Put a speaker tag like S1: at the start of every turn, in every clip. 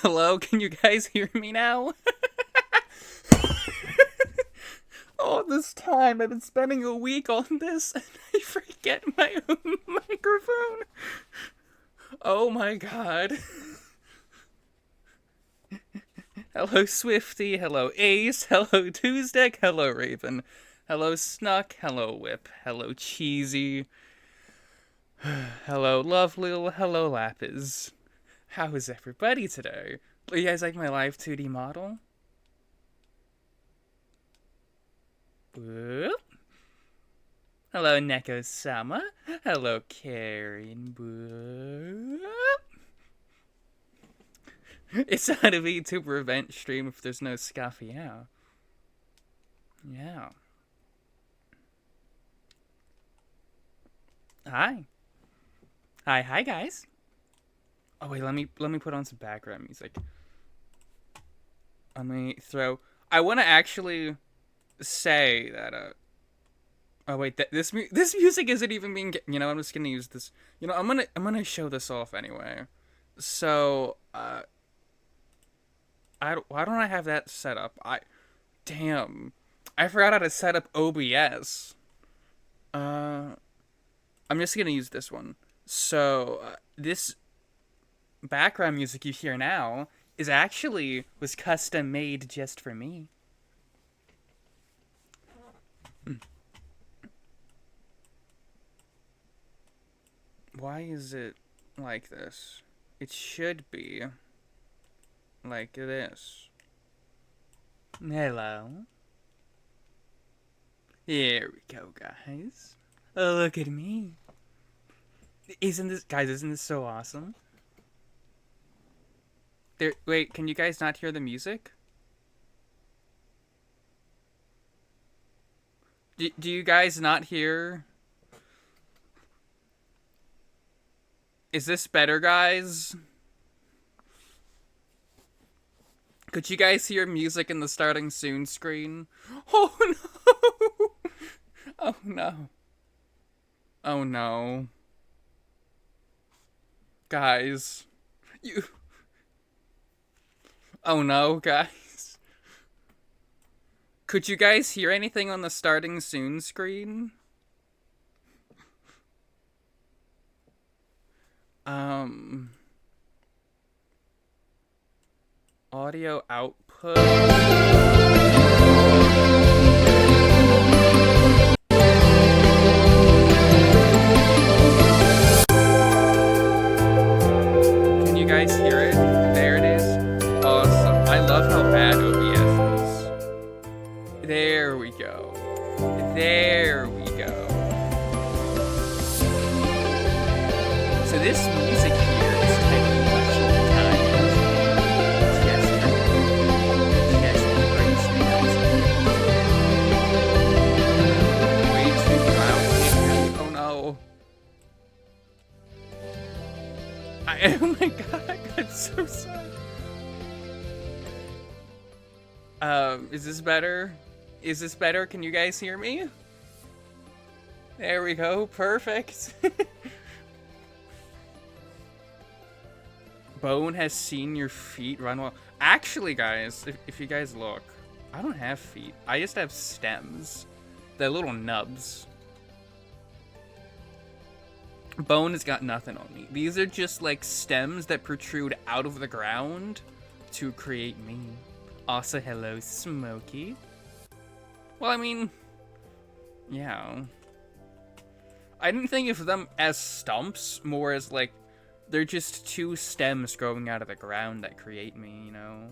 S1: Hello, can you guys hear me now? All this time I've been spending a week on this and I forget my own microphone. Oh my god. Hello Swifty, hello Ace, hello Tuesday, hello Raven, hello Snuck, hello Whip, hello Cheesy, hello Lovely, hello Lapis. How is everybody today? You guys like my live 2D model? Whoop. Hello Neko-sama. Hello Karen. Whoop. It's how to be to prevent stream if there's no scuffy out. Yeah. Hi. Hi guys. Oh wait, let me put on some background music. Let me throw. I want to actually say that. Oh wait, this music isn't even being. You know, I'm just gonna use this. You know, I'm gonna show this off anyway. So, why don't I have that set up? Damn, I forgot how to set up OBS. I'm just gonna use this one. So, this background music you hear now was custom made just for me. Why is it like this? It should be like this. Hello. Here we go, guys. Oh, look at me. Isn't this so awesome? Wait, can you guys not hear the music? Do you guys not hear? Is this better, guys? Could you guys hear music in the starting soon screen? Oh no! Oh no. Oh no. Guys. You. Oh no, guys. Could you guys hear anything on the starting soon screen? Audio output. Can you guys hear it? There it is. Awesome. I love how bad OBS is. There we go. There we go. So this music here is technically oh my god, I got so sad. Is this better? Is this better? Can you guys hear me? There we go, perfect. Bone has seen your feet run well. Actually, guys, if you guys look, I don't have feet. I just have stems. They're little nubs. Bone has got nothing on me. These are just like stems that protrude out of the ground to create me. Also, hello, Smokey. Well, I mean, yeah. I didn't think of them as stumps, more as like, they're just two stems growing out of the ground that create me, you know?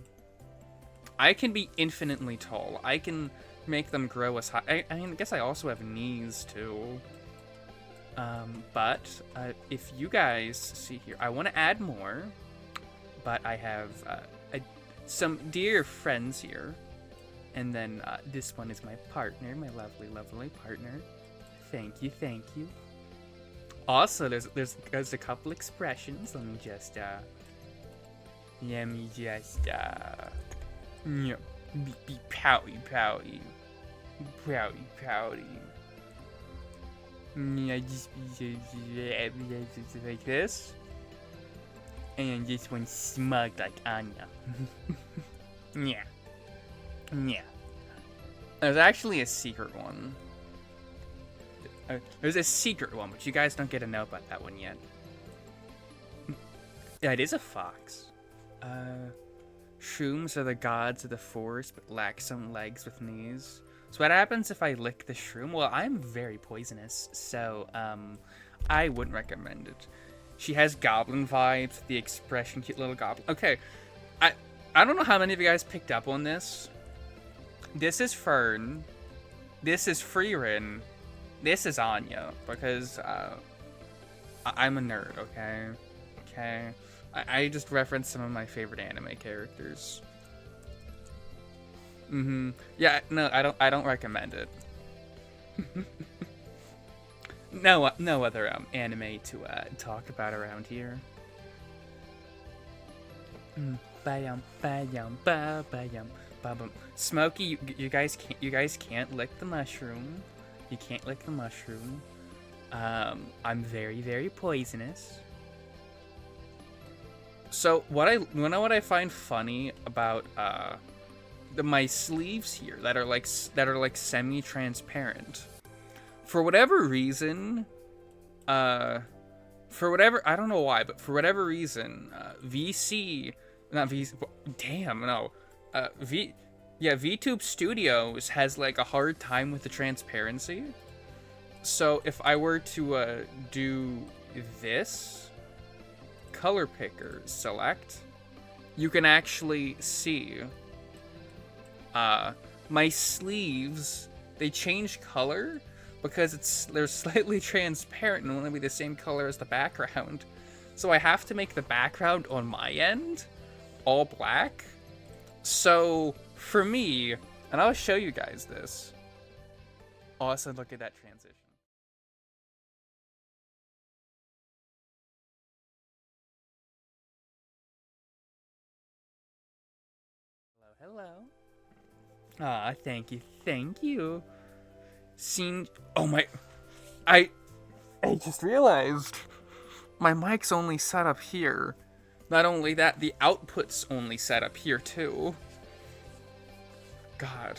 S1: I can be infinitely tall. I can make them grow as high. I mean, I guess I also have knees, too. But if you guys see here, I want to add more, but I have some dear friends here, and then this one is my partner, my lovely, lovely partner. Thank you, thank you. Also, there's a couple expressions. Let me just be pouty, pouty, pouty, pouty. I just like this. And this one's smug like Anya. Yeah. Yeah. There's actually a secret one. There's a secret one, but you guys don't get to know about that one yet. Yeah, it is a fox. Shrooms are the gods of the forest, but lack some legs with knees. So what happens if I lick the shroom? Well, I'm very poisonous, so, I wouldn't recommend it. She has goblin vibes, the expression, cute little goblin. Okay, I don't know how many of you guys picked up on this. This is Fern. This is Frieren. This is Anya, because, I'm a nerd, okay? Okay? I just referenced some of my favorite anime characters. Yeah, no, I don't recommend it. No other anime to talk about around here. Smokey, you guys can't lick the mushroom. You can't lick the mushroom. I'm very, very poisonous. So what I find funny about my sleeves here that are like semi-transparent, for whatever reason, I don't know why, but for whatever reason, VTube Studios has like a hard time with the transparency. So if I were to do this, color picker select, you can actually see my sleeves, they change color because they're slightly transparent and won't be the same color as the background. So I have to make the background on my end all black. So for me, and I'll show you guys this. Also, look at that transition. Hello. Ah, thank you. Oh my, I just realized my mic's only set up here. Not only that, the output's only set up here too. God.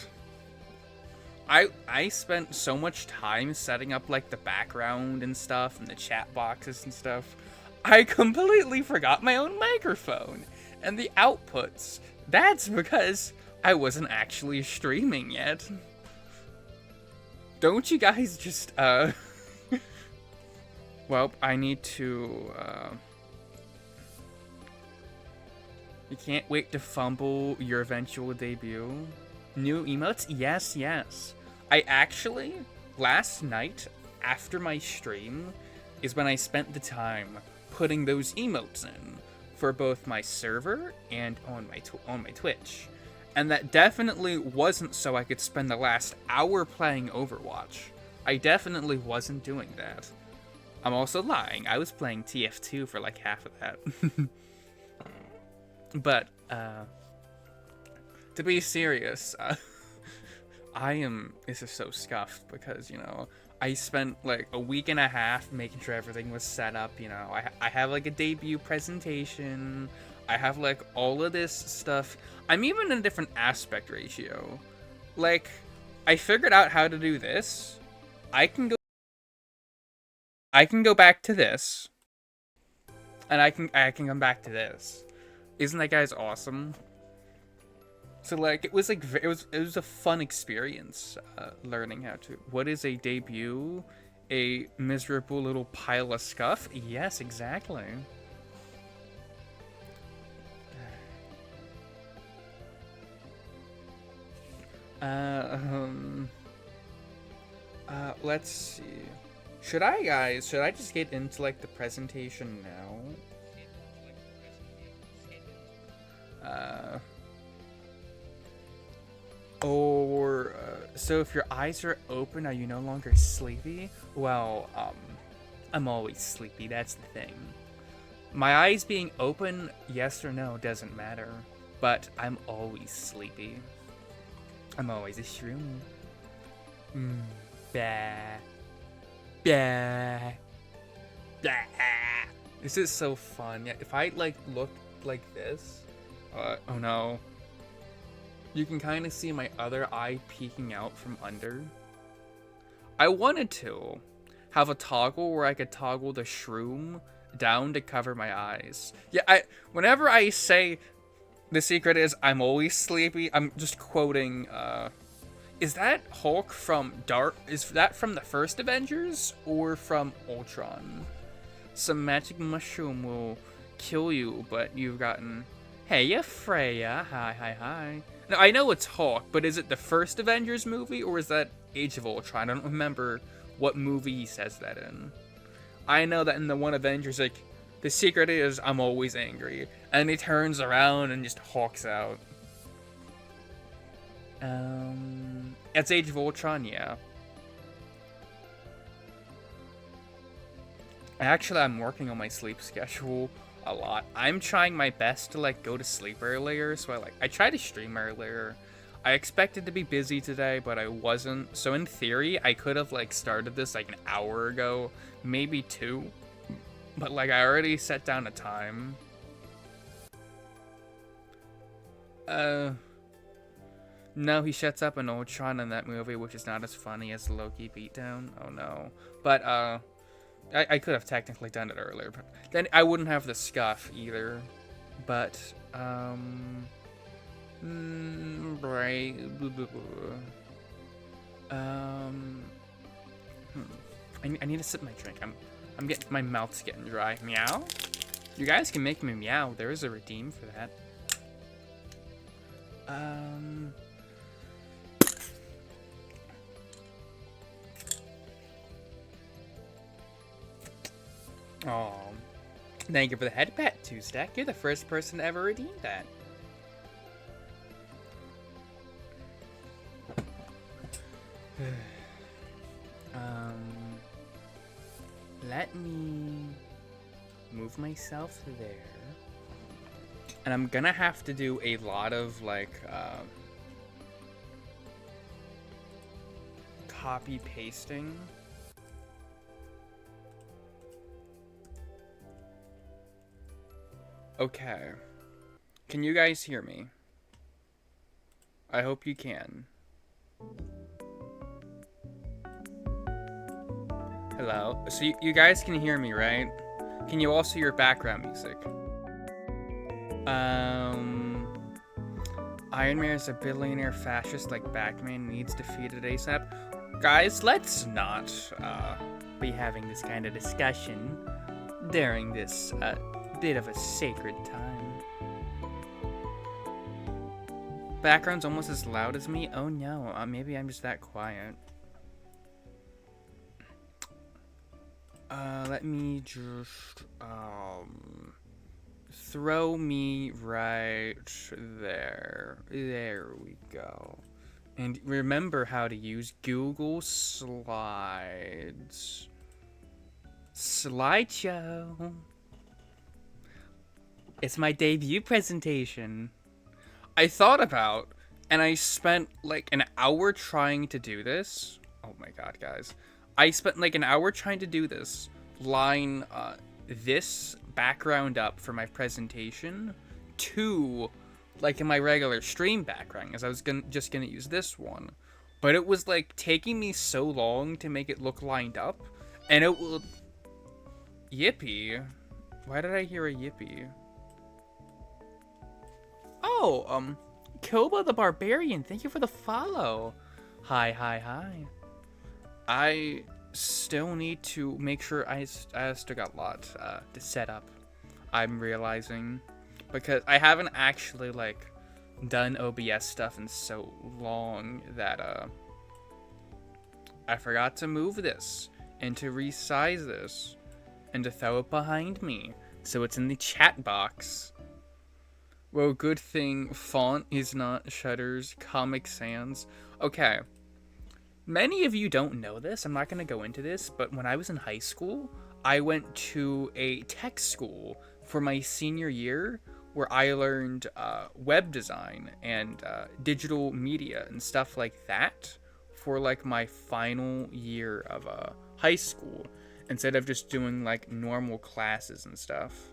S1: I spent so much time setting up like the background and stuff and the chat boxes and stuff. I completely forgot my own microphone and the outputs. That's because I wasn't actually streaming yet. Don't you guys just, well, I need to, you can't wait to fumble your eventual debut. New emotes? Yes. I actually, last night, after my stream, is when I spent the time putting those emotes in for both my server and on my Twitch. And that definitely wasn't so I could spend the last hour playing Overwatch. I definitely wasn't doing that. I'm also lying. I was playing TF2 for like half of that. But, to be serious, this is so scuffed because, you know, I spent like a week and a half making sure everything was set up, you know. I have like a debut presentation. I have like all of this stuff. I'm even in a different aspect ratio. Like, I figured out how to do this. I can go back to this. And I can come back to this. Isn't that guy's awesome? So like it was a fun experience learning how to. What is a debut? A miserable little pile of scuff? Yes, exactly. Let's see. Should I just get into like the presentation now? So if your eyes are open, are you no longer sleepy? Well, I'm always sleepy, that's the thing. My eyes being open, yes or no, doesn't matter. But I'm always sleepy. I'm always a shroom. Bah. Bah. Bah. This is so fun. Yeah, if I like look like this, oh no. You can kind of see my other eye peeking out from under. I wanted to have a toggle where I could toggle the shroom down to cover my eyes. Yeah, whenever I say the secret is I'm always sleepy, I'm just quoting, is that Hulk from is that from the first Avengers or from Ultron? Some magic mushroom will kill you, but you've gotten, hey, Freya, hi. Now, I know it's Hulk, but is it the first Avengers movie, or is that Age of Ultron? I don't remember what movie he says that in. I know that in the one Avengers, like, the secret is I'm always angry. And he turns around and just hulks out. It's Age of Ultron, yeah. Actually, I'm working on my sleep schedule a lot. I'm trying my best to like go to sleep earlier, so I tried to stream earlier. I expected to be busy today, but I wasn't. So in theory, I could have like started this like an hour ago, maybe 2. But like I already set down a time. No, he shuts up an Ultron in that movie, which is not as funny as Loki beatdown. Oh no. But I could have technically done it earlier, but then I wouldn't have the scuff either. But, right. I need to sip my drink. I'm getting, my mouth's getting dry. Meow? You guys can make me meow. There is a redeem for that. Oh, thank you for the head pat, 2Stack. You're the first person to ever redeem that. Let me move myself there. And I'm gonna have to do a lot of, like, copy pasting. Okay. Can you guys hear me? I hope you can. Hello? So you guys can hear me, right? Can you also hear background music? Iron Man is a billionaire fascist like Batman needs defeated ASAP. Guys, let's not be having this kind of discussion during this bit of a sacred time. Background's almost as loud as me? Oh no, maybe I'm just that quiet. Let me just, throw me right there. There we go. And remember how to use Google Slides. Slideshow. It's my debut presentation. I thought about, and I spent like an hour trying to do this. Oh my god, guys. I spent like an hour trying to do this. Line this background up for my presentation to like in my regular stream background, as I was just gonna use this one. But it was like taking me so long to make it look lined up, and it will... Yippee. Why did I hear a yippee? Oh, Koba the Barbarian, thank you for the follow. Hi. I still need to make sure I still got a lot to set up, I'm realizing. Because I haven't actually, like, done OBS stuff in so long that, I forgot to move this, and to resize this, and to throw it behind me, so it's in the chat box. Well, good thing font is not Shutter's Comic Sans. Okay. Many of you don't know this, I'm not going to go into this, but when I was in high school, I went to a tech school for my senior year where I learned web design and digital media and stuff like that for like my final year of high school. instead of just doing like normal classes and stuff,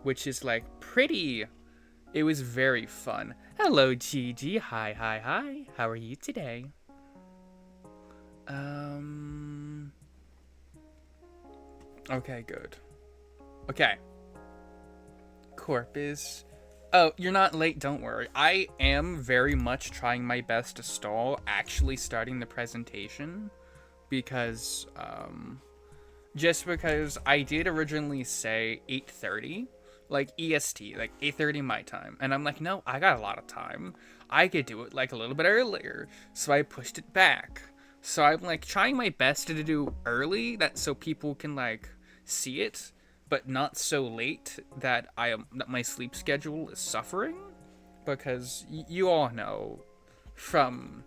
S1: which is like it was very fun. Hello, Gigi. Hi, hi, hi. How are you today? Okay, good. Okay. Corpus. Oh, you're not late, don't worry. I am very much trying my best to stall actually starting the presentation because, just because I did originally say 8:30, like EST, like 8:30 my time, and I'm like, no, I got a lot of time. I could do it like a little bit earlier, so I pushed it back. So I'm like trying my best to do early that so people can like see it, but not so late that that my sleep schedule is suffering, because you all know from.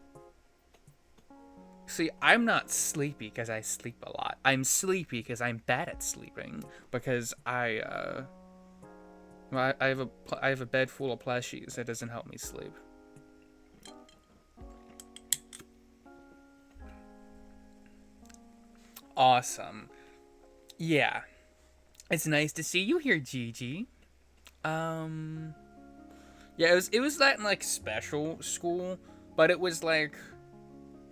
S1: See, I'm not sleepy because I sleep a lot. I'm sleepy because I'm bad at sleeping, because I have a bed full of plushies that doesn't help me sleep. Awesome. Yeah. It's nice to see you here, Gigi. Yeah, it was that in like special school, but it was like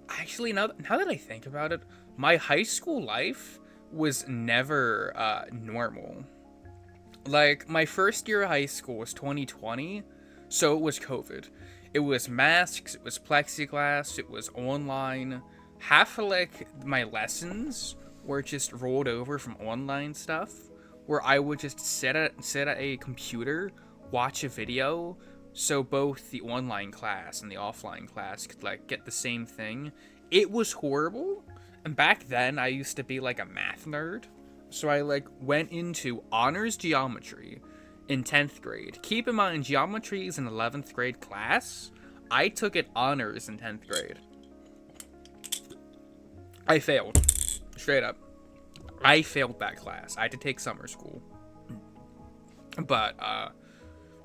S1: actually now that I think about it, my high school life was never normal. Like my first year of high school was 2020, so it was COVID. It was masks, it was plexiglass, it was online. Half of like my lessons were just rolled over from online stuff, where I would just sit at a computer, watch a video, so both the online class and the offline class could like get the same thing. It was horrible. And back then I used to be like a math nerd. So I like went into honors geometry in 10th grade. Keep in mind, geometry is an 11th grade class. I took it honors in 10th grade. I failed. Straight up. I failed that class. I had to take summer school. But,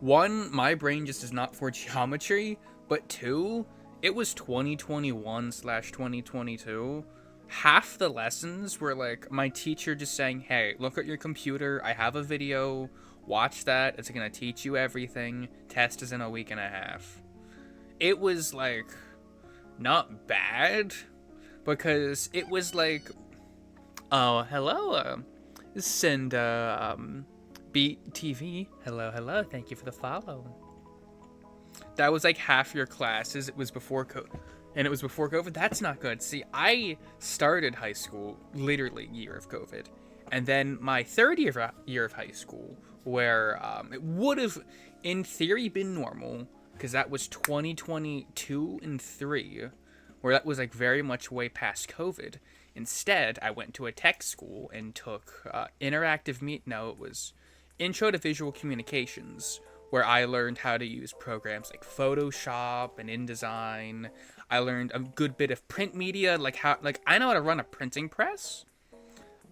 S1: one, my brain just is not for geometry. But two, it was 2021/2022. Half the lessons were like my teacher just saying, hey, look at your computer. I have a video. Watch that. It's going to teach you everything. Test is in a week and a half. It was like not bad, because it was like, oh, hello, Cinda, Beat TV. Hello, thank you for the follow. That was like half your classes. It was before COVID. That's not good. See, I started high school literally year of COVID, and then my third year of high school, where it would have, in theory, been normal, because that was 2022 and 3, where that was like very much way past COVID. Instead, I went to a tech school and took it was Intro to Visual Communications, where I learned how to use programs like Photoshop and InDesign. I learned a good bit of print media, I know how to run a printing press.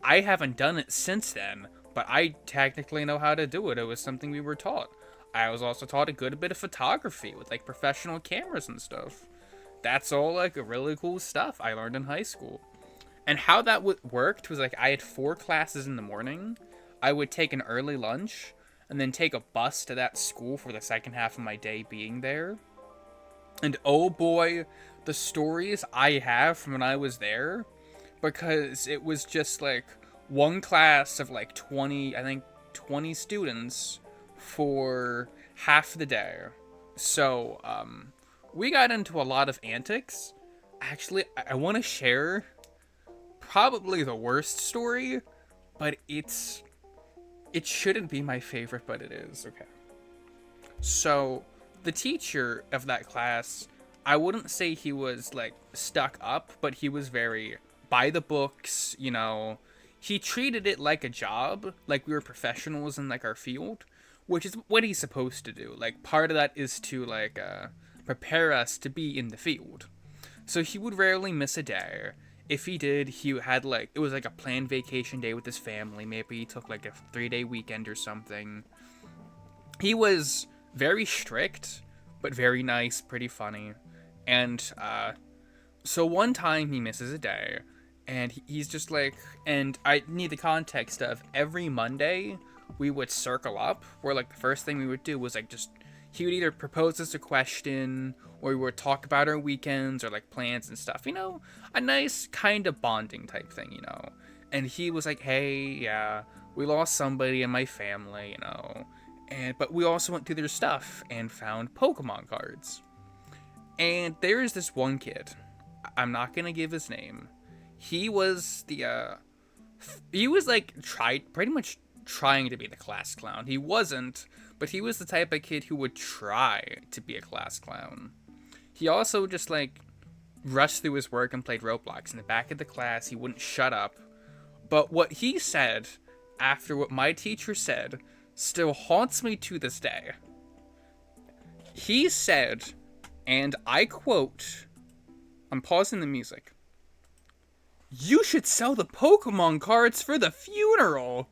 S1: I haven't done it since then, but I technically know how to do it. It was something we were taught. I was also taught a good bit of photography with like professional cameras and stuff. That's all like really cool stuff I learned in high school. And how that worked was like I had 4 classes in the morning. I would take an early lunch and then take a bus to that school for the second half of my day being there. And oh boy, the stories I have from when I was there, because it was just like one class of like 20 students for half the day. So, we got into a lot of antics. Actually, I want to share probably the worst story, but it shouldn't be my favorite, but it is. Okay. So, the teacher of that class, I wouldn't say he was like stuck up, but he was very by the books, you know. He treated it like a job, like we were professionals in like our field, which is what he's supposed to do. Like part of that is to like prepare us to be in the field. So he would rarely miss a day. If he did, he had like, it was like a planned vacation day with his family. Maybe he took like a 3-day weekend or something. He was very strict, but very nice, pretty funny. And so one time he misses a day, And he's just like, and I need the context of every Monday we would circle up, where like the first thing we would do was like just, he would either propose us a question, or we would talk about our weekends or like plans and stuff, you know, a nice kind of bonding type thing, you know. And he was like, hey, yeah, we lost somebody in my family, you know, but we also went through their stuff and found Pokemon cards. And there is this one kid, I'm not gonna give his name. He was like pretty much trying to be the class clown. He wasn't, but he was the type of kid who would try to be a class clown. He also just like rushed through his work and played Roblox in the back of the class. He wouldn't shut up. But what he said after what my teacher said still haunts me to this day. He said, and I quote, I'm pausing the music, "You should sell the Pokemon cards for the funeral."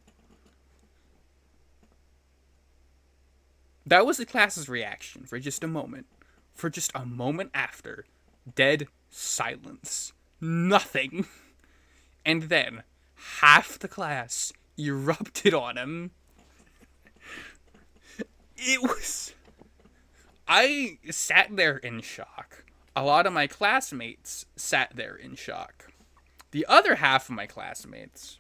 S1: That was the class's reaction for just a moment. For just a moment after. Dead silence. Nothing. And then, half the class erupted on him. It was... I sat there in shock. A lot of my classmates sat there in shock. The other half of my classmates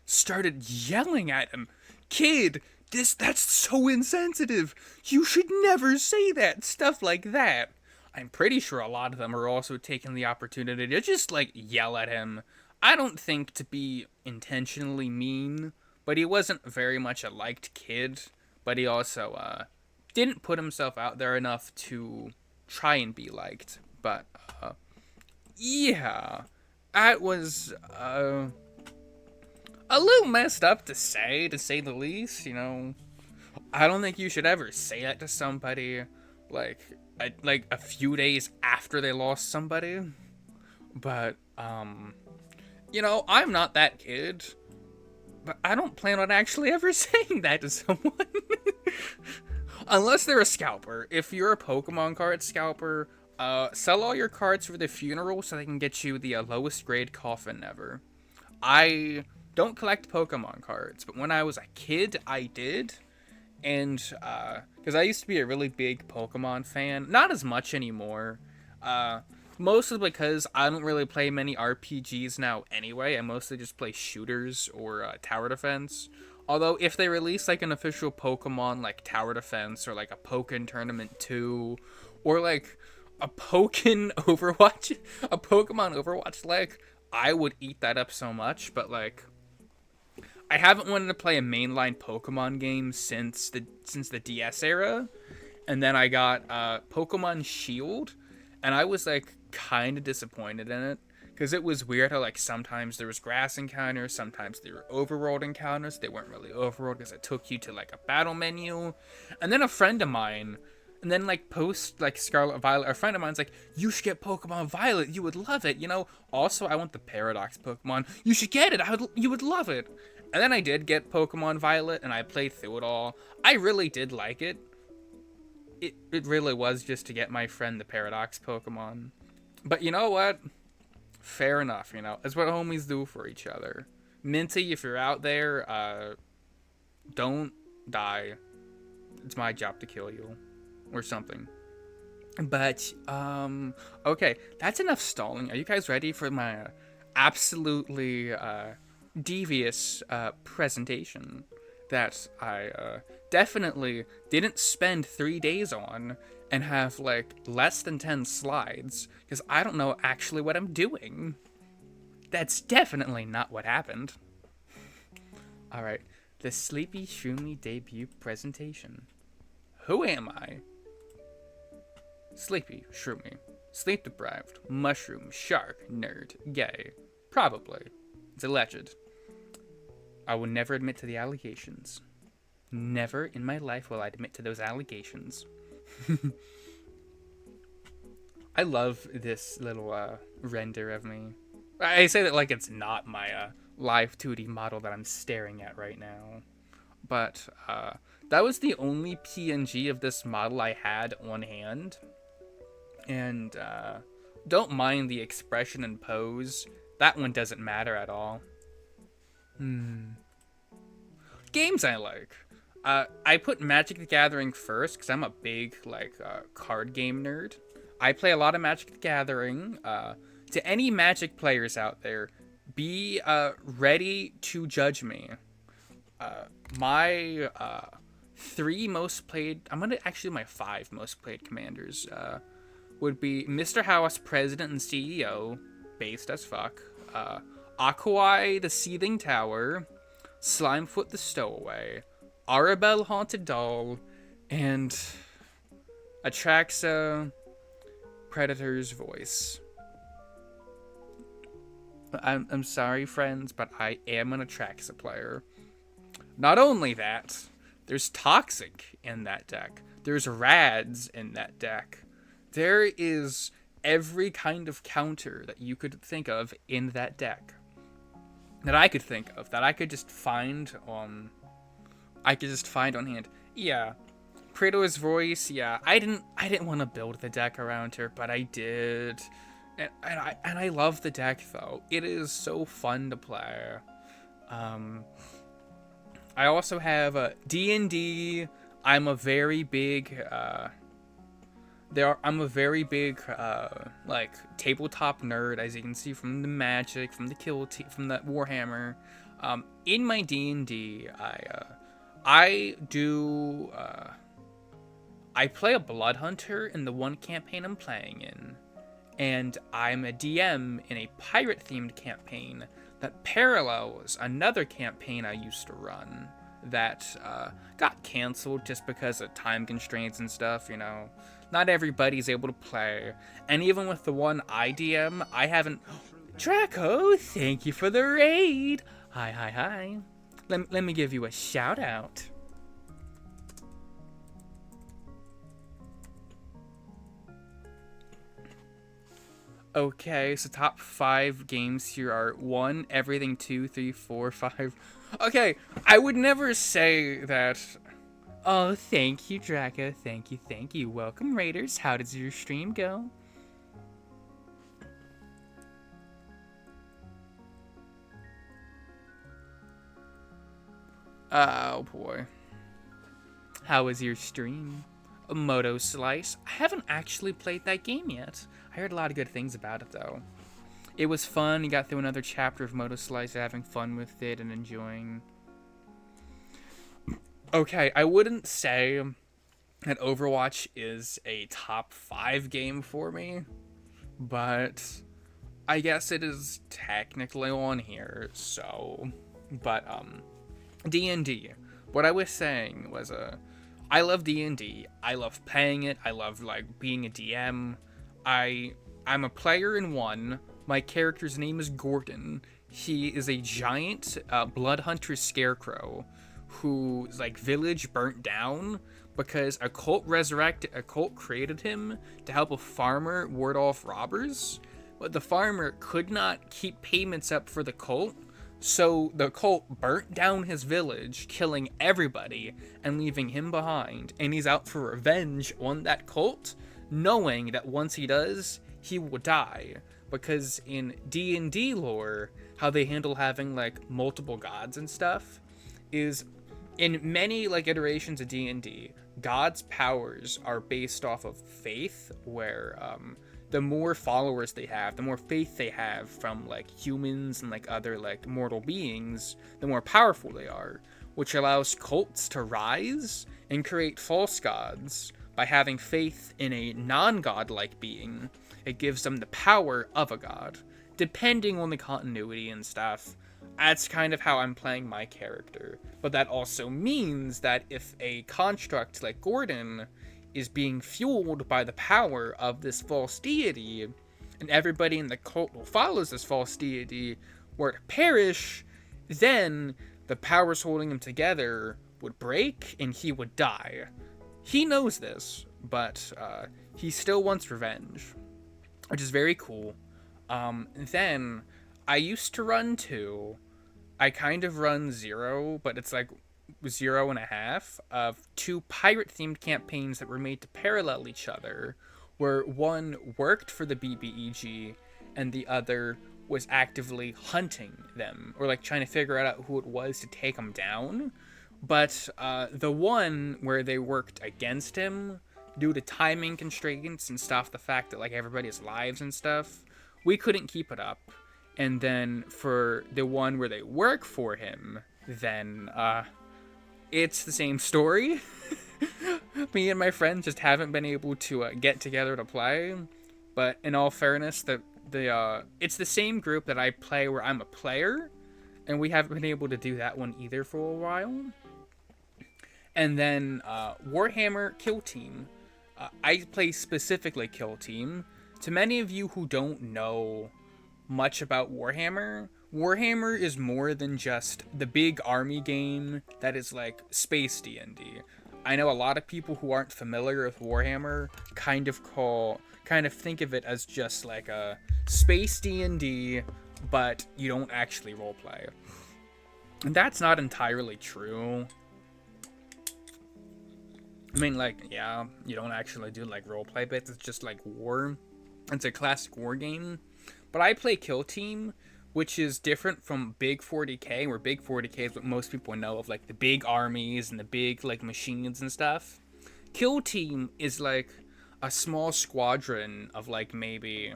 S1: started yelling at him. "Kid, that's so insensitive. You should never say that." Stuff like that. I'm pretty sure a lot of them are also taking the opportunity to just like yell at him. I don't think to be intentionally mean, but he wasn't very much a liked kid. But he also didn't put himself out there enough to try and be liked. But yeah, that was a little messed up to say the least, you know. I don't think you should ever say that to somebody like a few days after they lost somebody. But you know, I'm not that kid, but I don't plan on actually ever saying that to someone. Unless they're a scalper. If you're a Pokemon card scalper, sell all your cards for the funeral so they can get you the lowest grade coffin ever. I don't collect Pokemon cards, but when I was a kid, I did. And, because I used to be a really big Pokemon fan. Not as much anymore. Mostly because I don't really play many RPGs now anyway. I mostly just play shooters or tower defense. Although, if they release, like, an official Pokemon, like, Tower Defense, or, like, a Pokken Tournament 2, or, like, a Pokemon Overwatch, like, I would eat that up so much, but, like, I haven't wanted to play a mainline Pokemon game since the DS era, and then I got Pokemon Shield, and I was, like, kind of disappointed in it. Because it was weird how, like, sometimes there was grass encounters, sometimes there were overworld encounters. They weren't really overworld because it took you to, like, a battle menu. And then a friend of mine, and then, like, post, like, Scarlet Violet, a friend of mine's like, "You should get Pokemon Violet, you would love it, you know? Also, I want the Paradox Pokemon. You should get it, you would love it." And then I did get Pokemon Violet, and I played through it all. I really did like it. It really was just to get my friend the Paradox Pokemon. But you know what? Fair enough, you know. It's what homies do for each other. Minty, if you're out there, don't die. It's my job to kill you. Or something. But, okay. That's enough stalling. Are you guys ready for my absolutely, devious, presentation that I, definitely didn't spend 3 days on and have, like, less than 10 slides, because I don't know actually what I'm doing. That's definitely not what happened. Alright, the Sleepy Shroomy debut presentation. Who am I? Sleepy, Shroomy, sleep-deprived, mushroom, shark, nerd, gay. Probably. It's alleged. I will never admit to the allegations. Never in my life will I admit to those allegations. I love this little render of me. I say that like it's not my live 2D model that I'm staring at right now. But that was the only PNG of this model I had on hand. And don't mind the expression and pose. That one doesn't matter at all. Games I like. I put Magic the Gathering first because I'm a big card game nerd. I play a lot of Magic the Gathering. To any Magic players out there, be ready to judge me. My three most played. My five most played commanders would be Mr. House, President and CEO, based as fuck. Akwai, the Seething Tower, Slimefoot the Stowaway, Arabelle Haunted Doll, and Atraxa Predator's Voice. I'm sorry, friends, but I am an Atraxa player. Not only that, there's Toxic in that deck. There's Rads in that deck. There is every kind of counter that you could think of in that deck. That I could think of. That I could just find on... hand. Yeah. Predator's Voice, yeah. I didn't want to build the deck around her, but I did. And I love the deck, though. It is so fun to play. I also have D&D. I'm a very big tabletop nerd, as you can see from the Magic, from the from the Warhammer. In my D&D, I play a Blood Hunter in the one campaign I'm playing in, and I'm a DM in a pirate-themed campaign that parallels another campaign I used to run that got canceled just because of time constraints and stuff, you know. Not everybody's able to play. And even with the one I DM, I haven't... Draco, thank you for the raid! Hi. Let me give you a shout out. Okay, so top 5 games here are 1, Everything, 2, 3, 4, 5. Okay, I would never say that. Oh, thank you, Draco. Thank you. Welcome, Raiders. How does your stream go? Oh, boy. How was your stream? Moto Slice. I haven't actually played that game yet. I heard a lot of good things about it, though. It was fun. You got through another chapter of Moto Slice, having fun with it and enjoying. Okay, I wouldn't say that Overwatch is a top 5 game for me, but I guess it is technically on here, so... But, D&D. What I was saying was, I love D&D. I love playing it. I love, being a DM. I'm a player in one. My character's name is Gordon. He is a giant blood hunter scarecrow whose village burnt down because a cult created him to help a farmer ward off robbers, but the farmer could not keep payments up for the cult, so the cult burnt down his village, killing everybody and leaving him behind, and he's out for revenge on that cult, knowing that once he does, he will die. Because in D&D lore, how they handle having multiple gods and stuff is in many iterations of D&D, gods' powers are based off of faith, where the more followers they have, the more faith they have from humans and other mortal beings, the more powerful they are, which allows cults to rise and create false gods. By having faith in a non-godlike being, it gives them the power of a god, depending on the continuity and stuff. That's kind of how I'm playing my character. But that also means that if a construct like Gordon is being fueled by the power of this false deity, and everybody in the cult who follows this false deity were to perish, then the powers holding him together would break and he would die. He knows this, but he still wants revenge, which is very cool. Then I used to run 2. I kind of run 0, but it's 0.5 of 2 pirate-themed campaigns that were made to parallel each other, where one worked for the BBEG and the other was actively hunting them, or like trying to figure out who it was to take them down. But the one where they worked against him due to timing constraints and stuff, the fact that like everybody's lives and stuff, we couldn't keep it up. And then for the one where they work for him, then it's the same story. Me and my friends just haven't been able to get together to play. But in all fairness, it's the same group that I play where I'm a player, and we haven't been able to do that one either for a while. And then Warhammer Kill Team. I play specifically Kill Team. To many of you who don't know much about Warhammer, Warhammer is more than just the big army game that is like space D&D. I know a lot of people who aren't familiar with Warhammer kind of think of it as just like a space D&D, but you don't actually roleplay. And that's not entirely true. I mean, like, yeah, you don't actually do like roleplay bits. It's just like war. It's a classic war game. But I play Kill Team, which is different from Big 40K, where Big 40K is what most people know of, like the big armies and the big like machines and stuff. Kill Team is like a small squadron of like maybe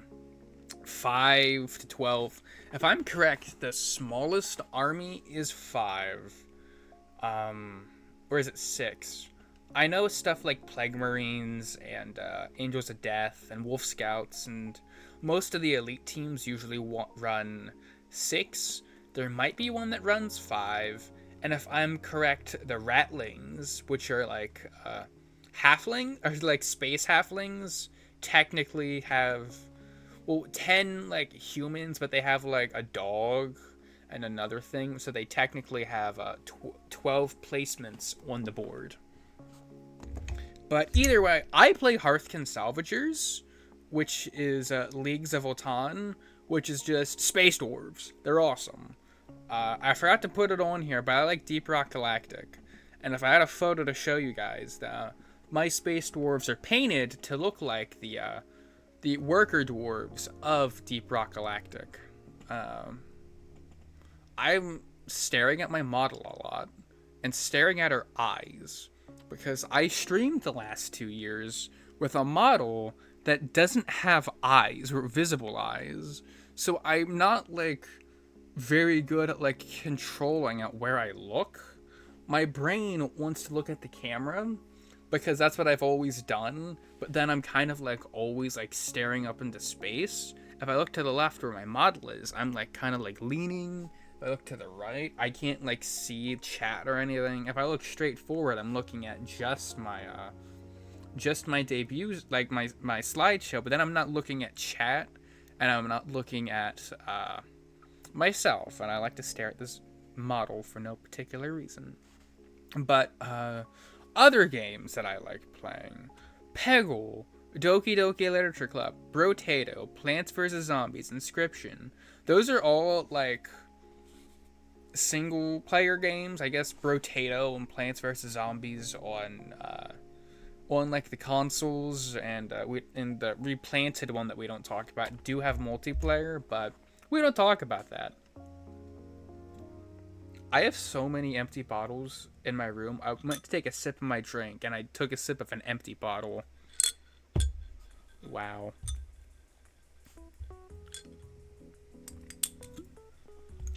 S1: 5 to 12. If I'm correct, the smallest army is 5. Or is it 6? I know stuff like Plague Marines and Angels of Death and Wolf Scouts, and most of the elite teams usually run 6. There might be one that runs 5. And if I'm correct, the Ratlings, which are like halfling, or like space halflings, technically have 10 like humans, but they have like a dog and another thing, so they technically have 12 placements on the board. But either way, I play Hearthkin Salvagers, which is Leagues of Votann, which is just space dwarves. They're awesome. I forgot to put it on here, but I like Deep Rock Galactic. And if I had a photo to show you guys, my space dwarves are painted to look like the worker dwarves of Deep Rock Galactic. I'm staring at my model a lot, and staring at her eyes, because I streamed the last 2 years with a model that doesn't have eyes, or visible eyes. So I'm not like very good at like controlling at where I look. My brain wants to look at the camera because that's what I've always done, but then I'm kind of like always like staring up into space. If I look to the left where my model is, I'm like kind of like leaning. If I look to the right, I can't like see chat or anything. If I look straight forward, I'm looking at just my debuts, like my slideshow, but then I'm not looking at chat, and I'm not looking at myself, and I like to stare at this model for no particular reason. But other games that I like playing: Peggle, Doki Doki Literature Club, Brotato, Plants vs. Zombies, Inscription. Those are all like single player games. I guess Brotato and Plants vs. Zombies on like the consoles, and the Replanted one that we don't talk about do have multiplayer, but we don't talk about that. I have so many empty bottles in my room. I went to take a sip of my drink, and I took a sip of an empty bottle. Wow.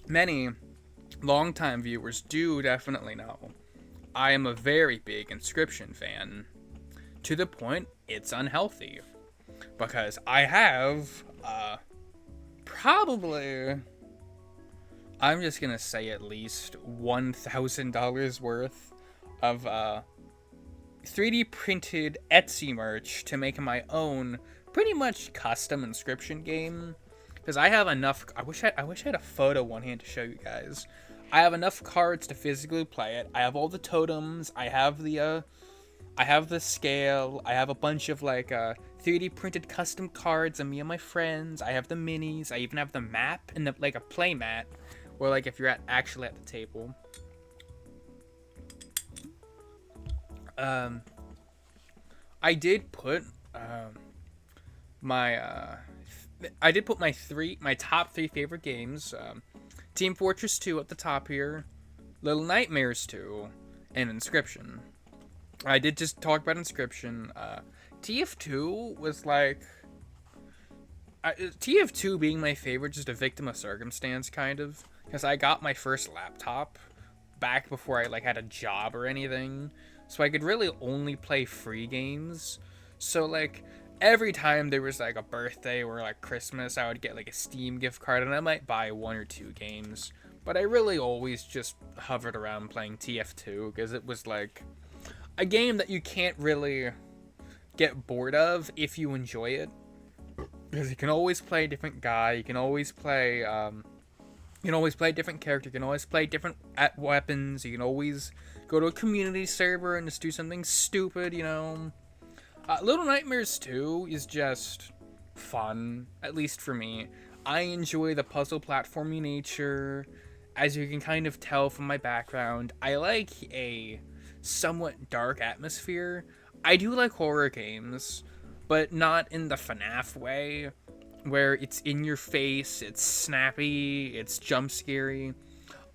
S1: Many longtime viewers do definitely know I am a very big Inscription fan, to the point it's unhealthy, because I have probably, I'm just gonna say, at least $1,000 worth of 3D printed Etsy merch to make my own pretty much custom Inscription game. Because I have enough. I wish I had a photo on hand to show you guys. I have enough cards to physically play it. I have all the totems. I have the scale. I have a bunch of like 3D printed custom cards of me and my friends. I have the minis. I even have the map and like a play mat, or like if you're actually at the table. I did put my I did put my top three favorite games. Team Fortress 2 at the top here, Little Nightmares 2, and Inscription. I did just talk about Inscription. TF2 was like... TF2 being my favorite, just a victim of circumstance, kind of. Because I got my first laptop back before I like had a job or anything. So I could really only play free games. So like every time there was like a birthday or like Christmas, I would get like a Steam gift card and I might buy one or two games. But I really always just hovered around playing TF2 because it was like a game that you can't really get bored of if you enjoy it. Because you can always play a different guy, you can always play a different character, you can always play different weapons, you can always go to a community server and just do something stupid, you know. Little Nightmares 2 is just fun, at least for me. I enjoy the puzzle platformy nature. As you can kind of tell from my background, I like a somewhat dark atmosphere. I do like horror games, but not in the FNAF way, where it's in your face, it's snappy, it's jump scary.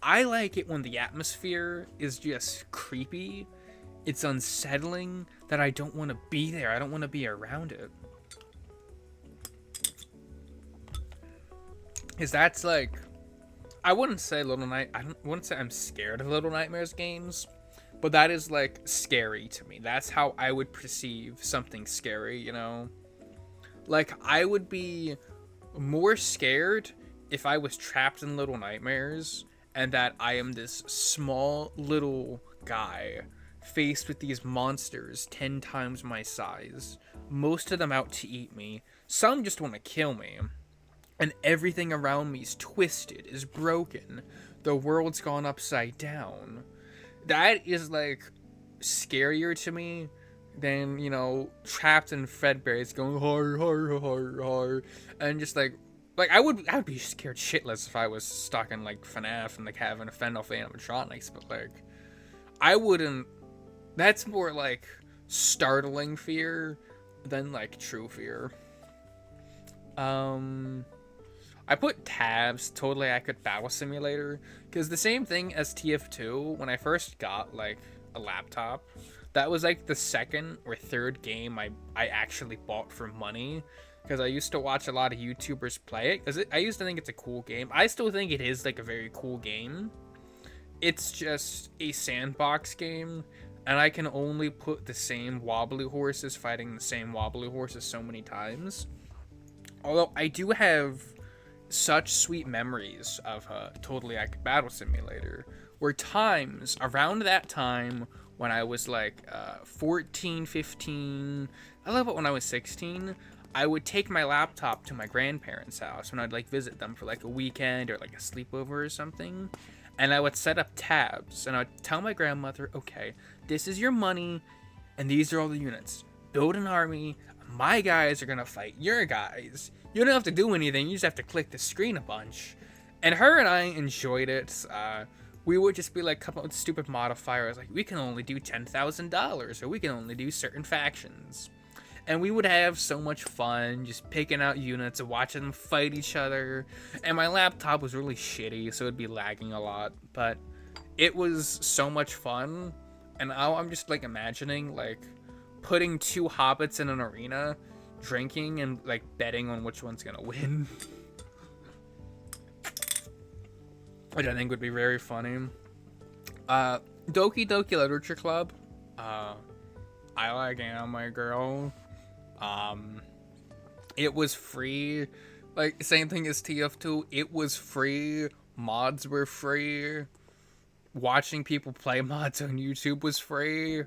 S1: I like it when the atmosphere is just creepy, it's unsettling, that I don't want to be there, I don't want to be around it. Because that's like, I wouldn't say wouldn't say I'm scared of Little Nightmares games, but that is like scary to me. That's how I would perceive something scary, you know? Like, I would be more scared if I was trapped in Little Nightmares and that I am this small little guy faced with these monsters 10 times my size, most of them out to eat me, some just want to kill me, and everything around me is twisted, is broken, the world's gone upside down. That is like scarier to me than, you know, trapped in Fredbear's going har har har har, and just like I would be scared shitless if I was stuck in like FNAF and like having to fend off animatronics, but like I wouldn't. That's more like startling fear than like true fear. I put tabs, Totally Accurate Battle Simulator, because the same thing as TF2, when I first got like a laptop, that was like the second or third game I actually bought for money, because I used to watch a lot of YouTubers play it, because I used to think it's a cool game. I still think it is like a very cool game. It's just a sandbox game, and I can only put the same wobbly horses fighting the same wobbly horses so many times. Although I do have such sweet memories of Totally Accurate Battle Simulator, where times around that time when I was like 14, 15, I love it when I was 16, I would take my laptop to my grandparents' house when I'd like visit them for like a weekend or like a sleepover or something, and I would set up tabs and I would tell my grandmother, okay, this is your money and these are all the units. Build an army, my guys are gonna fight your guys. You don't have to do anything, you just have to click the screen a bunch. And her and I enjoyed it. We would just be like, come up with stupid modifiers, like we can only do $10,000, or we can only do certain factions. And we would have so much fun just picking out units and watching them fight each other. And my laptop was really shitty, so it'd be lagging a lot. But it was so much fun. And now I'm just like imagining like putting two hobbits in an arena, drinking and like betting on which one's gonna win. Which I think would be very funny. Doki Doki Literature Club. I like Anime Girl. It was free. Like, same thing as TF2. It was free. Mods were free. Watching people play mods on YouTube was free.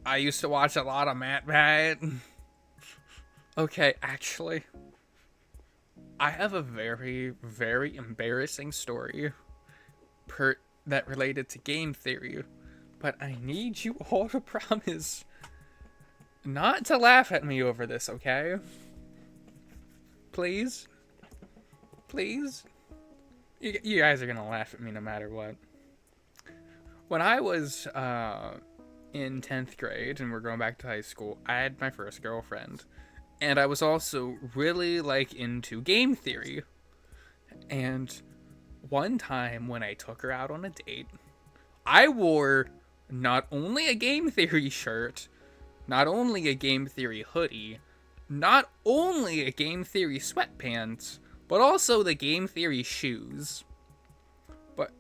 S1: I used to watch a lot of MatPat. Okay, actually, I have a very, very embarrassing story that related to game theory, but I need you all to promise not to laugh at me over this, okay? Please? Please? You guys are gonna laugh at me no matter what. When I was in 10th grade and we're going back to high school, I had my first girlfriend. And I was also really like into game theory. And one time when I took her out on a date, I wore not only a game theory shirt, not only a game theory hoodie, not only a game theory sweatpants, but also the game theory shoes. But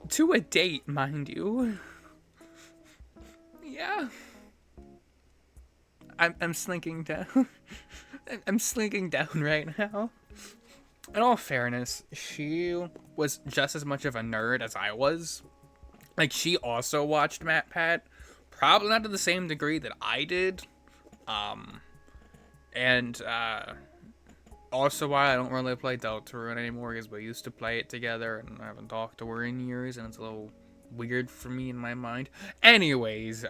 S1: to a date, mind you. Yeah. I'm slinking down. I'm slinking down right now. In all fairness, she was just as much of a nerd as I was. Like, she also watched MatPat, probably not to the same degree that I did. And also why I don't really play Deltarune anymore, because we used to play it together, and I haven't talked to her in years, and it's a little weird for me in my mind. Anyways,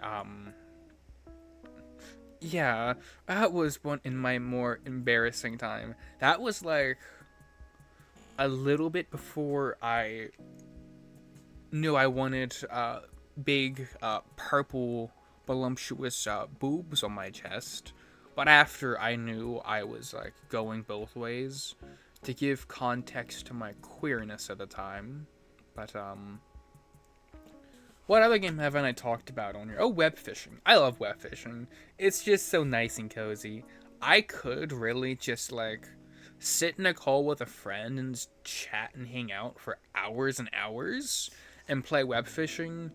S1: yeah, that was one in my more embarrassing time. That was like a little bit before I knew I wanted big purple voluptuous boobs on my chest, but after I knew I was like going both ways to give context to my queerness at the time. But what other game haven't I talked about on here? Oh, web fishing. I love web fishing. It's just so nice and cozy. I could really just like sit in a call with a friend and just chat and hang out for hours and hours and play web fishing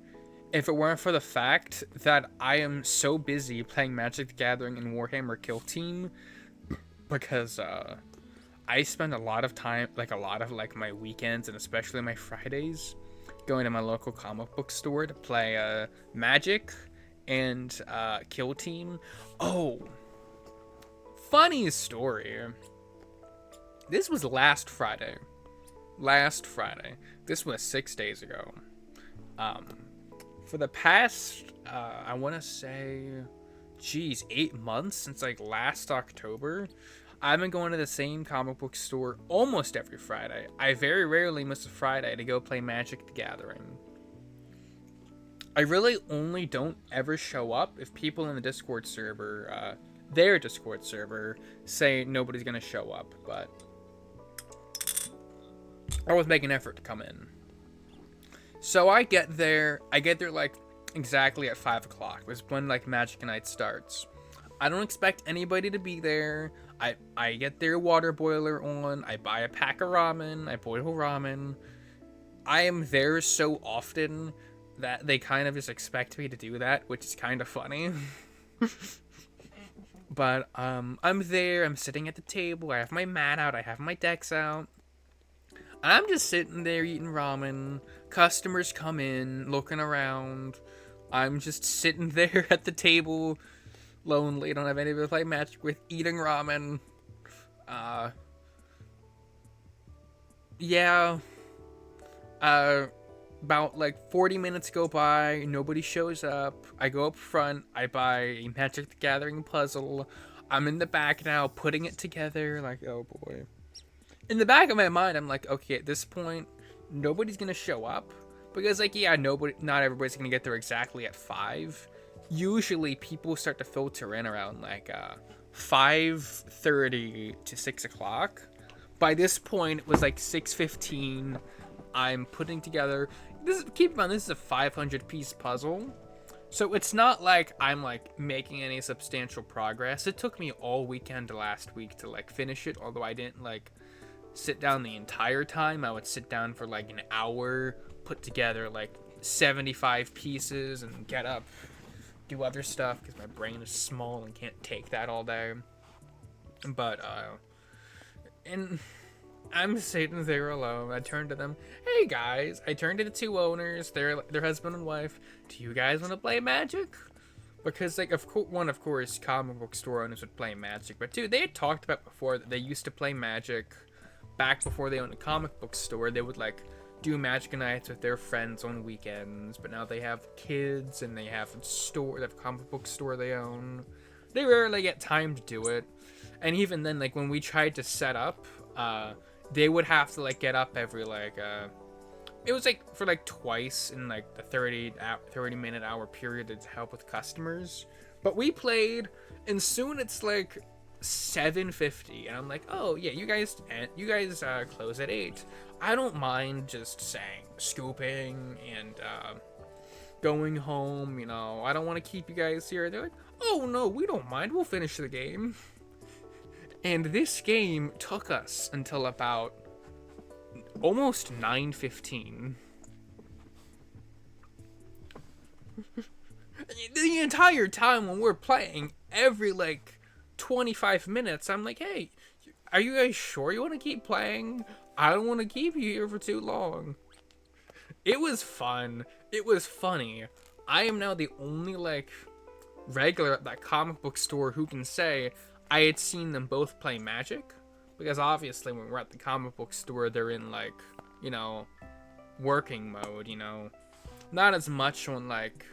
S1: if it weren't for the fact that I am so busy playing Magic the Gathering and Warhammer Kill Team, because I spend a lot of time, like a lot of like my weekends and especially my Fridays, going to my local comic book store to play Magic and Kill Team. Oh, funny story. This was last Friday. This was 6 days ago. For the past, I want to say, 8 months since like last October, I've been going to the same comic book store almost every Friday. I very rarely miss a Friday to go play Magic the Gathering. I really only don't ever show up if people in the Discord server, their Discord server, say nobody's gonna show up, but I always make an effort to come in. So I get there like exactly at 5 o'clock. It was when like Magic Night starts. I don't expect anybody to be there. I get their water boiler on. I buy a pack of ramen. I boil ramen. I am there so often that they kind of just expect me to do that, which is kind of funny. But I'm there. I'm sitting at the table. I have my mat out. I have my decks out. I'm just sitting there eating ramen. Customers come in, looking around. I'm just sitting there at the table, lonely. Don't have anybody to play Magic with, eating ramen. Yeah. About like 40 minutes go by. Nobody shows up. I go up front. I buy a Magic the Gathering puzzle. I'm in the back now, putting it together. Like, oh boy. In the back of my mind, I'm like, okay, at this point, nobody's gonna show up, because like, yeah, not everybody's gonna get there exactly at 5. Usually people start to filter in around like 5:30 to 6 o'clock. By this point, it was like 6:15. I'm putting together keep in mind, this is a 500-piece puzzle, so it's not like I'm like making any substantial progress. It took me all weekend last week to like finish it, although I didn't like sit down the entire time. I would sit down for like an hour, put together like 75 pieces, and get up, do other stuff, because my brain is small and can't take that all day. But and I'm sitting there alone. I turn to them, hey guys. I turned to the two owners, their husband and wife. Do you guys want to play Magic? Because like, of course comic book store owners would play Magic, but two, they had talked about before that they used to play Magic back before they owned a comic book store. They would like do Magic nights with their friends on weekends, but now they have kids and they have a comic book store they own. They rarely get time to do it. And even then, like when we tried to set up, they would have to like get up every like it was like for like twice in like the 30-minute hour period to help with customers. But we played, and soon it's like 7:50, and I'm like, oh yeah, you guys close at 8. I don't mind just saying scooping and going home. You know, I don't want to keep you guys here. They're like, oh no, we don't mind. We'll finish the game. And this game took us until about almost 9:15. The entire time when we're playing, every like 25 minutes, I'm like, hey, are you guys sure you want to keep playing? I don't want to keep you here for too long. It was fun. It was funny. I am now the only like regular at that comic book store who can say I had seen them both play Magic. Because obviously when we're at the comic book store, they're in like, you know, working mode, you know. Not as much on like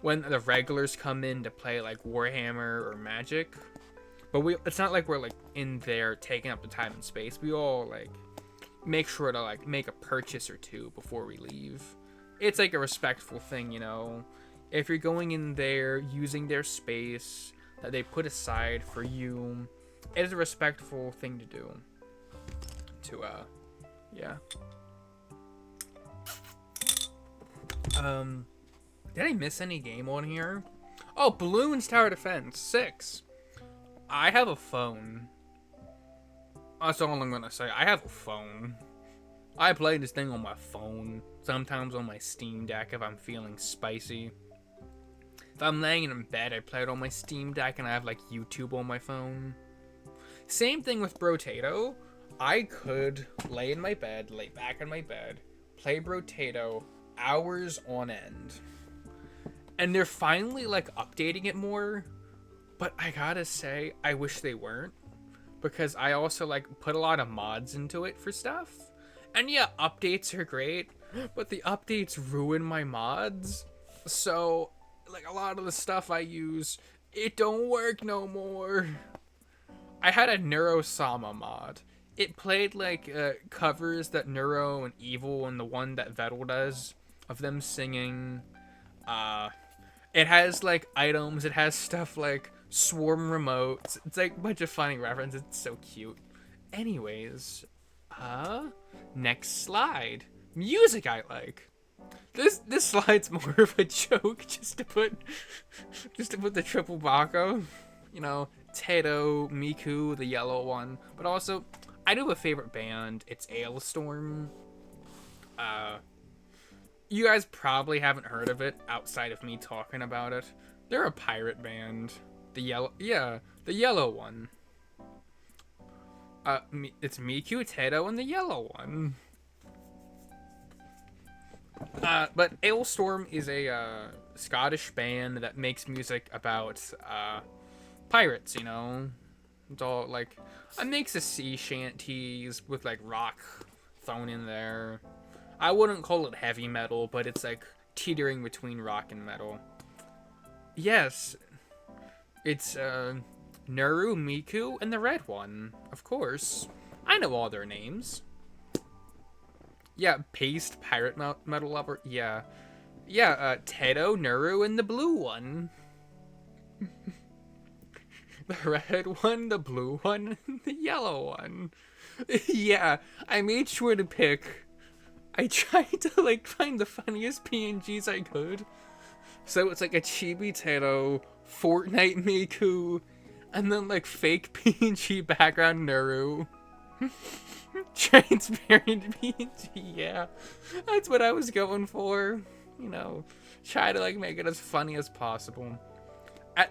S1: when the regulars come in to play like Warhammer or Magic. But it's not like we're like in there taking up the time and space. We all like make sure to like make a purchase or two before we leave. It's like a respectful thing, you know. If you're going in there using their space that they put aside for you, it is a respectful thing to do. Yeah. Did I miss any game on here? Oh, Bloons Tower Defense 6. I have a phone. That's all I'm gonna say. I have a phone. I play this thing on my phone. Sometimes on my Steam Deck if I'm feeling spicy. If I'm laying in bed, I play it on my Steam Deck and I have like YouTube on my phone. Same thing with Brotato. I could lay in my bed, lay back in my bed, play Brotato hours on end. And they're finally like updating it more. But I gotta say, I wish they weren't. Because I also like put a lot of mods into it for stuff. And yeah, updates are great. But the updates ruin my mods. So, like a lot of the stuff I use, it don't work no more. I had a Neuro-Sama mod. It played like covers that Neuro and Evil and the one that Vettel does of them singing. It has like items. It has stuff like Swarm remotes. It's like a bunch of funny references. It's so cute. Anyways, next slide. Music I like. This slide's more of a joke just to put the triple Bako. You know, Tato, Miku, the yellow one. But also, I do have a favorite band. It's Ailstorm. You guys probably haven't heard of it outside of me talking about it. They're a pirate band. The yellow one. It's Miku, Tato, and the yellow one. But Ailstorm is a Scottish band that makes music about pirates, you know? It's all like a mix of sea shanties with like rock thrown in there. I wouldn't call it heavy metal, but it's like teetering between rock and metal. Yes, it's Nuru, Miku, and the red one, of course. I know all their names. Yeah, Paste, Pirate Metal Lover. Yeah, Tedo, Nuru, and the blue one. The red one, the blue one, and the yellow one. Yeah, I made sure to pick. I tried to like find the funniest PNGs I could. So it's like a Chibi Tedo, Fortnite Miku, and then like fake PNG background Nuru. Transparent PNG, yeah. That's what I was going for. You know, try to like make it as funny as possible.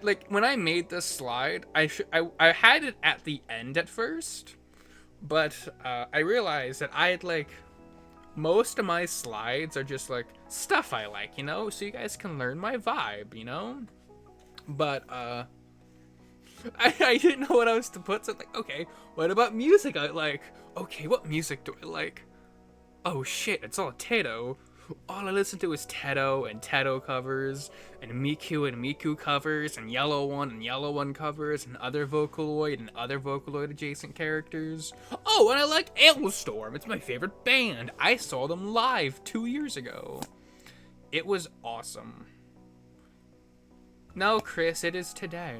S1: Like when I made this slide, I had it at the end at first, but I realized that I had like most of my slides are just like stuff I like, you know, so you guys can learn my vibe, you know. But I didn't know what else to put, so I'm like, okay, what about music I like? Okay, what music do I like? Oh shit, it's all Tato. all I listen to is Teto and Teto covers, and Miku covers, and Yellow One covers, and other Vocaloid adjacent characters. Oh, and I like Ailstorm. It's my favorite band. I saw them live 2 years ago. It was awesome. No, Chris, it is today.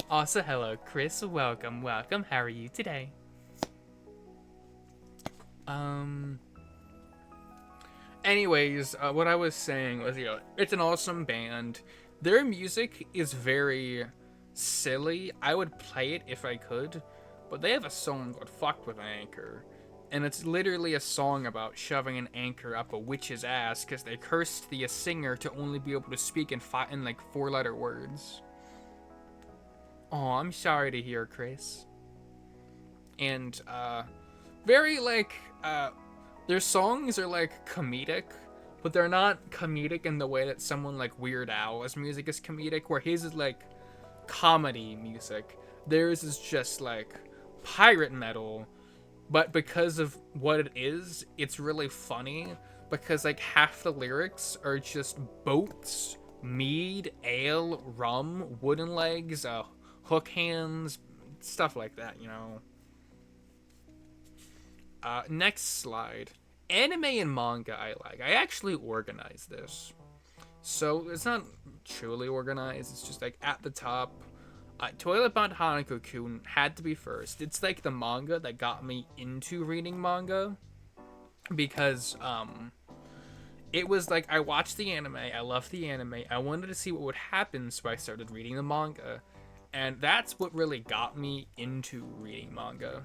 S1: Also, hello, Chris. Welcome. How are you today? Anyways, what I was saying was, it's an awesome band. Their music is very silly. I would play it if I could, but they have a song called Fucked with an Anchor. And it's literally a song about shoving an anchor up a witch's ass because they cursed the singer to only be able to speak in 4-letter words. Oh, I'm sorry to hear, Chris. And, very, their songs are, comedic, but they're not comedic in the way that someone like Weird Al's music is comedic, where his is, comedy music. Theirs is just, pirate metal, but because of what it is, it's really funny, because, half the lyrics are just boats, mead, ale, rum, wooden legs, hook hands, stuff like that, Next slide. Anime and manga I like. I actually organized this. So, it's not truly organized, it's just, at the top. Toilet Bound Hanako-kun had to be first. It's, the manga that got me into reading manga. Because, it was, I watched the anime, I loved the anime, I wanted to see what would happen, so I started reading the manga. And that's what really got me into reading manga.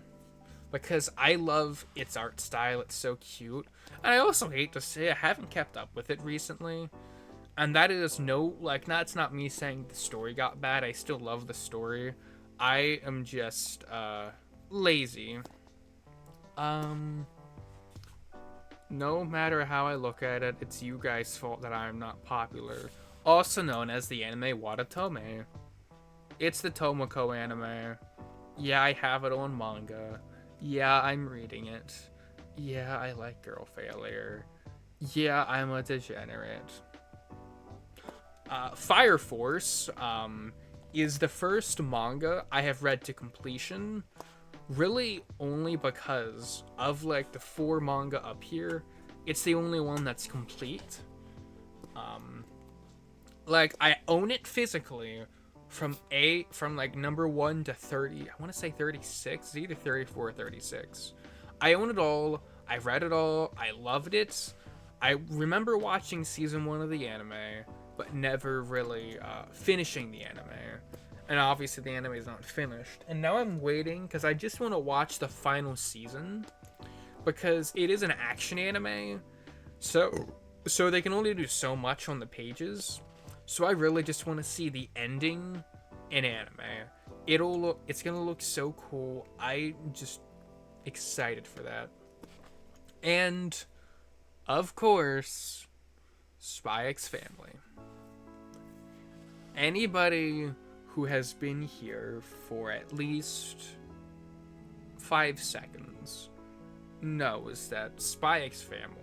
S1: Because I love its art style, it's so cute. And I also hate to say I haven't kept up with it recently. And that is that's not me saying the story got bad, I still love the story. I am just, lazy. No matter how I look at it, it's you guys' fault that I am not popular. Also known as the anime Watatome. It's the Tomoko anime. Yeah, I have it on manga. Yeah, I'm reading it. Yeah, I like Girl Failure. Yeah, I'm a degenerate. Fire Force, is the first manga I have read to completion. Really only because of, the 4 manga up here, it's the only one that's complete. I own it physically from number 1 to 30. I want to say 36. It's either 34 or 36. I own it all. I read it all. I loved it. I remember watching season 1 of the anime, but never really finishing the anime. And obviously the anime is not finished. And now I'm waiting because I just want to watch the final season, because it is an action anime. So they can only do so much on the pages. So I really just want to see the ending in anime. It's gonna look so cool. I'm just excited for that. And of course, Spy X Family. Anybody who has been here for at least 5 seconds knows that Spy X Family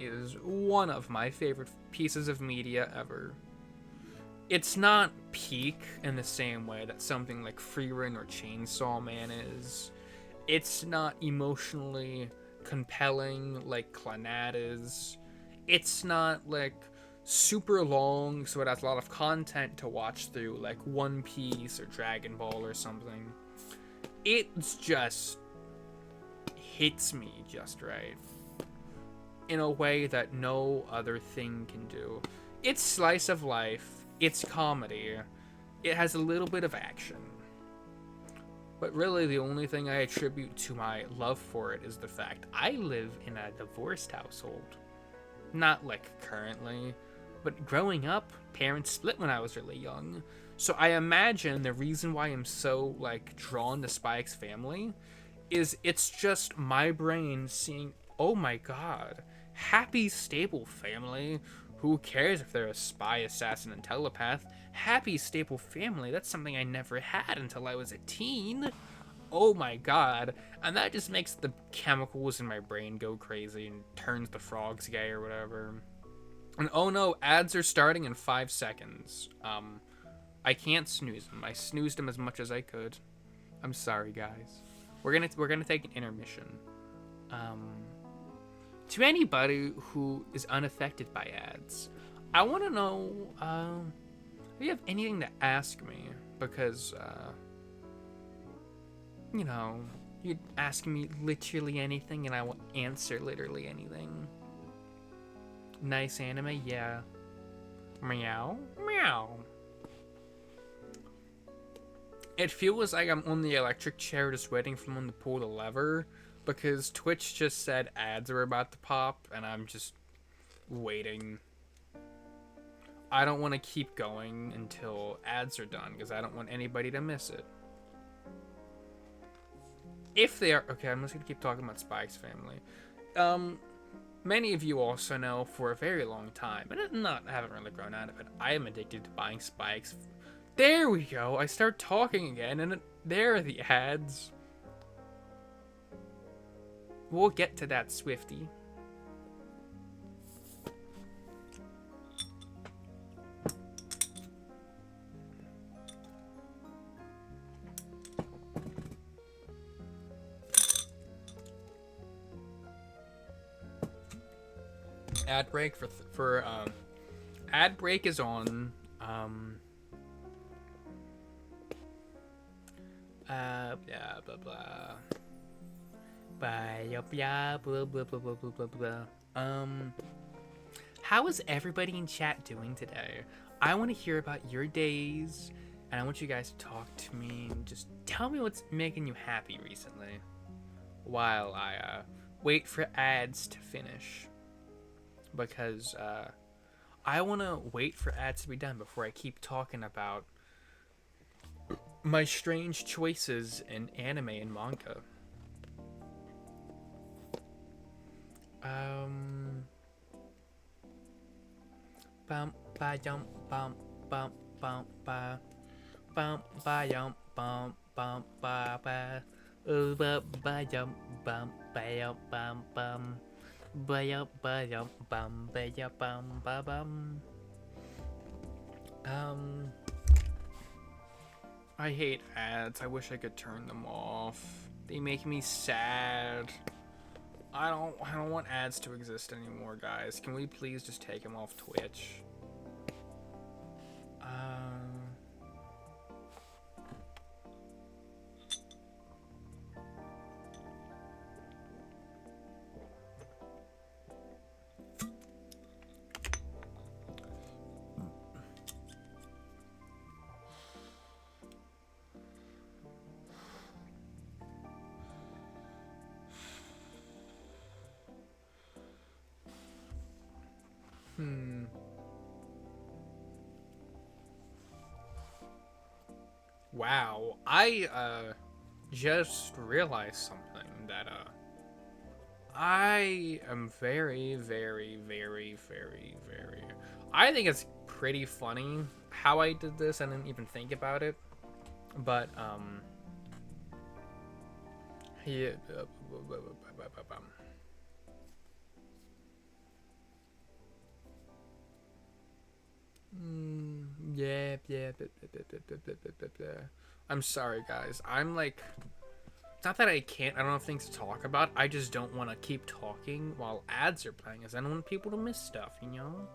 S1: is one of my favorite pieces of media ever. It's not peak in the same way that something like Frieren or Chainsaw Man is. It's not emotionally compelling like Clannad is. It's not super long, so it has a lot of content to watch through, like One Piece or Dragon Ball or something. It's just hits me just right, in a way that no other thing can do. It's slice of life, it's comedy, it has a little bit of action. But really the only thing I attribute to my love for it is the fact I live in a divorced household. Not currently, but growing up, parents split when I was really young. So I imagine the reason why I'm so drawn to Spy X Family is it's just my brain seeing, oh my god, happy stable family. Who cares if they're a spy, assassin, and telepath? Happy stable family, that's something I never had until I was a teen. oh my god. And that just makes the chemicals in my brain go crazy and turns the frogs gay or whatever. And oh no, ads are starting in 5 seconds. I can't snooze them. I snoozed them as much as I could. I'm sorry, guys. We're gonna take an intermission. To anybody who is unaffected by ads, I want to know if you have anything to ask me, because you know, you'd ask me literally anything and I will answer literally anything. Nice anime, yeah. Meow, meow. It feels like I'm on the electric chair just waiting for them to pull the lever, because Twitch just said ads are about to pop and I'm just waiting. I don't want to keep going until ads are done because I don't want anybody to miss it. If they are... Okay, I'm just going to keep talking about Spy X Family. Many of you also know for a very long time, and I haven't really grown out of it, I am addicted to buying Spy X. There we go. I start talking again, and there are the ads. We'll get to that, Swifty. Ad break for ad break is on. Yeah, blah blah. Blah blah blah blah blah blah blah blah. How is everybody in chat doing today? I want to hear about your days, and I want you guys to talk to me and just tell me what's making you happy recently, while I wait for ads to finish. Because I want to wait for ads to be done before I keep talking about my strange choices in anime and manga. Bum ba yum bum bum bum ba bum ba yum bum bum ba ba ba yum bum ba yum bum bum. I hate ads. I wish I could turn them off. They make me sad. I don't want ads to exist anymore, guys. Can we please just take them off Twitch? Wow, I just realized something that I am very, very, very, very, very... I think it's pretty funny how I did this. I didn't even think about it. But, yeah... I'm sorry, guys. I'm like... It's not that I can't, I don't have things to talk about. I just don't want to keep talking while ads are playing, as I don't want people to miss stuff, you know?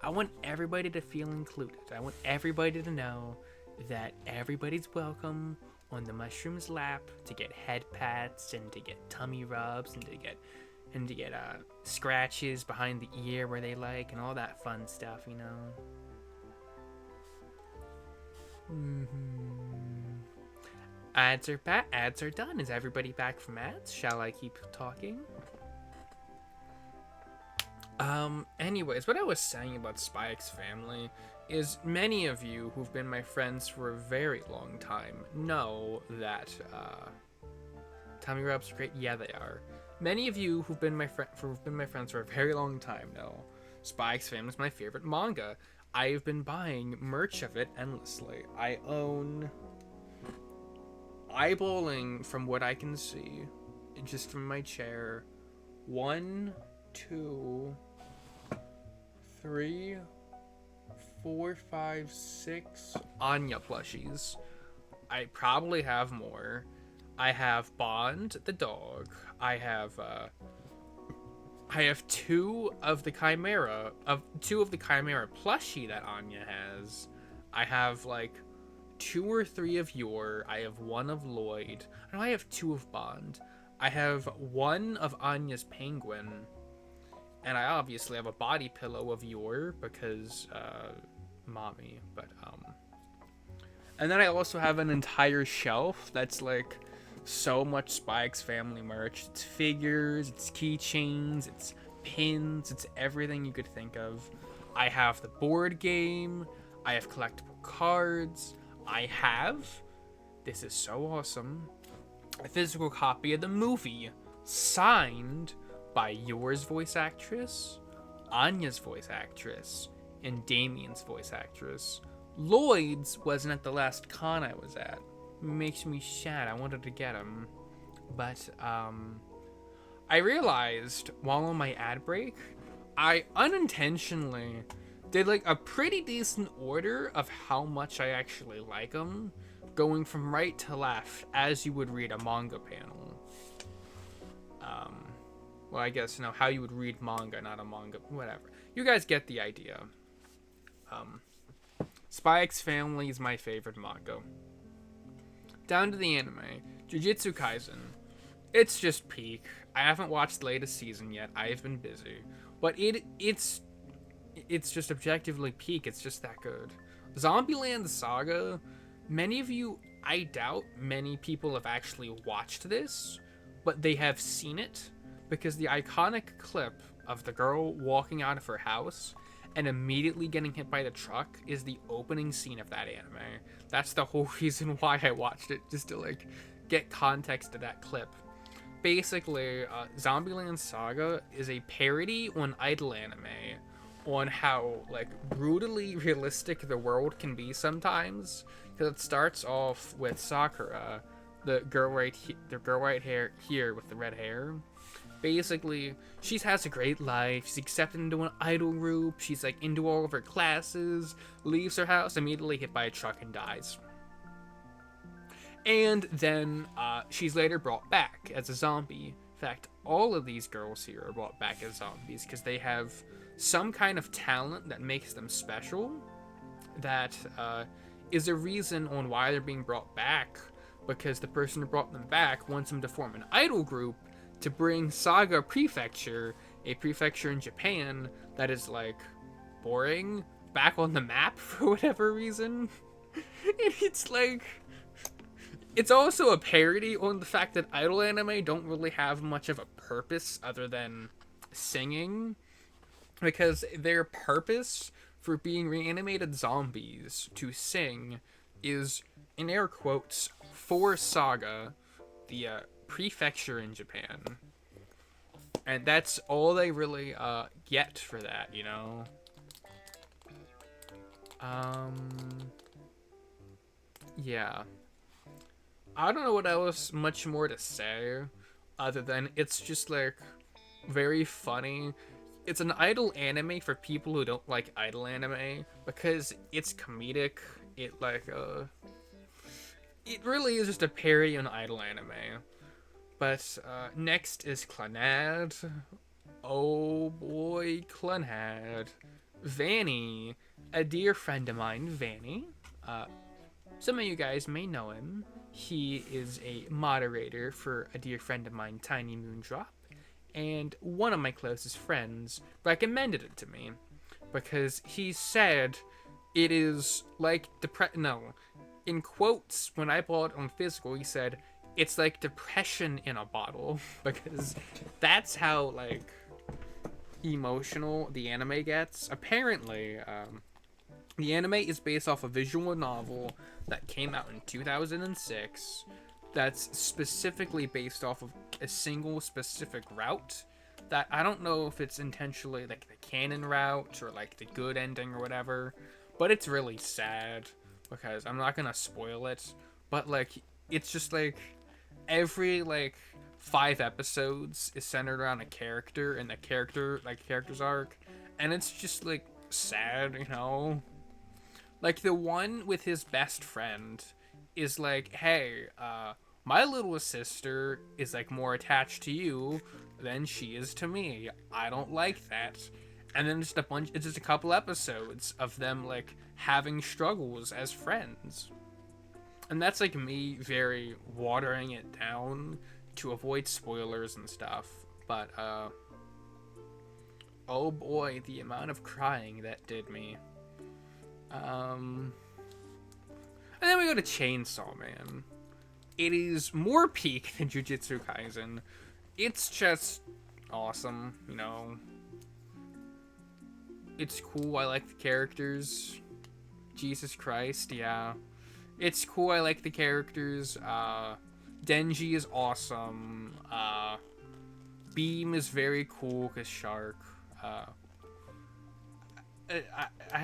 S1: I want everybody to feel included. I want everybody to know that everybody's welcome on the Mushroom's lap to get head pats and to get tummy rubs and to get scratches behind the ear where they like and all that fun stuff, you know? Ads are done. Is everybody back from ads? Shall I keep talking? Anyways, what I was saying about Spy X Family is many of you who've been my friends for a very long time know that, tummy rubs are great. Yeah, they are. Many of you who've been my friends for a very long time know Spy X Family is my favorite manga. I've been buying merch of it endlessly. I own eyeballing from what I can see, just from my chair, 1, 2, 3, 4, 5, 6 Anya plushies. I probably have more. I have Bond the dog. I have two of the Chimera plushie that Anya has. I have like 2 or 3 of Yor. I have 1 of Lloyd. I know I have 2 of Bond. I have 1 of Anya's penguin. And I obviously have a body pillow of Yor because mommy, but and then I also have an entire shelf that's like so much Spy X Family merch. It's figures, it's keychains, it's pins, it's everything you could think of. I have the board game, I have collectible cards, I have, this is so awesome, a physical copy of the movie, signed by Yor's voice actress, Anya's voice actress, and Damien's voice actress. Lloyd's wasn't at the last con I was at. Makes me sad. I wanted to get him. But, I realized while on my ad break, I unintentionally did like a pretty decent order of how much I actually like them, going from right to left as you would read a manga panel. Well, I guess, how you would read manga, not a manga, whatever. You guys get the idea. Spy X Family is my favorite manga. Down to the anime, Jujutsu Kaisen. It's just peak. I haven't watched the latest season yet. I've been busy. But it's just objectively peak. It's just that good. Zombieland Saga, many of you, I doubt many people have actually watched this, but they have seen it because the iconic clip of the girl walking out of her house and immediately getting hit by the truck is the opening scene of that anime. That's the whole reason why I watched it, just to like get context to that clip. Basically, Zombieland Saga is a parody on idol anime, on how like brutally realistic the world can be sometimes. Because it starts off with Sakura, the girl right here with the red hair. Basically, she has a great life. She's accepted into an idol group. She's like into all of her classes. Leaves her house, immediately hit by a truck and dies. And then she's later brought back as a zombie. In fact, all of these girls here are brought back as zombies because they have some kind of talent that makes them special. That is a reason on why they're being brought back. Because the person who brought them back wants them to form an idol group to bring Saga Prefecture, a prefecture in Japan that is like boring, back on the map for whatever reason. And it's like, it's also a parody on the fact that idol anime don't really have much of a purpose other than singing, because their purpose for being reanimated zombies to sing is, in air quotes, for Saga, the prefecture in Japan. And that's all they really get for that, Yeah. I don't know what else much more to say other than it's just like very funny. It's an idol anime for people who don't like idol anime because it's comedic. It really is just a parody on idol anime. But next is Clannad. Oh boy, Clannad. Vanny, a dear friend of mine, Vanny. Some of you guys may know him. He is a moderator for a dear friend of mine, Tiny Moondrop, and one of my closest friends recommended it to me because he said it is like in quotes, when I bought it on physical, he said it's like depression in a bottle because that's how like emotional the anime gets. Apparently, the anime is based off a visual novel that came out in 2006 that's specifically based off of a single specific route that I don't know if it's intentionally like the canon route or like the good ending or whatever, but it's really sad because I'm not gonna spoil it, but like it's just like every like 5 episodes is centered around a character and the character's arc, and it's just like sad, you know. Like the one with his best friend is like, hey, my little sister is like more attached to you than she is to me. I don't like that. And then it's just a couple episodes of them like having struggles as friends. And that's like me very watering it down to avoid spoilers and stuff. But oh boy, the amount of crying that did me. And then we go to Chainsaw Man. It is more peak than Jujutsu Kaisen. It's just awesome, you know. It's cool, I like the characters. Jesus Christ, yeah. It's cool, I like the characters. Denji is awesome. Beam is very cool because Shark. I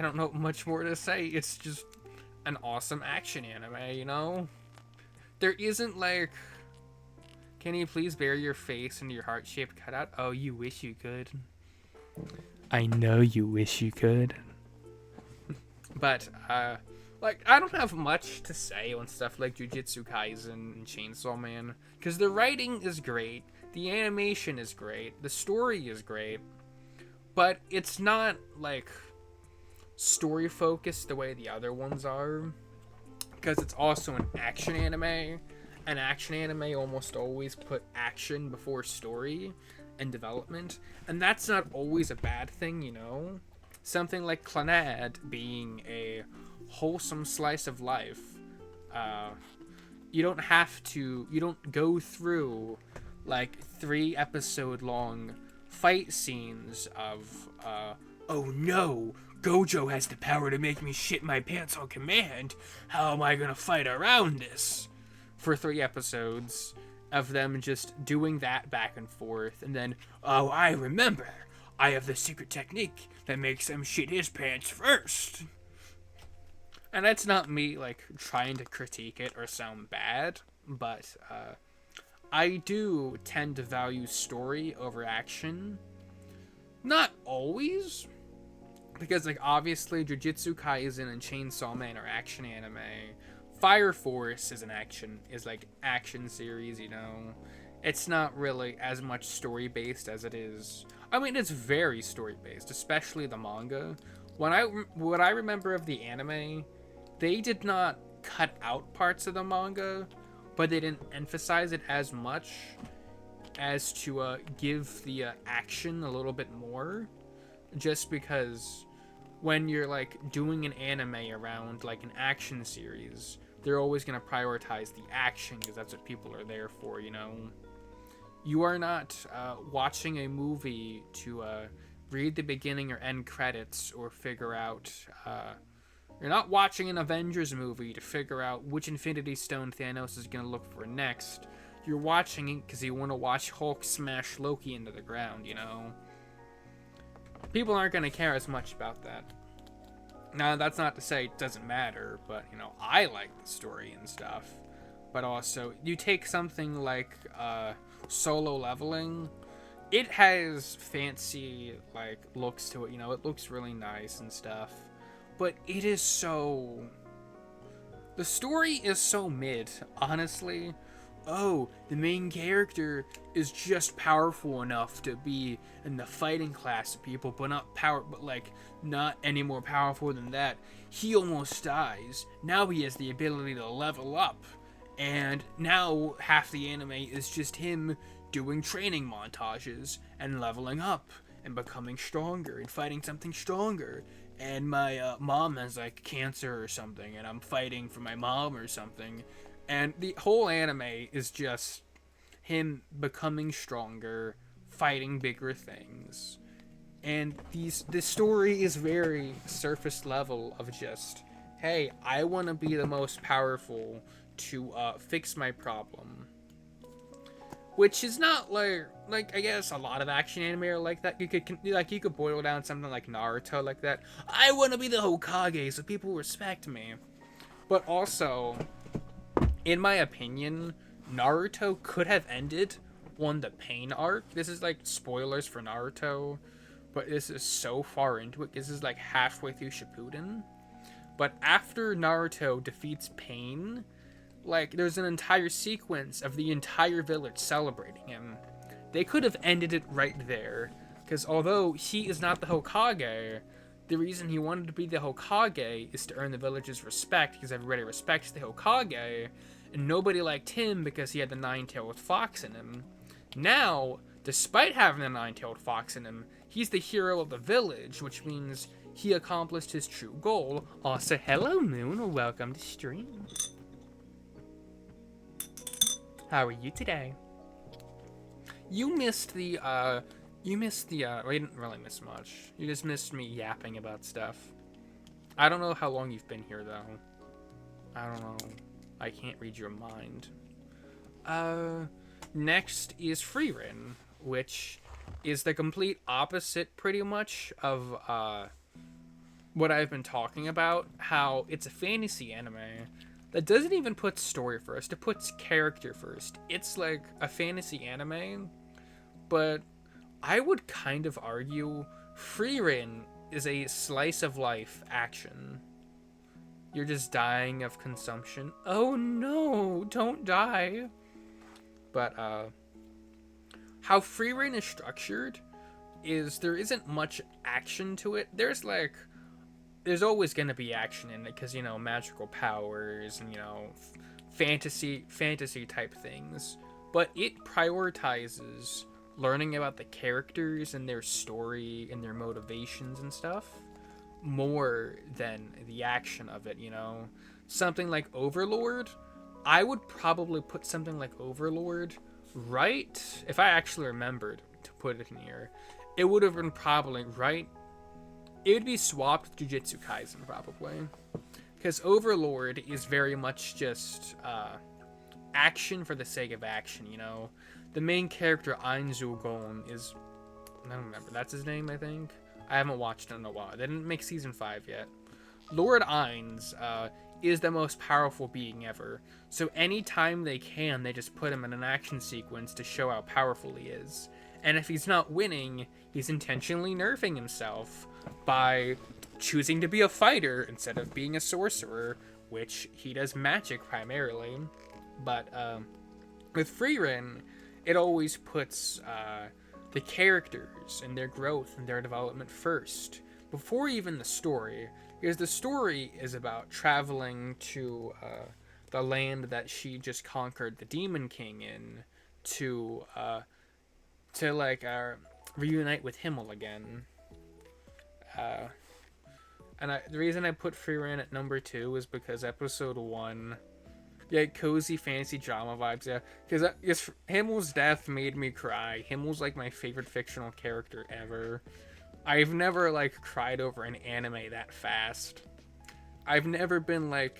S1: don't know much more to say. It's just an awesome action anime, you know? There isn't like, can you please bury your face into your heart-shaped cutout? Oh, you wish you could. I know you wish you could. But, like, I don't have much to say on stuff like Jujutsu Kaisen and Chainsaw Man, because the writing is great, the animation is great, the story is great, but it's not, like, story-focused the way the other ones are, because it's also an action anime, and action anime almost always put action before story and development, and that's not always a bad thing, you know? Something like Clannad being a wholesome slice of life. You don't go through like 3-episode long fight scenes of, oh no, Gojo has the power to make me shit my pants on command. How am I gonna fight around this? For 3 episodes of them just doing that back and forth, and then, oh, I remember. I have the secret technique that makes him shit his pants first. And that's not me, like, trying to critique it or sound bad, but, I do tend to value story over action. Not always, because, like, obviously Jujutsu Kaisen and Chainsaw Man are action anime. Fire Force is like action series, you know. It's not really as much story-based as it is. I mean, it's very story-based, especially the manga. What I remember of the anime, they did not cut out parts of the manga, but they didn't emphasize it as much as to give the action a little bit more. Just because when you're like doing an anime around like an action series, they're always going to prioritize the action because that's what people are there for, you know? You are not watching a movie to read the beginning or end credits or figure out... you're not watching an Avengers movie to figure out which Infinity Stone Thanos is going to look for next. You're watching it because you want to watch Hulk smash Loki into the ground, you know? People aren't going to care as much about that. Now, that's not to say it doesn't matter, but, you know, I like the story and stuff. But also, you take something like Solo Leveling, it has fancy, like, looks to it, you know, it looks really nice and stuff. But it is so... The story is so mid, honestly. Oh, the main character is just powerful enough to be in the fighting class of people, but not any more powerful than that. He almost dies. Now he has the ability to level up. And now half the anime is just him doing training montages and leveling up and becoming stronger and fighting something stronger. And my mom has like cancer or something, and I'm fighting for my mom or something. And the whole anime is just him becoming stronger, fighting bigger things. And this story is very surface level of just, hey, I want to be the most powerful to fix my problem. Which is not like I guess a lot of action anime are like that. You could boil down something like Naruto like that. I want to be the Hokage so people respect me. But also, in my opinion, Naruto could have ended on the Pain arc. This is like spoilers for Naruto, but this is so far into it. This is like halfway through Shippuden. But after Naruto defeats Pain, like there's an entire sequence of the entire village celebrating him. They could have ended it right there, because although he is not the Hokage, the reason he wanted to be the Hokage is to earn the village's respect, because everybody respects the Hokage, and nobody liked him because he had the nine-tailed fox in him. Now, despite having the nine-tailed fox in him, he's the hero of the village, which means he accomplished his true goal. Also, hello Moon, welcome to stream. How are you today? You missed the, well, you didn't really miss much. You just missed me yapping about stuff. I don't know how long you've been here, though. I don't know. I can't read your mind. Next is Frieren, which is the complete opposite, pretty much, of, what I've been talking about. How it's a fantasy anime that doesn't even put story first, it puts character first. It's like a fantasy anime, but I would kind of argue Frieren is a slice of life action. You're just dying of consumption. Oh no, don't die. But how Frieren is structured is there isn't much action to it. There's always going to be action in it because, you know, magical powers and, you know, fantasy type things. But it prioritizes learning about the characters and their story and their motivations and stuff more than the action of it, you know. Something like Overlord, I would probably put something like Overlord right, if I actually remembered to put it in here, it would have been probably right. It would be swapped with Jujutsu Kaisen, probably. Because Overlord is very much just action for the sake of action, you know? The main character, Ainzu Gon, is... I don't remember. That's his name, I think? I haven't watched it in a while. They didn't make Season 5 yet. Lord Ainz is the most powerful being ever. So anytime they can, they just put him in an action sequence to show how powerful he is. And if he's not winning, he's intentionally nerfing himself by choosing to be a fighter instead of being a sorcerer, which he does magic primarily. But with Frieren, it always puts the characters and their growth and their development first, before even the story, because the story is about traveling to the land that she just conquered the Demon King in to reunite with Himmel again. The reason I put Frieren at number 2 is because episode 1, yeah, cozy fantasy drama vibes, yeah. Because Himmel's death made me cry. Himmel's like my favorite fictional character ever. I've never like cried over an anime that fast. I've never been like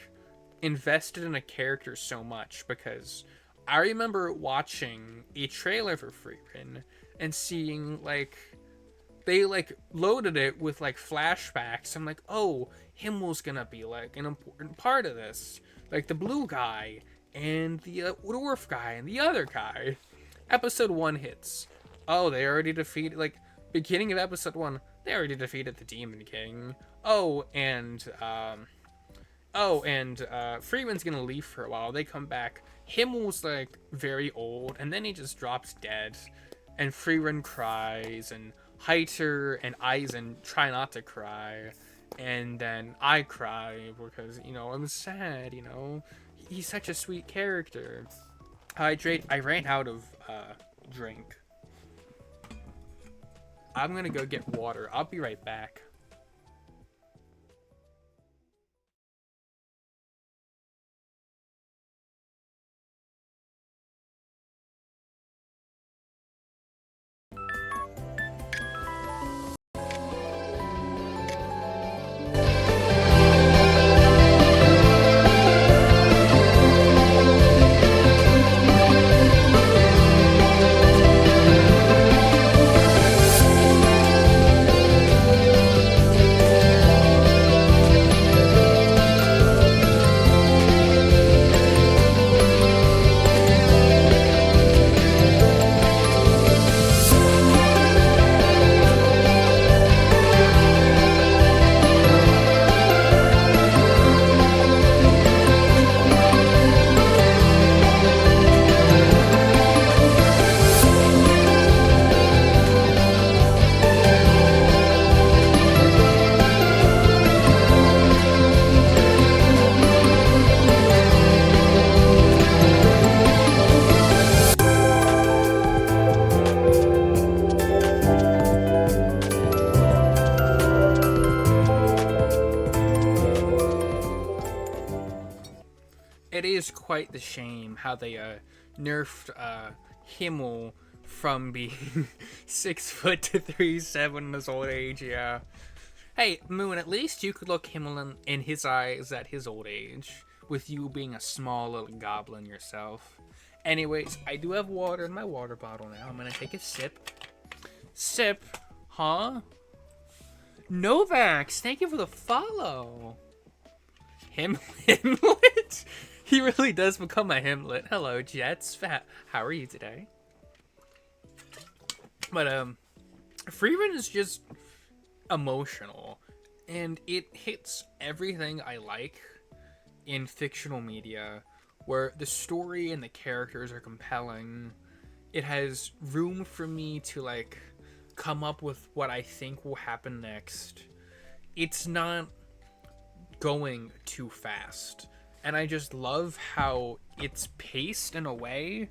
S1: invested in a character so much, because I remember watching a trailer for Frieren and seeing like they like loaded it with like flashbacks. I'm like, oh, Himmel's gonna be like an important part of this. Like the blue guy and the dwarf guy and the other guy. Episode 1 hits. Oh, they already defeated, like, beginning of episode 1, they already defeated the Demon King. And Freeman's gonna leave for a while. They come back. Himmel's like very old, and then he just drops dead. And Frieren cries, and Heiter and Aizen try not to cry. And then I cry because, you know, I'm sad, you know. He's such a sweet character. I ran out of drink. I'm gonna go get water. I'll be right back. it is quite the shame how they nerfed Himmel from being 6 foot to 3'7" in his old age. Yeah. Hey, Moon, at least you could look Himmel in his eyes at his old age, with you being a small little goblin yourself. Anyways, I do have water in my water bottle now. I'm gonna take a sip. Sip? Huh? Novax, thank you for the follow. Himlet? He really does become a Himlet. Hello, Jets. How are you today? But, Frieren is just emotional. And it hits everything I like in fictional media, where the story and the characters are compelling. It has room for me to, like, come up with what I think will happen next. It's not going too fast. And I just love how it's paced in a way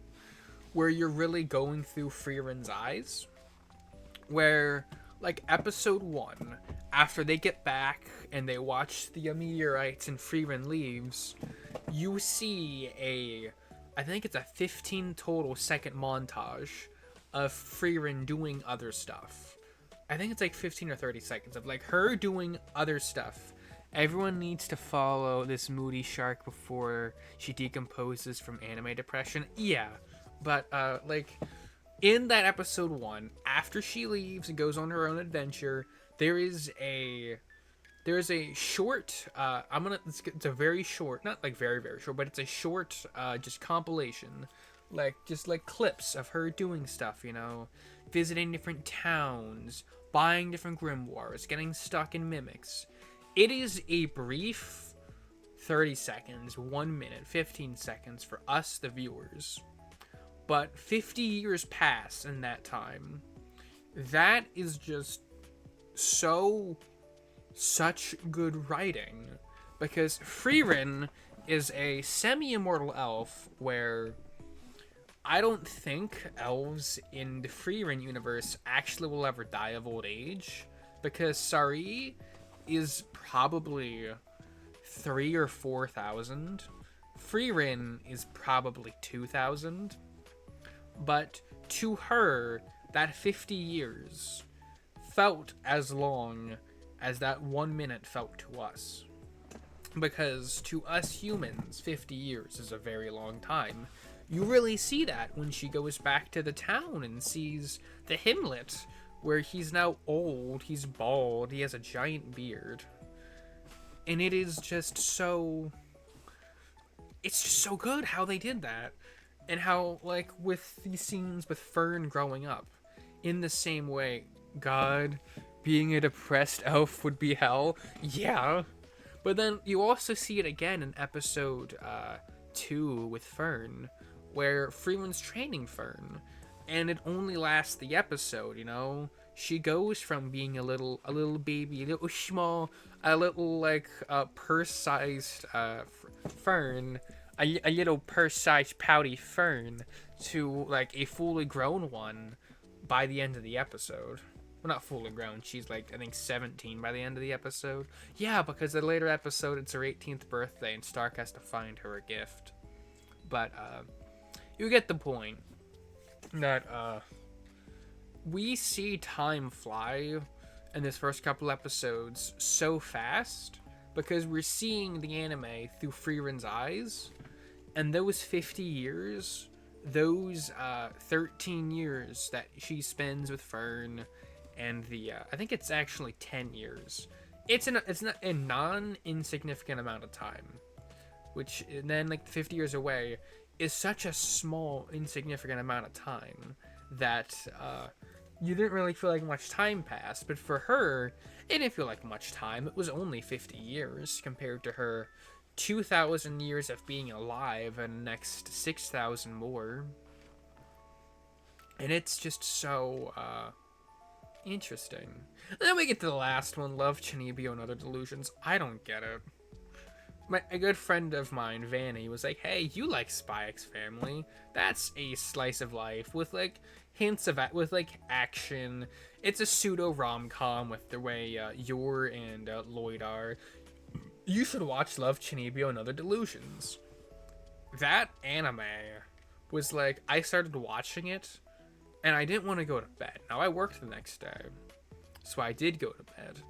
S1: where you're really going through Frieren's eyes. Where, like, episode 1, after they get back and they watch the meteorites and Frieren leaves, you see I think it's a 15 total second montage of Frieren doing other stuff. I think it's like 15 or 30 seconds of, like, her doing other stuff. Everyone needs to follow this moody shark before she decomposes from anime depression. Yeah, but, like, in that episode 1, after she leaves and goes on her own adventure, there's a short, it's a very short, not like very, very short, but it's a short, just compilation, just clips of her doing stuff, you know, visiting different towns, buying different grimoires, getting stuck in mimics. It is a brief 30 seconds, 1 minute, 15 seconds for us, the viewers. But 50 years pass in that time. That is just such good writing. Because Frieren is a semi-immortal elf where I don't think elves in the Frieren universe actually will ever die of old age. Because Sari is probably 3,000 or 4,000. Frieren is probably 2,000. But to her, that 50 years felt as long as that 1 minute felt to us. Because to us humans, 50 years is a very long time. You really see that when she goes back to the town and sees the Himlet, where he's now old, he's bald, he has a giant beard. And it is just so... It's just so good how they did that. And how, like, with these scenes with Fern growing up, in the same way, God, being a depressed elf would be hell. Yeah. But then you also see it again in episode 2 with Fern, where Frieren's training Fern. And it only lasts the episode, you know? She goes from being a little baby, a little, like, purse-sized Fern, a little purse-sized pouty Fern, to, like, a fully grown one by the end of the episode. Well, not fully grown. She's, like, I think 17 by the end of the episode. Yeah, because the later episode, it's her 18th birthday, and Stark has to find her a gift. But, you get the point. That, we see time fly in this first couple episodes so fast, because we're seeing the anime through Frieren's eyes, and those 50 years, those 13 years that she spends with Fern, and the I think it's actually 10 years. It's not a non-insignificant amount of time, which then, like, 50 years away is such a small, insignificant amount of time that you didn't really feel like much time passed. But for her, it didn't feel like much time. It was only 50 years compared to her 2,000 years of being alive and next 6,000 more. And it's just so interesting. And then we get to the last one, Love, Chinibyo, and Other Delusions. I don't get it. A good friend of mine, Vanny, was like, hey, you like Spy X Family. That's a slice of life with, like, hints of, with, like, action. It's a pseudo rom-com with the way Yor and Lloyd are. You should watch Love, Chinibyo, and Other Delusions.
S2: that anime was like, I started watching it and I didn't want to go to bed. Now I worked the next day, so I did go to bed.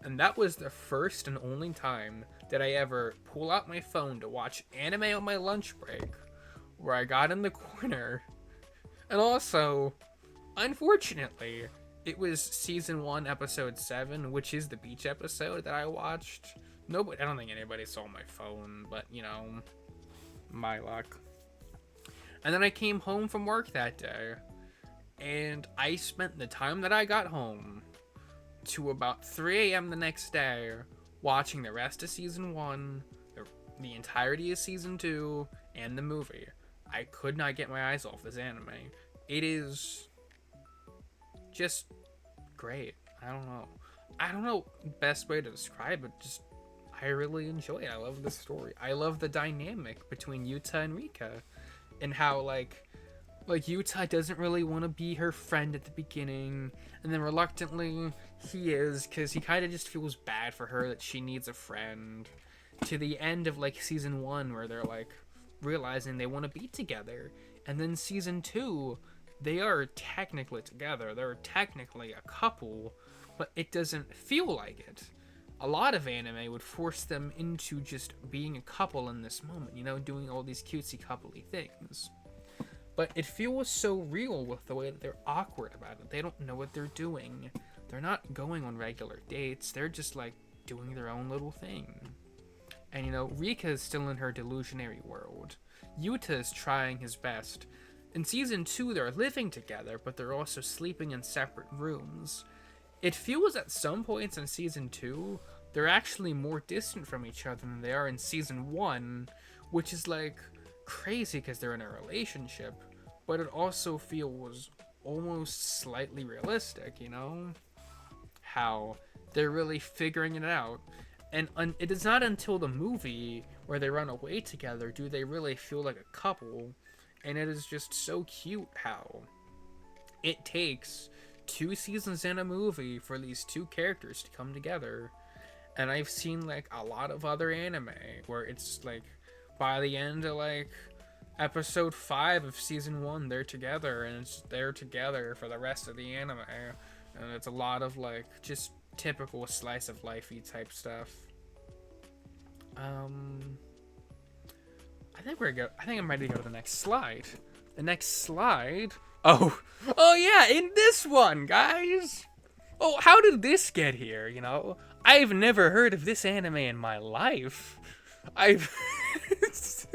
S2: And that was the first and only time that I ever pull out my phone to watch anime on my lunch break, where I got in the corner. And also, unfortunately, it was season 1, episode 7, which is the beach episode that I watched. Nobody, I don't think anybody saw my phone, but you know, my luck. And then I came home from work that day, and I spent the time that I got home to about 3 a.m. the next day watching the rest of season 1, the entirety of season 2, and the movie. I could not get my eyes off this anime. It is just great. I don't know best way to describe it. Just, I really enjoy it. I love the story. I love the dynamic between Yuta and Rika, and how like Yuta doesn't really want to be her friend at the beginning, and then reluctantly he is, because he kind of just feels bad for her that she needs a friend, to the end of like season 1 where they're like realizing they want to be together, and then season 2 they are technically together, they're technically a couple, but it doesn't feel like it. A lot of anime would force them into just being a couple in this moment, you know, doing all these cutesy coupley things. But it feels so real with the way that they're awkward about it. They don't know what they're doing. They're not going on regular dates. They're just like doing their own little thing. And you know, Rika is still in her delusionary world. Yuta is trying his best. In season 2, they're living together, but they're also sleeping in separate rooms. It feels at some points in season 2, they're actually more distant from each other than they are in season 1, which is like crazy because they're in a relationship, but it also feels almost slightly realistic, you know? How they're really figuring it out. And it is not until the movie where they run away together do they really feel like a couple. And it is just so cute how it takes 2 seasons in a movie for these 2 characters to come together. And I've seen like a lot of other anime where it's like by the end of like episode 5 of season 1 they're together, and they're together for the rest of the anime, and it's a lot of like just typical slice of lifey type stuff. I think I'm ready to go to the next slide. The next slide. Oh yeah, in this one, guys. Oh, how did this get here? You know, I've never heard of this anime in my life. I just,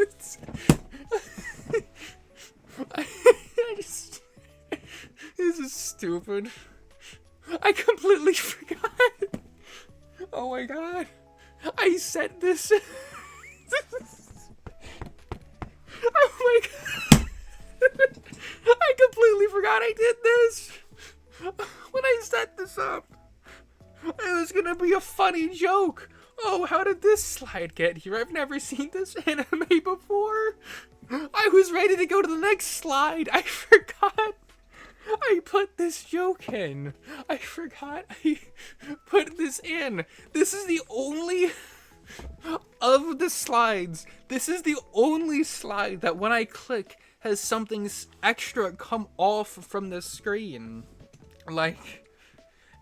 S2: this is stupid. I completely forgot. Oh my god. I said this. Oh my god. I completely forgot I did this. When I set this up, it was gonna be a funny joke. Oh, how did this slide get here? I've never seen this anime before. I was ready to go to the next slide. I forgot I put this joke in. I forgot I put this in. This is the only of the slides. This is the only slide that when I click has something extra come off from the screen. Like,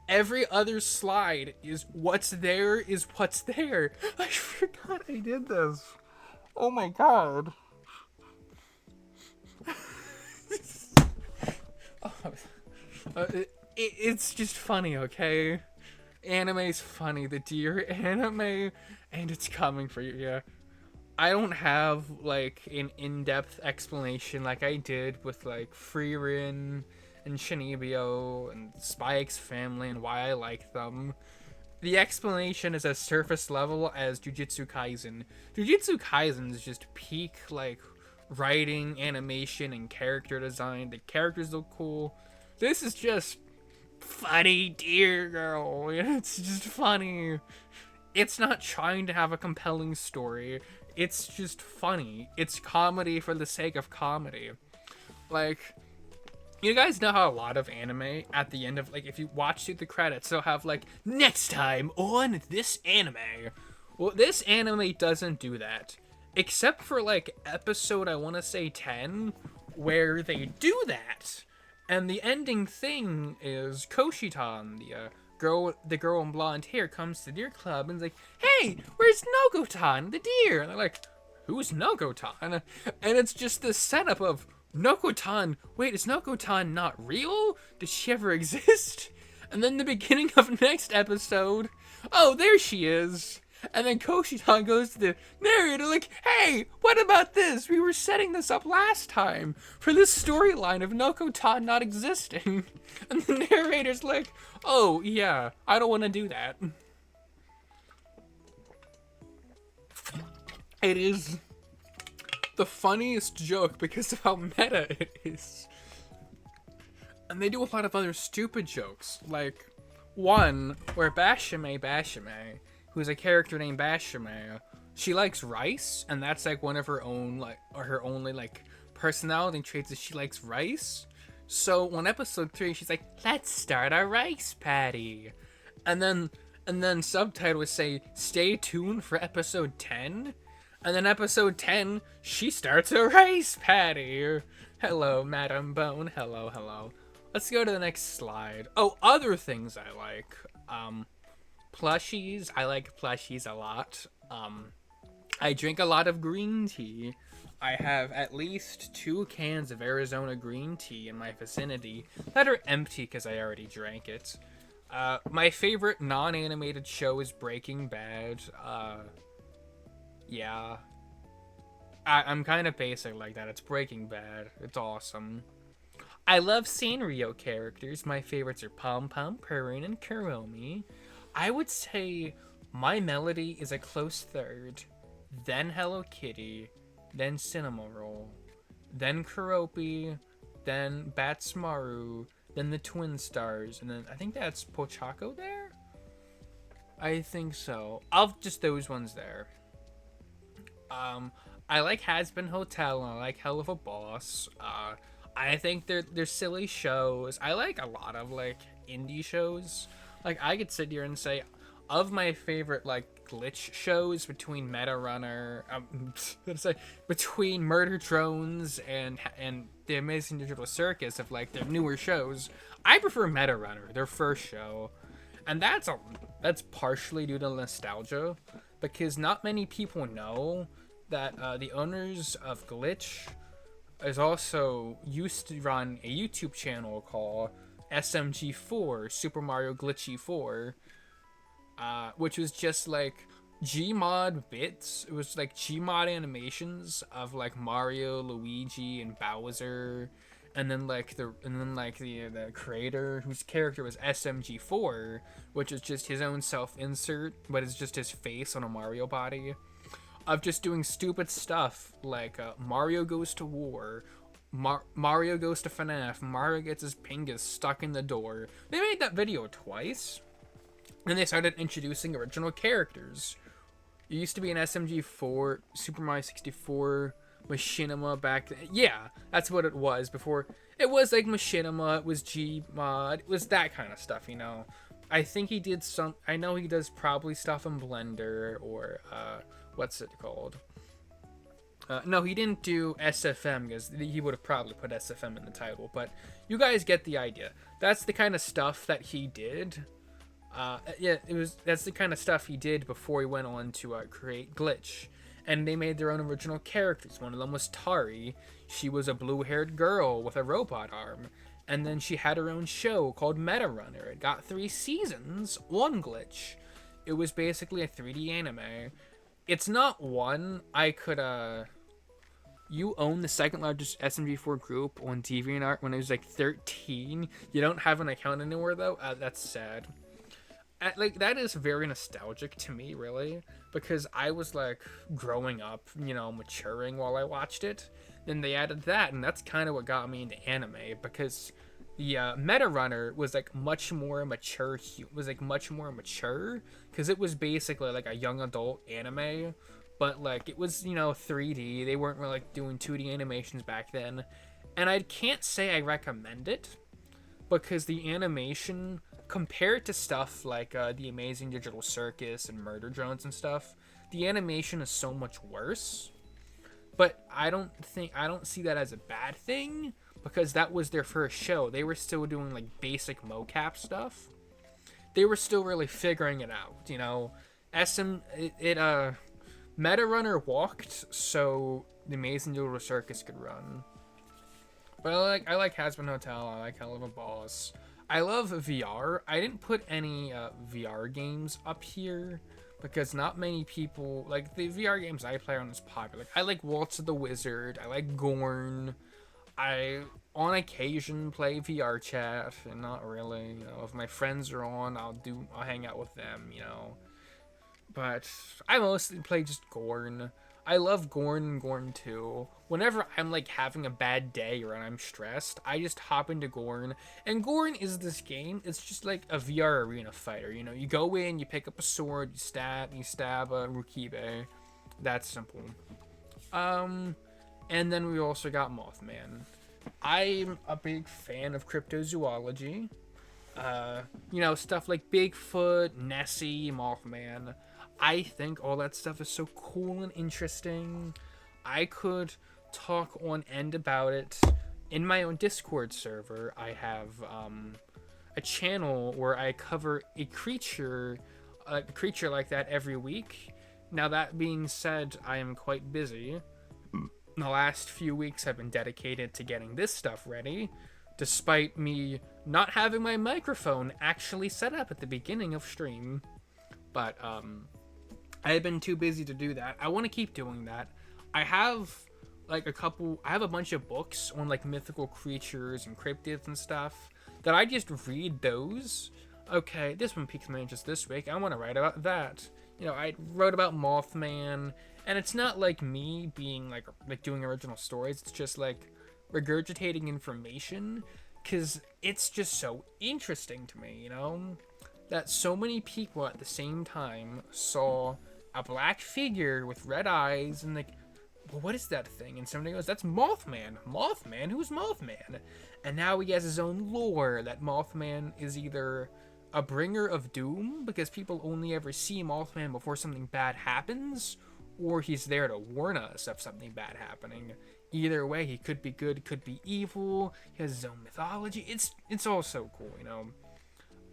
S2: every other slide is what's there. I forgot I did this. Oh my god. It's just funny, okay? Anime's funny. The deer anime, and it's coming for you. Yeah. I don't have like an in-depth explanation like I did with like Frieren and Shinibio and Spy X Family and why I like them. The explanation is as surface level as Jujutsu Kaisen. Jujutsu Kaisen is just peak like writing, animation, and character design. The characters look cool. This is just funny, dear girl. It's just funny. It's not trying to have a compelling story. It's just funny. It's comedy for the sake of comedy. Like, you guys know how a lot of anime at the end of, like, if you watch through the credits, they'll have, like, next time on this anime. Well, this anime doesn't do that. except for like episode, I want to say 10, where they do that. And the ending thing is Koshitan, the girl in blonde hair, comes to the deer club and is like, "Hey, where's Nogotan, the deer?" And they're like, "Who's Nogotan?" And it's just this setup of Nogotan. Wait, is Nogotan not real? Did she ever exist? And then the beginning of next episode, oh, there she is. And then Koshitan goes to the narrator like, "Hey, what about this? We were setting this up last time for this storyline of Nokotan not existing." And the narrator's like, "Oh, yeah, I don't want to do that." It is the funniest joke because of how meta it is. And they do a lot of other stupid jokes, like one where Bashame, who's a character named Bashame, she likes rice, and that's like one of her own her only personality traits is she likes rice. So on episode 3, she's like, "Let's start a rice patty," and then subtitles say, "Stay tuned for episode 10." And then episode 10, she starts a rice patty. Hello, Madam Bone. Hello. Let's go to the next slide. Oh, other things I like. Plushies. I like plushies a lot. I drink a lot of green tea. I have at least 2 cans of Arizona green tea in my vicinity that are empty because I already drank it. My favorite non-animated show is Breaking Bad. Yeah. I'm kind of basic like that. It's Breaking Bad. It's awesome. I love Sanrio characters. My favorites are Pom Pom, Purin, and Kuromi. I would say My Melody is a close third, then Hello Kitty, then Cinnamoroll, then Kuropi, then Batsmaru, then the Twin Stars, and then I think that's Pochako there? I think so. Just those ones there. I like Hazbin Hotel, and I like Hell of a Boss. I think they're silly shows. I like a lot of indie shows. I could sit here and say, of my favorite glitch shows between Meta Runner, between Murder Drones and the Amazing Digital Circus of their newer shows, I prefer Meta Runner, their first show, and that's partially due to nostalgia, because not many people know that the owners of Glitch is also used to run a YouTube channel called SMG4, Super Mario Glitchy 4, which was just Gmod bits. It was Gmod animations of Mario, Luigi, and Bowser, and then the creator whose character was SMG4, which is just his own self-insert, but it's just his face on a Mario body, of just doing stupid stuff Mario goes to war, Mario goes to FNAF, Mario gets his pingus stuck in the door. They made that video twice. Then they started introducing original characters. It used to be an SMG4, Super Mario 64, Machinima back then. Yeah, that's what it was before. It was Machinima, it was Gmod, it was that kind of stuff, you know. I think he did I know he does probably stuff in Blender or, what's it called? No, he didn't do SFM because he would have probably put SFM in the title, but you guys get the idea. That's the kind of stuff that he did. That's the kind of stuff he did before he went on to create Glitch. And they made their own original characters. One of them was Tari. She was a blue-haired girl with a robot arm. And then she had her own show called Meta Runner. It got 3 seasons on Glitch. It was basically a 3D anime. It's not one I could, You own the second largest SMG4 group on DeviantArt when I was 13. You don't have an account anymore, though? That's sad. That is very nostalgic to me, really, because I was growing up, maturing while I watched it. Then they added that, and that's kind of what got me into anime, because the Meta Runner was much more mature. Much more mature, because it was basically a young adult anime, but it was 3D. They weren't really doing 2D animations back then, and I can't say I recommend it, because the animation, compared to stuff the Amazing Digital Circus and Murder Drones and stuff, the animation is so much worse. But I don't see that as a bad thing because that was their first show. They were still doing like basic mocap stuff. They were still really figuring it out, you know. Meta Runner walked so the Amazing Doodle Circus could run. But I like Hazbin Hotel. I like Hell of a Boss. I love VR. I didn't put any VR games up here because not many people like the VR games I play on is popular. I like Waltz of the Wizard. I like Gorn. I on occasion play VR chat, and not really. You know, if my friends are on, I'll hang out with them. You know, but I mostly play just Gorn. I love Gorn and Gorn 2. Whenever I'm like having a bad day or I'm stressed, I just hop into Gorn. And Gorn is this game. It's just like a VR arena fighter. You know, you go in, you pick up a sword, you stab a Rukibe. That's simple. And then we also got Mothman. I'm a big fan of cryptozoology. You know, stuff like Bigfoot, Nessie, Mothman. I think all that stuff is so cool and interesting. I could talk on end about it. In my own Discord server, I have a channel where I cover a creature like that every week. Now, that being said, I am quite busy. The last few weeks have been dedicated to getting this stuff ready, despite me not having my microphone actually set up at the beginning of stream. But, I have been too busy to do that. I want to keep doing that. I have a bunch of books on like mythical creatures and cryptids and stuff that I just read those. Okay, this one piques my interest this week. I want to write about that. You know, I wrote about Mothman, and it's not like me being like doing original stories. It's just like regurgitating information because it's just so interesting to me, you know, that so many people at the same time saw a black figure with red eyes and like, well, what is that thing? And somebody goes, that's Mothman. Mothman? Who's Mothman? And now he has his own lore that Mothman is either a bringer of doom because people only ever see Mothman before something bad happens, or he's there to warn us of something bad happening. Either way, he could be good, could be evil. He has his own mythology. It's all so cool, you know.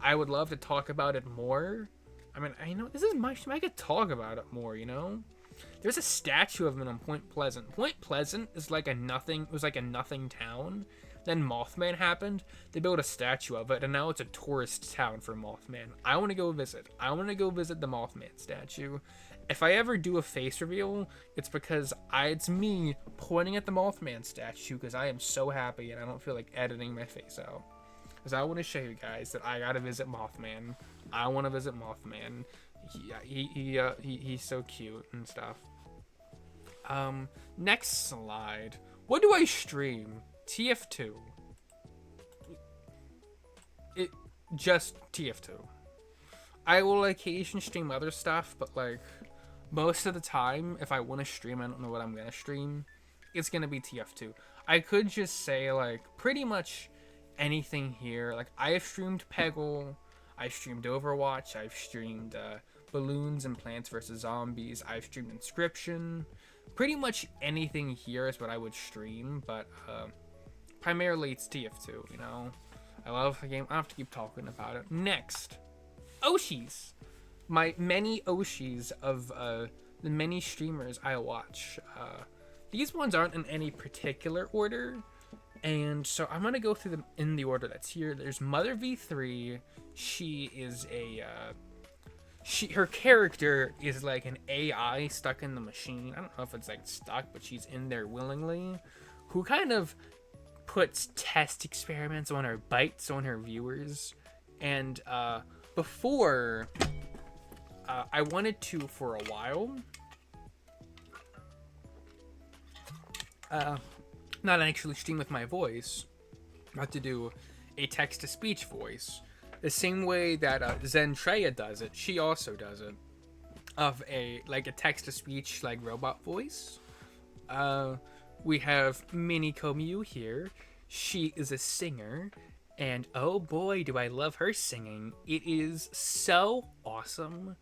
S2: I would love to talk about it more. I mean, I know this is my stream. I could talk about it more, you know. There's a statue of him in Point Pleasant. Point Pleasant is like a nothing. It was like a nothing town. Then Mothman happened. They built a statue of it, and now it's a tourist town for Mothman. I want to go visit. I want to go visit the Mothman statue. If I ever do a face reveal, it's because it's me pointing at the Mothman statue because I am so happy and I don't feel like editing my face out. Because I want to show you guys that I gotta visit Mothman. I want to visit Mothman. He's so cute and stuff. Next slide. What do I stream? TF2. Just TF2. I will occasionally stream other stuff, but like most of the time, if I want to stream, I don't know what I'm gonna stream. It's gonna be TF2. I could just say like pretty much anything here. Like I have streamed Peggle, I've streamed Overwatch, I've streamed Balloons and Plants vs Zombies, I've streamed Inscription. Pretty much anything here is what I would stream, but primarily it's TF2, you know. I love the game. I don't have to keep talking about it. Next, Oshis. My many Oshis of the many streamers I watch. These ones aren't in any particular order. And so I'm going to go through them in the order that's here. There's Mother V3. She is her character is like an AI stuck in the machine. I don't know if it's like stuck, but she's in there willingly. Who kind of puts test experiments on her, bites on her viewers. And before, I wanted to for a while. Not actually stream with my voice, not to do a text-to-speech voice. The same way that Zentreya does it, she also does it. Of a text-to-speech like robot voice. We have Mini Komiyu here. She is a singer, and oh boy, do I love her singing. It is so awesome.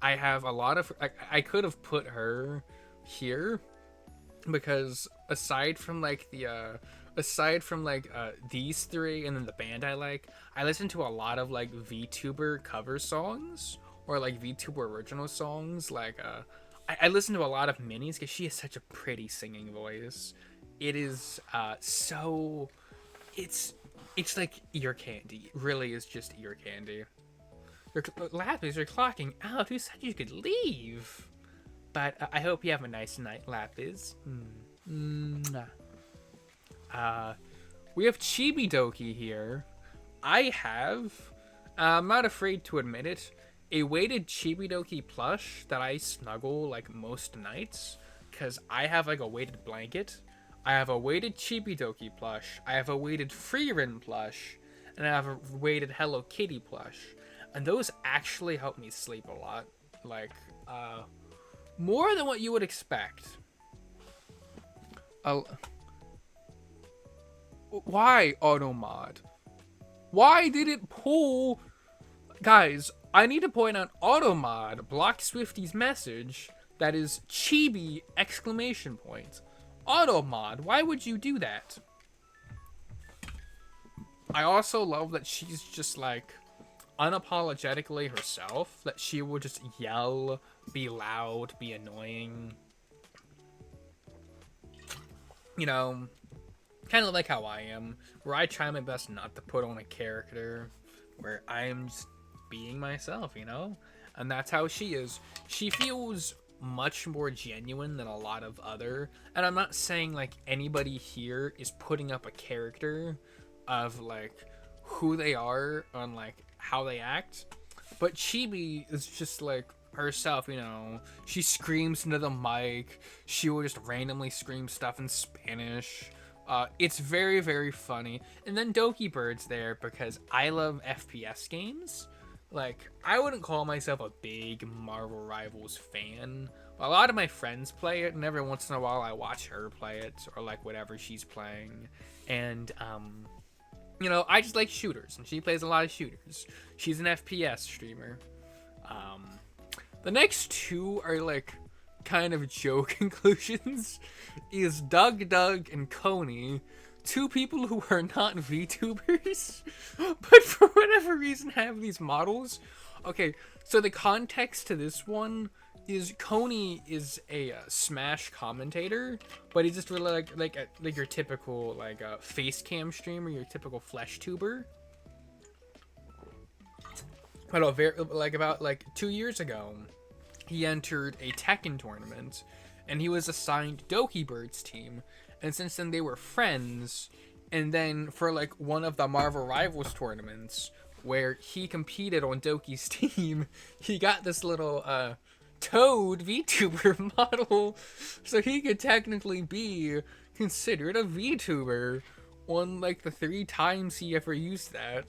S2: I have a lot of... I could have put her here, because aside from these three and then the band I listen to a lot of like VTuber cover songs or like VTuber original songs. I listen to a lot of Minis because she has such a pretty singing voice. It is so it's like ear candy. It really is just ear candy. Lapis, you're clocking out. Who said you could leave? But I hope you have a nice night, Lapis. We have Chibi Doki here. I have, I'm not afraid to admit it, a weighted Chibi Doki plush that I snuggle like most nights. Because I have like a weighted blanket. I have a weighted Chibi Doki plush. I have a weighted Frieren plush. And I have a weighted Hello Kitty plush. And those actually help me sleep a lot. Like, more than what you would expect. Why, Automod? Why did it pull... Guys, I need to point out Automod blocked Swifty's message that is Chibi exclamation point. Automod, why would you do that? I also love that she's just like unapologetically herself, that she will just yell, be loud, be annoying. You know, kind of like how I am, where I try my best not to put on a character, where I am just being myself, you know? And that's how she is. She feels much more genuine than a lot of other, and I'm not saying like anybody here is putting up a character of like who they are on like how they act, but Chibi is just like herself, you know. She screams into the mic, she will just randomly scream stuff in Spanish. It's very, very funny. And then Doki Bird's there because I love FPS games. Like, I wouldn't call myself a big Marvel Rivals fan, but a lot of my friends play it, and every once in a while I watch her play it, or like whatever she's playing. And, you know, I just like shooters, and she plays a lot of shooters. She's an FPS streamer. The next two are like kind of joke conclusions. Is Doug and Coney, two people who are not VTubers, but for whatever reason have these models. Okay, so the context to this one is Coney is a Smash commentator, but he's just really like your typical like face cam streamer, your typical flesh tuber. But about 2 years ago, he entered a Tekken tournament, and he was assigned Doki Bird's team. And since then, they were friends. And then for like one of the Marvel Rivals tournaments, where he competed on Doki's team, he got this little Toad VTuber model, so he could technically be considered a VTuber on like the 3 times he ever used that.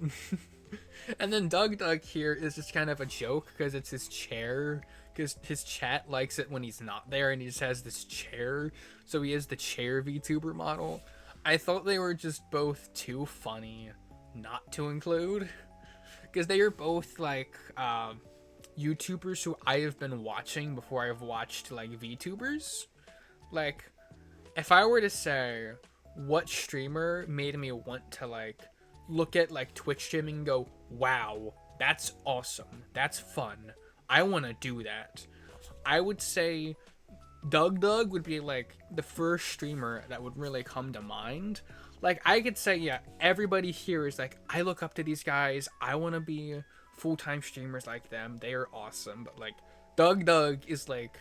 S2: And then Doug here is just kind of a joke because it's his chair, because his chat likes it when he's not there and he just has this chair, so he is the chair VTuber model. I thought they were just both too funny not to include, because they are both like YouTubers who I have been watching before I've watched like VTubers. Like, if I were to say what streamer made me want to like look at like Twitch streaming and go, wow, that's awesome, that's fun, I want to do that, I would say Doug would be like the first streamer that would really come to mind. Like, I could say, yeah, everybody here is like, I look up to these guys, I want to be full-time streamers like them, they are awesome. But like Doug is like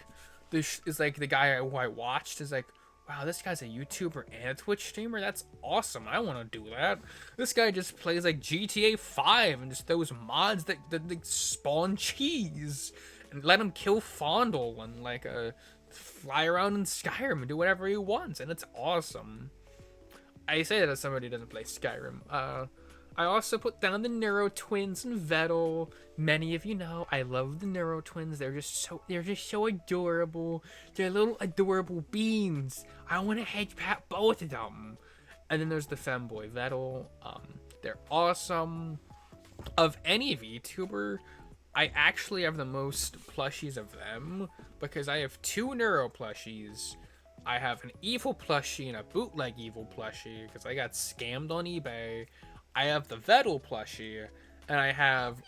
S2: the guy who I watched is like, wow, this guy's a YouTuber and a Twitch streamer? That's awesome. I want to do that. This guy just plays like GTA 5 and just throws mods that spawn cheese and let him kill Fondle and like fly around in Skyrim and do whatever he wants, and it's awesome. I say that as somebody who doesn't play Skyrim. I also put down the Neuro Twins and Vettel. Many of you know I love the Neuro Twins. They're just so adorable. They're little adorable beans. I want to hedge pat both of them. And then there's the femboy Vettel. They're awesome. Of any VTuber, I actually have the most plushies of them because I have 2 Neuro plushies, I have an evil plushie and a bootleg evil plushie because I got scammed on eBay. I have the Vettel plushie, and I have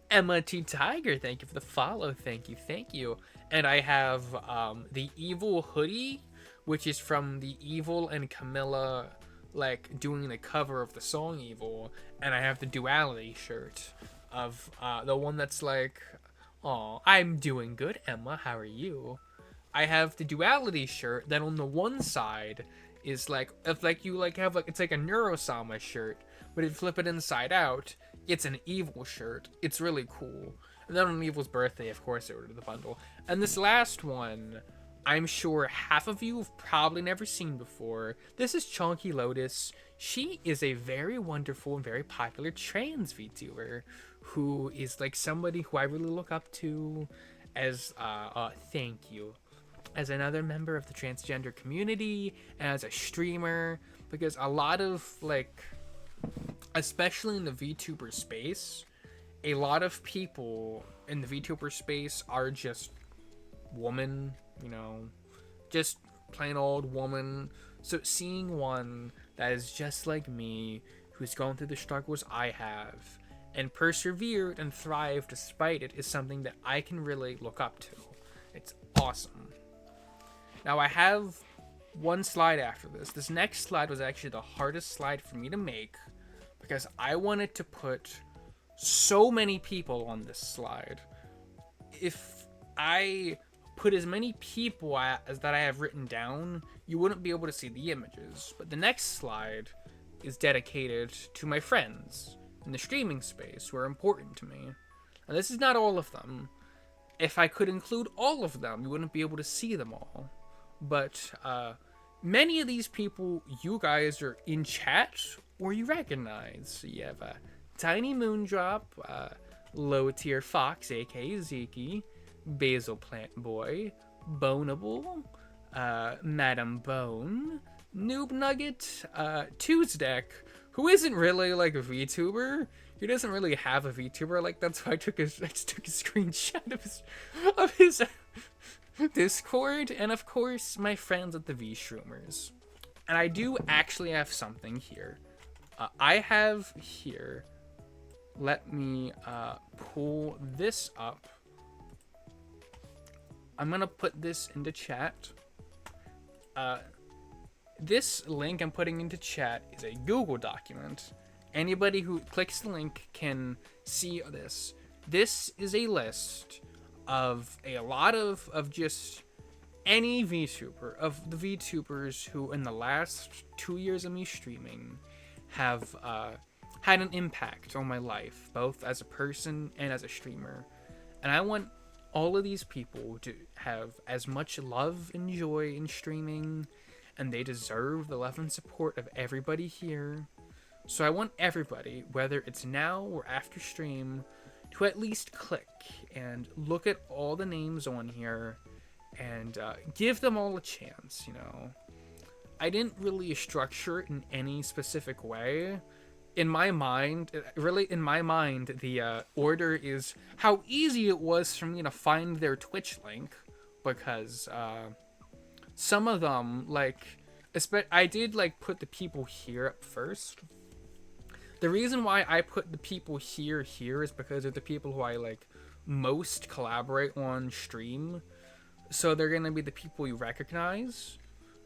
S2: Emma T Tiger. Thank you for the follow. Thank you. And I have the evil hoodie, which is from the Evil and Camilla like doing the cover of the song Evil, and I have the Duality shirt of the one that's like, "Oh, I'm doing good, Emma. How are you?" I have the Duality shirt that on the one side is like, if like you like have like, it's like a Neurosama shirt, but if you flip it inside out, it's an Evil shirt. It's really cool. And then on Evil's birthday, of course, I ordered the bundle. And this last one, I'm sure half of you have probably never seen before. This is Chonky Lotus. She is a very wonderful and very popular trans VTuber who is like somebody who I really look up to as thank you, as another member of the transgender community and as a streamer, because a lot of like, especially in the VTuber space, a lot of people in the VTuber space are just woman, you know, just plain old woman. So seeing one that is just like me, who's gone through the struggles I have, and persevered and thrived despite it, is something that I can really look up to. It's awesome. Now I have one slide after this. This next slide was actually the hardest slide for me to make because I wanted to put so many people on this slide. If I put as many people as that I have written down, you wouldn't be able to see the images. But the next slide is dedicated to my friends in the streaming space who are important to me. And this is not all of them. If I could include all of them, you wouldn't be able to see them all. But many of these people, you guys are in chat or you recognize. So you have Tiny Moondrop, Low Tier Fox, aka Zeke, Basil Plant Boy, Boneable, Madam Bone, Noob Nugget, Tuesdeck, who isn't really like a VTuber. He doesn't really have a VTuber. Like, that's why I just took a screenshot of his Discord, and of course my friends at the V-Shroomers. And I do actually have something here. I have here, let me pull this up. I'm gonna put this into chat. This link I'm putting into chat is a Google document. Anybody who clicks the link can see this. This is a list of a lot of just any VTuber, of the VTubers who in the last 2 years of me streaming have had an impact on my life, both as a person and as a streamer. And I want all of these people to have as much love and joy in streaming, and they deserve the love and support of everybody here. So I want everybody, whether it's now or after stream, to at least click and look at all the names on here and give them all a chance, you know. I didn't really structure it in any specific way. In my mind, the order is how easy it was for me to find their Twitch link, because some of them, like, I did like put the people here up first. The reason why I put the people here is because they're the people who I like most collaborate on stream. So they're gonna be the people you recognize,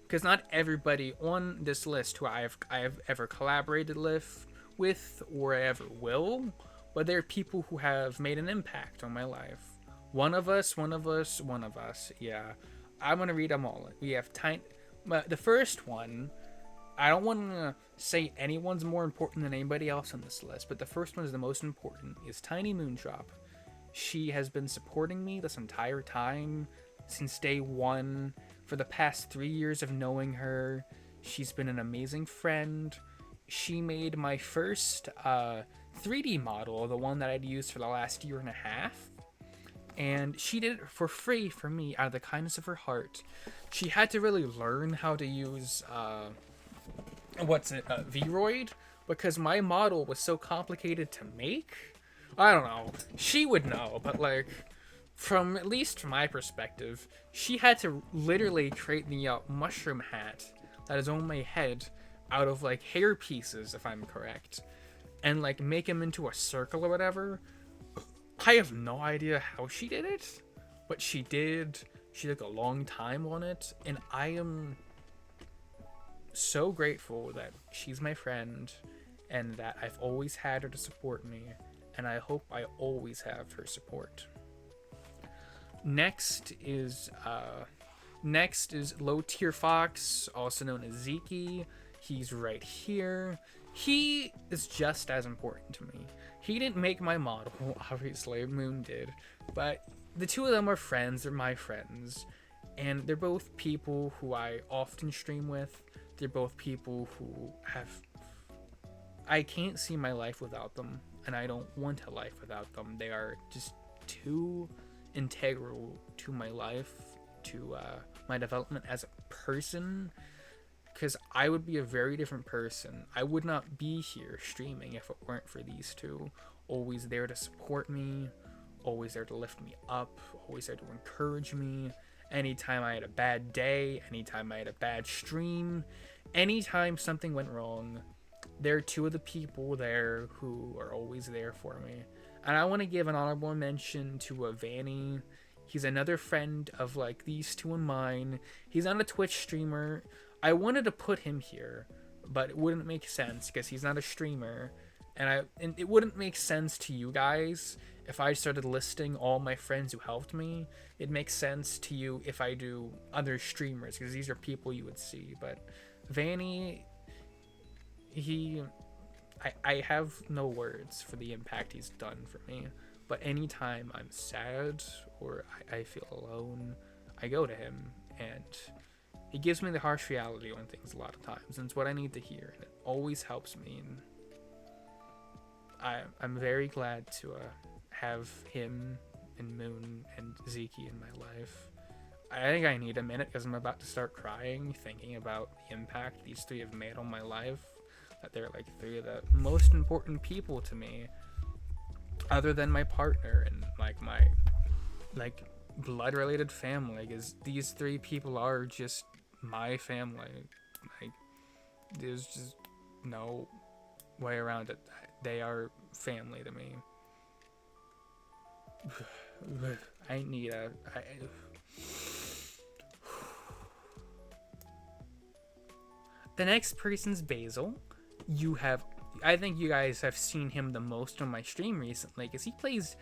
S2: because not everybody on this list who I have ever collaborated with or I ever will, but they're people who have made an impact on my life. One of us. Yeah, I'm gonna read them all. We have the first one. I don't want to say anyone's more important than anybody else on this list, but the first one is the most important, is Tiny Moondrop. She has been supporting me this entire time, since day one, for the past 3 years of knowing her. She's been an amazing friend. She made my first 3D model, the one that I'd used for the last year and a half. And she did it for free for me, out of the kindness of her heart. She had to really learn how to use Vroid, because my model was so complicated to make. I don't know, she would know, but like, from at least from my perspective, she had to literally create the mushroom hat that is on my head out of like hair pieces, if I'm correct, and like make him into a circle or whatever. I have no idea how she did it, but she did. She took a long time on it, and I am so grateful that she's my friend and that I've always had her to support me, and I hope I always have her support. Next is Low Tier Fox, also known as Zeke. He's right here. He is just as important to me. He didn't make my model, obviously, Moon did, but the two of them are friends, they're my friends, and they're both people who I often stream with. They're both people who I can't see my life without them, and I don't want a life without them. They are just too integral to my life, to my development as a person, because I would be a very different person. I would not be here streaming if it weren't for these two. Always there to support me, always there to lift me up, always there to encourage me. Anytime I had a bad day, anytime I had a bad stream, anytime something went wrong, there are two of the people there who are always there for me. And I want to give an honorable mention to Vanny. He's another friend of like these two and mine. He's not a Twitch streamer. I wanted to put him here, but it wouldn't make sense because he's not a streamer. And it wouldn't make sense to you guys if I started listing all my friends who helped me. It makes sense to you if I do other streamers, because these are people you would see. But Vanny, I have no words for the impact he's done for me. But anytime I'm sad or I feel alone, I go to him, and he gives me the harsh reality on things a lot of times, and it's what I need to hear, and it always helps me. And I'm very glad to have him and Moon and Zeke in my life. I think I need a minute because I'm about to start crying thinking about the impact these three have made on my life. That they're like three of the most important people to me, other than my partner and like my like blood related family, because these three people are just my family. Like, there's just no way around it. They are family to me. I need The next person's Basil. I think you guys have seen him the most on my stream recently, because he plays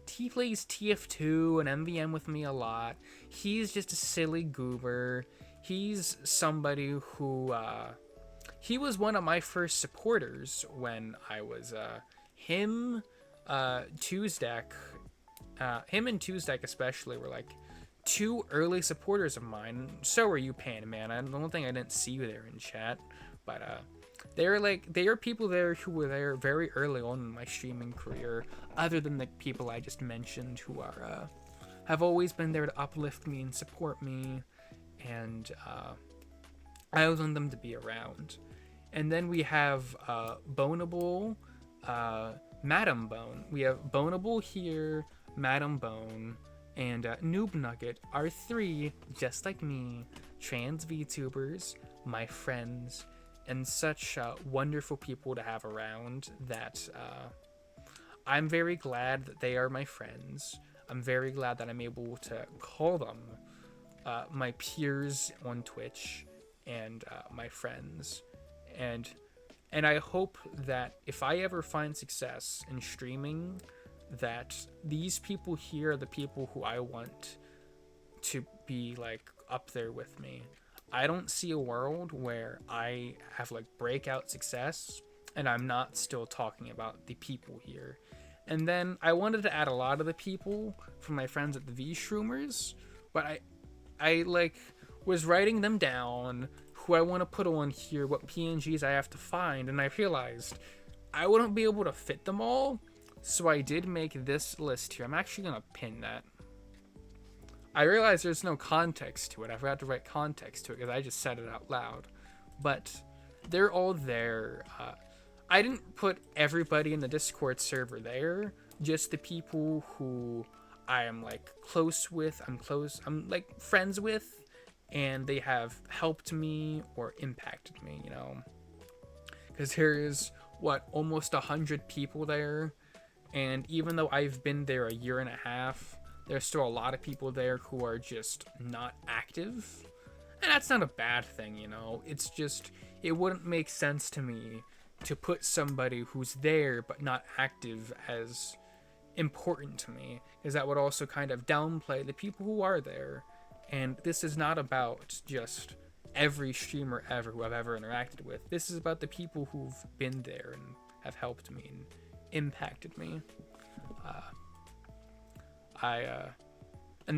S2: TF2 and MVM with me a lot. He's just a silly goober. He's somebody who he was one of my first supporters when I was him and Tuesdack especially were like two early supporters of mine. So were you, Pan Man. I don't think I didn't see you there in chat, but they are people there who were there very early on in my streaming career, other than the people I just mentioned who are have always been there to uplift me and support me, and I want them to be around. And then we have Boneable, Madam Bone. We have Boneable here, Madam Bone, and Noob Nugget are three, just like me, trans VTubers, my friends, and such wonderful people to have around that I'm very glad that they are my friends. I'm very glad that I'm able to call them my peers on Twitch and my friends. And I hope that if I ever find success in streaming, that these people here are the people who I want to be like up there with me. I don't see a world where I have like breakout success and I'm not still talking about the people here. And then I wanted to add a lot of the people from my friends at the V-Shroomers, but I like was writing them down, who I want to put on here, what PNGs I have to find, and I realized I wouldn't be able to fit them all, so I did make this list here. I'm actually going to pin that. I realized there's no context to it. I forgot to write context to it because I just said it out loud. But they're all there. I didn't put everybody in the Discord server there, just the people who I am like I'm like friends with, and they have helped me or impacted me, you know. Because here is what, almost 100 people there, and even though I've been there a year and a half, there's still a lot of people there who are just not active. And that's not a bad thing, you know. It's just, it wouldn't make sense to me to put somebody who's there but not active as important to me, because that would also kind of downplay the people who are there. And this is not about just every streamer ever who I've ever interacted with. This is about the people who've been there and have helped me and impacted me.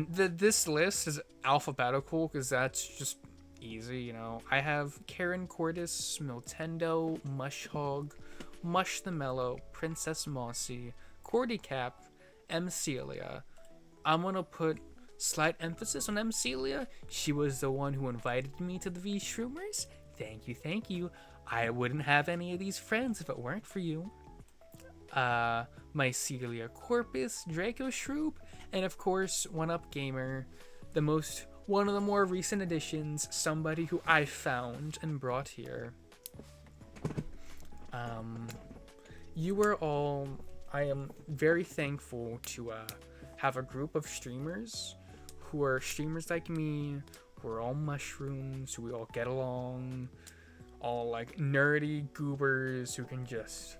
S2: This list is alphabetical because that's just easy, you know. I have Karen Cortis, Miltendo, Mushhog, Mush the Mellow, Princess Mossy, Cordy Cap, M. Celia. I'm gonna put slight emphasis on M. Celia. She was the one who invited me to the V Shroomers. Thank you, thank you. I wouldn't have any of these friends if it weren't for you. Mycelia Corpus, Draco Shroop, and of course, One Up Gamer, one of the more recent additions, somebody who I found and brought here. You were all, I am very thankful to have a group of streamers who are streamers like me, who are all mushrooms, who we all get along, all like nerdy goobers who can just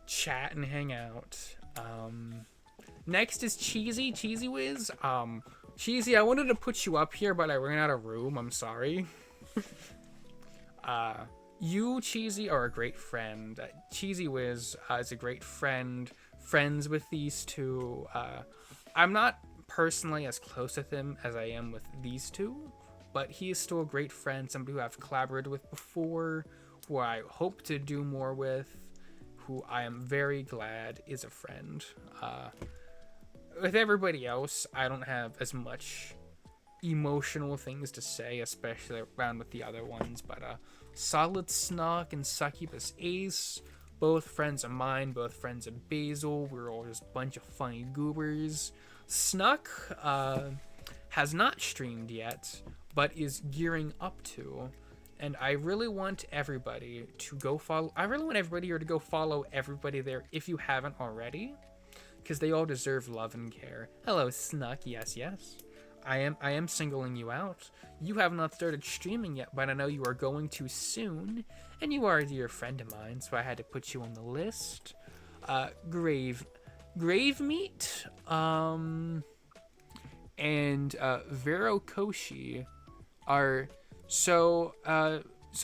S2: chat and hang out. Next is Cheesy Whiz. Cheesy, I wanted to put you up here, but I ran out of room. I'm sorry. You, Cheesy, are a great friend. Cheesy Whiz is a great friend. Friends with these two. I'm not personally as close with him as I am with these two, but he is still a great friend, somebody who I've collaborated with before, who I hope to do more with, who I am very glad is a friend. With everybody else, I don't have as much emotional things to say, especially around with the other ones, but Solid Snuck and Succubus Ace, both friends of mine, both friends of Basil. We're all just a bunch of funny goobers. Snuck has not streamed yet, but is gearing up to. And I really want everybody to go follow. I really want everybody here to go follow everybody there if you haven't already, because they all deserve love and care. Hello, Snuck. Yes, yes. I am singling you out. You have not started streaming yet, but I know you are going to soon, and you are a dear friend of mine, so I had to put you on the list. Grave Meat, and Vero Koshi are so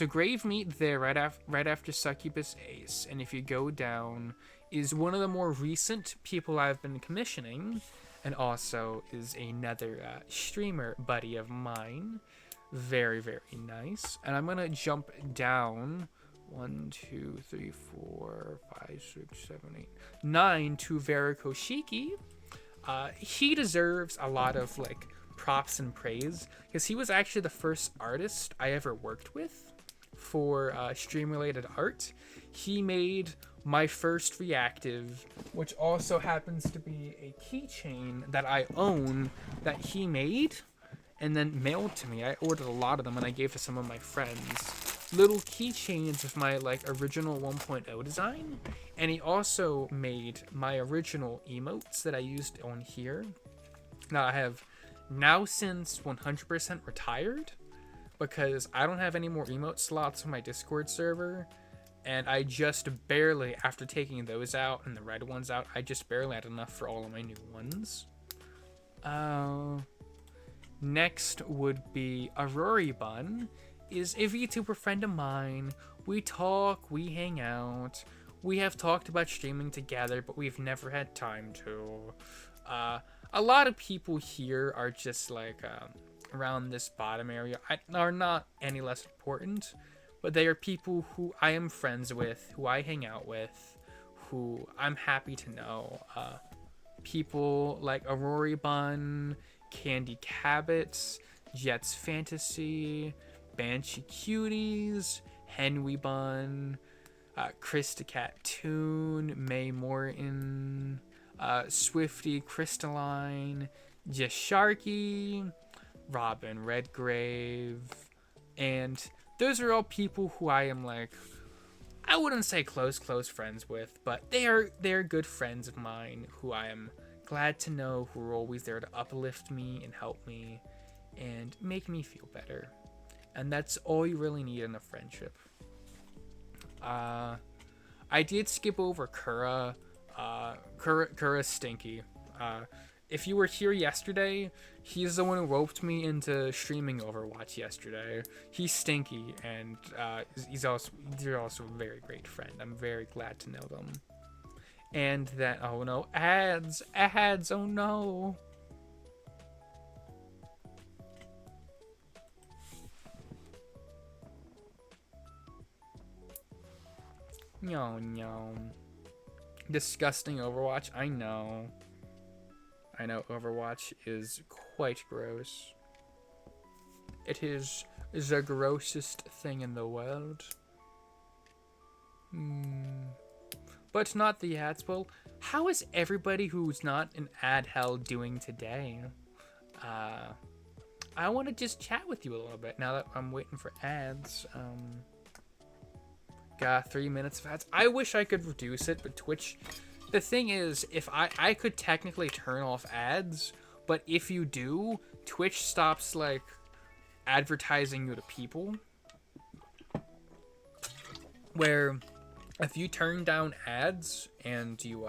S2: Grave Meat there right after Succubus Ace, and if you go down, is one of the more recent people I've been commissioning, and also is another streamer buddy of mine. Very, very nice. And I'm gonna jump down 1, 2, 3, 4, 5, 6, 7, 8, 9 to Vero Koshiki. He deserves a lot of like props and praise, because he was actually the first artist I ever worked with for stream related art. He made my first reactive, which also happens to be a keychain that I own that he made and then mailed to me. I ordered a lot of them and I gave to some of my friends. Little keychains of my like original 1.0 design, and he also made my original emotes that I used on here. Now I have now since 100% retired, because I don't have any more emote slots on my Discord server, and I just barely, after taking those out and the red ones out, I just barely had enough for all of my new ones. Next would be Aurori Bun, is a VTuber friend of mine. We talk, we hang out, we have talked about streaming together, but we've never had time to. A lot of people here are just like around this bottom area are not any less important, but they are people who I am friends with, who I hang out with, who I'm happy to know. People like Aurori Bun, Candy Cabot, Jets Fantasy, Banshee Cuties, Henry Bun, Krista Cat Toon, May Morton, Swifty, Crystalline, Just Sharky, Robin Redgrave, and those are all people who I am like, I wouldn't say close friends with, but they're good friends of mine who I am glad to know, who are always there to uplift me and help me and make me feel better. And that's all you really need in a friendship. I did skip over Kura. Kura's stinky. If you were here yesterday, he's the one who roped me into streaming Overwatch yesterday. He's stinky, and they're also a very great friend. I'm very glad to know them. And that, oh no, ads, oh no. No. Disgusting Overwatch, I know. I know Overwatch is quite gross. It is the grossest thing in the world. But not the ads. Well, how is everybody who's not in ad hell doing today? I want to just chat with you a little bit now that I'm waiting for ads. Got 3 minutes of ads. I wish I could reduce it, but Twitch... The thing is, if I could technically turn off ads, but if you do, Twitch stops, like, advertising you to people. Where, if you turn down ads, and you,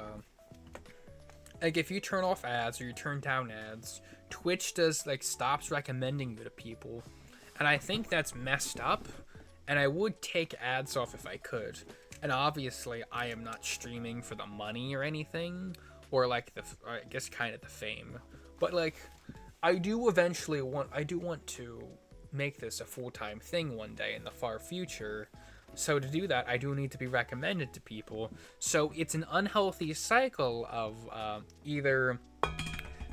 S2: like, if you turn off ads, or you turn down ads, Twitch does, like, stops recommending you to people. And I think that's messed up, and I would take ads off if I could. And obviously, I am not streaming for the money or anything, or like I guess kind of the fame. But like, I do want to make this a full-time thing one day in the far future. So to do that, I do need to be recommended to people. So it's an unhealthy cycle of either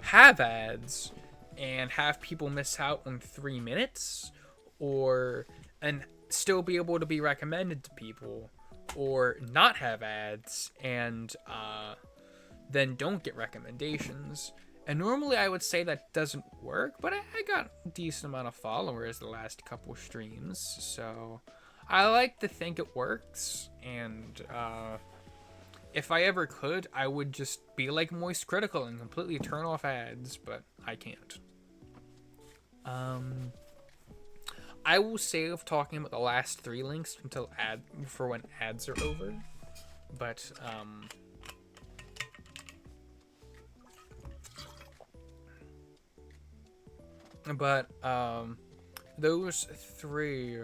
S2: have ads and have people miss out on 3 minutes, and still be able to be recommended to people, or not have ads and then don't get recommendations. And normally I would say that doesn't work, but I got a decent amount of followers the last couple streams, so I like to think it works. And if I ever could, I would just be like Moist Critical and completely turn off ads, but I can't. I will save talking about the last 3 links until for when ads are over. But those 3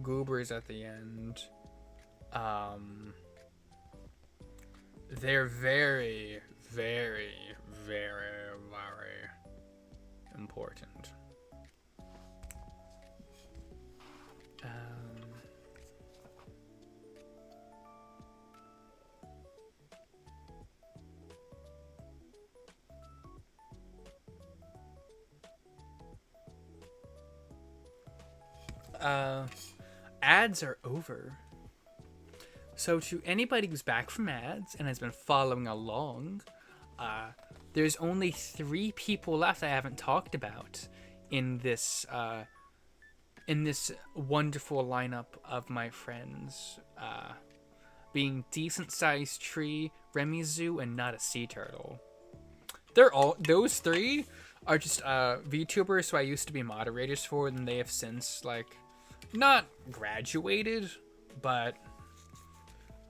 S2: goobers at the end, they're very, very, very, very important. Ads are over. So to anybody who's back from ads and has been following along, there's only 3 people left I haven't talked about in this wonderful lineup of my friends, being Decent Sized Tree, Remizu, and Not a Sea Turtle. Those 3 are just VTubers who I used to be moderators for, and they have since, like, not graduated, but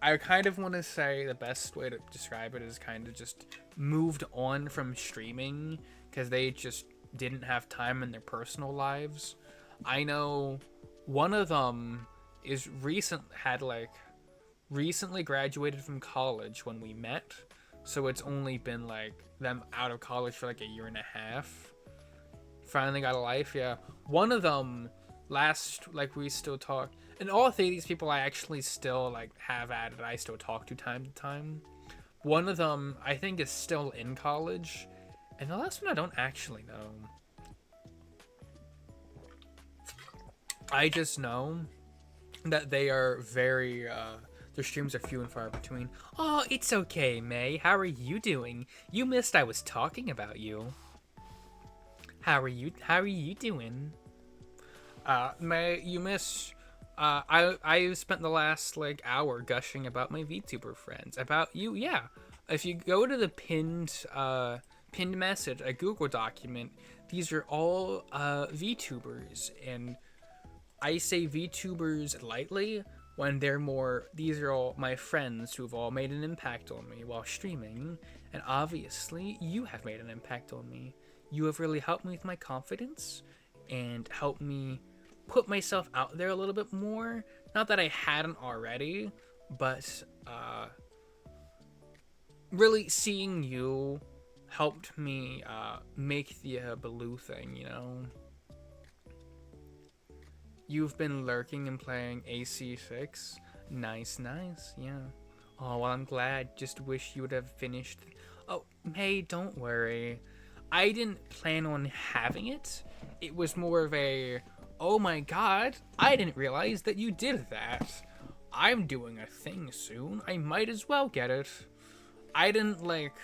S2: I kind of want to say the best way to describe it is kind of just moved on from streaming because they just didn't have time in their personal lives. I know one of them is recently graduated from college when we met, so it's only been like them out of college for like a year and a half. Finally got a life, yeah. One of them we still talk, and all 3 of these people I actually still like have added. I still talk to time to time. One of them I think is still in college, and the last one I don't actually know. I just know that they are very Their streams are few and far between. Oh, it's okay, May. How are you doing? You missed I was talking about you. How are you doing? May, you miss... I spent the last, like, hour gushing about my VTuber friends. About you, yeah. If you go to the pinned message, a Google document, these are all, VTubers. And I say VTubers lightly when they're more... These are all my friends who've all made an impact on me while streaming. And obviously, you have made an impact on me. You have really helped me with my confidence and helped me put myself out there a little bit more. Not that I hadn't already, but really seeing you helped me make the Baloo thing, you know? You've been lurking and playing AC6. Nice, yeah. Oh, well, I'm glad. Just wish you would have finished. Oh, May, don't worry. I didn't plan on having it. It was more of a... Oh my god, I didn't realize that you did that. I'm doing a thing soon. I might as well get it. I didn't, like...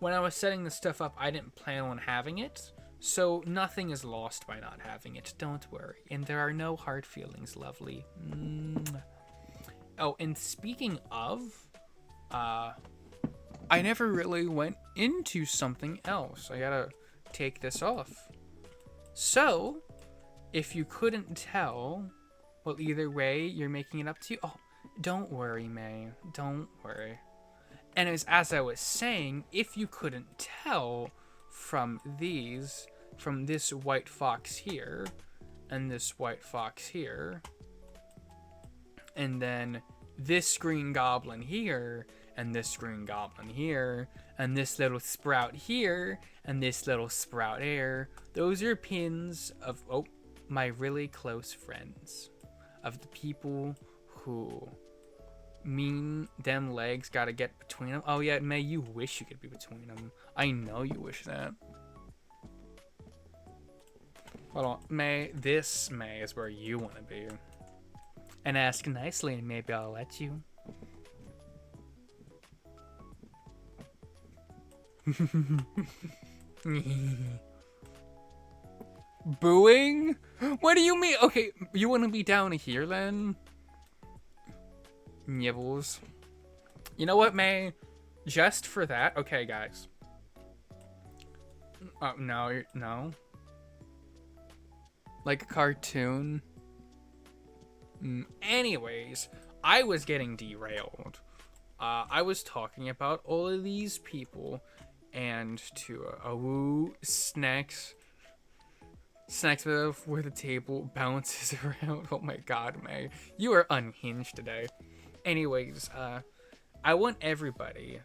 S2: When I was setting this stuff up, I didn't plan on having it. So nothing is lost by not having it. Don't worry. And there are no hard feelings, lovely. Oh, and speaking of... I never really went into something else. I gotta take this off. So... If you couldn't tell, well, either way, you're making it up to you. Oh, don't worry, May. Don't worry. And as I was saying, if you couldn't tell from this white fox here, and this white fox here, and then this green goblin here, and this green goblin here, and this little sprout here, and this little sprout there, those are pins of... Oh, my really close friends, of the people who mean them legs gotta get between them. Oh yeah, May, you wish you could be between them. I know you wish that. Hold on, May, this May is where you want to be. And ask nicely and maybe I'll let you. Booing? What do you mean? Okay, you want to be down here then? Nibbles. You know what, May? Just for that. Okay, guys. Oh, no, no. Like a cartoon. Anyways, I was getting derailed. I was talking about all of these people and to snacks where the table bounces around. Oh my god, May. You are unhinged today. Anyways, I want everybody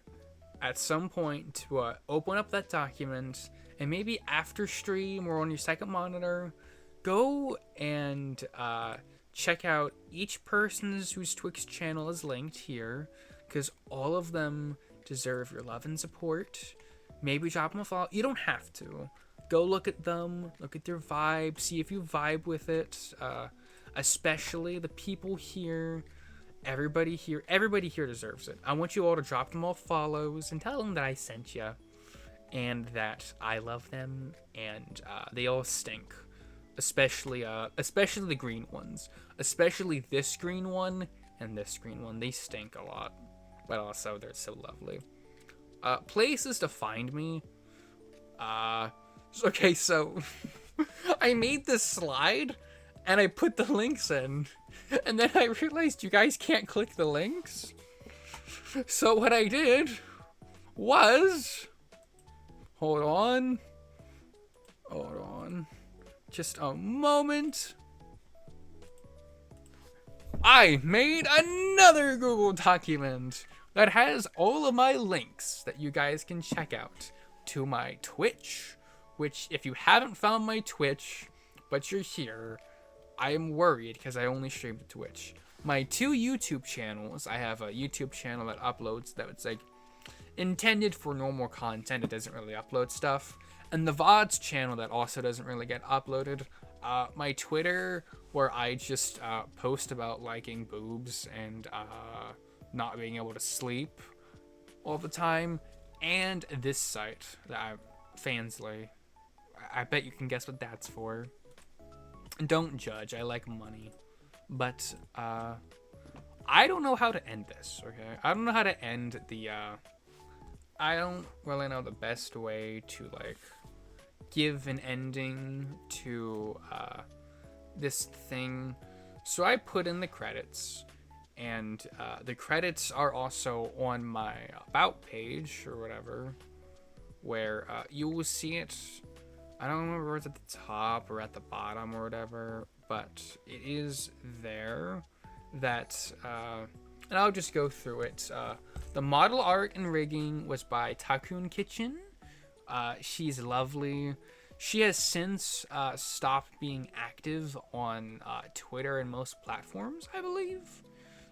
S2: at some point to open up that document and maybe after stream or on your second monitor, go and check out each person's whose Twitch channel is linked here, because all of them deserve your love and support. Maybe drop them a follow. You don't have to. Go look at them, look at their vibe, see if you vibe with it. Especially the people here, everybody here deserves it. I want you all to drop them all follows and tell them that I sent you, and that I love them, and they all stink. Especially the green ones. Especially this green one and this green one. They stink a lot, but also they're so lovely. Places to find me. Okay, so I made this slide and I put the links in, and then I realized you guys can't click the links. So what I did was, hold on, just a moment. I made another Google document that has all of my links that you guys can check out to my Twitch, which if you haven't found my Twitch, but you're here, I'm worried because I only stream to Twitch. My 2 YouTube channels, I have a YouTube channel that uploads that it's like intended for normal content. It doesn't really upload stuff. And the VODs channel that also doesn't really get uploaded. My Twitter, where I just post about liking boobs and not being able to sleep all the time, and this site that Fansly. I bet you can guess what that's for. Don't judge. I like money, but I don't know how to end this. Okay, I don't know how to end the. I don't really know the best way to like give an ending to this thing. So I put in the credits, and the credits are also on my about page or whatever, where you will see it. I don't remember where it's at the top or at the bottom or whatever, but it is there. That and I'll just go through it. The model art and rigging was by Takun Kitchen. She's lovely. She has since stopped being active on Twitter and most platforms, I believe.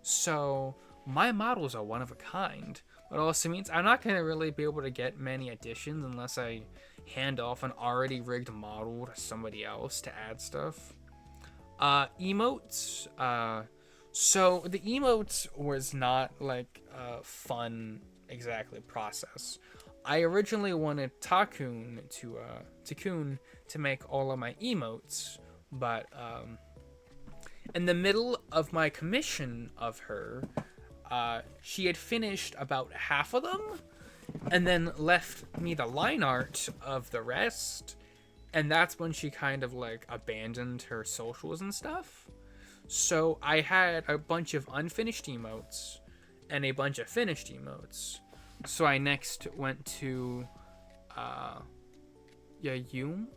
S2: So my models are one of a kind. But also means I'm not going to really be able to get many additions unless I hand off an already rigged model to somebody else to add stuff. Emotes. So the emotes was not like a fun exactly process. I originally wanted Takun to make all of my emotes, but in the middle of my commission of her, she had finished about half of them, and then left me the line art of the rest, and that's when she kind of like abandoned her socials and stuff. So I had a bunch of unfinished emotes and a bunch of finished emotes. So I next went to Yayuma.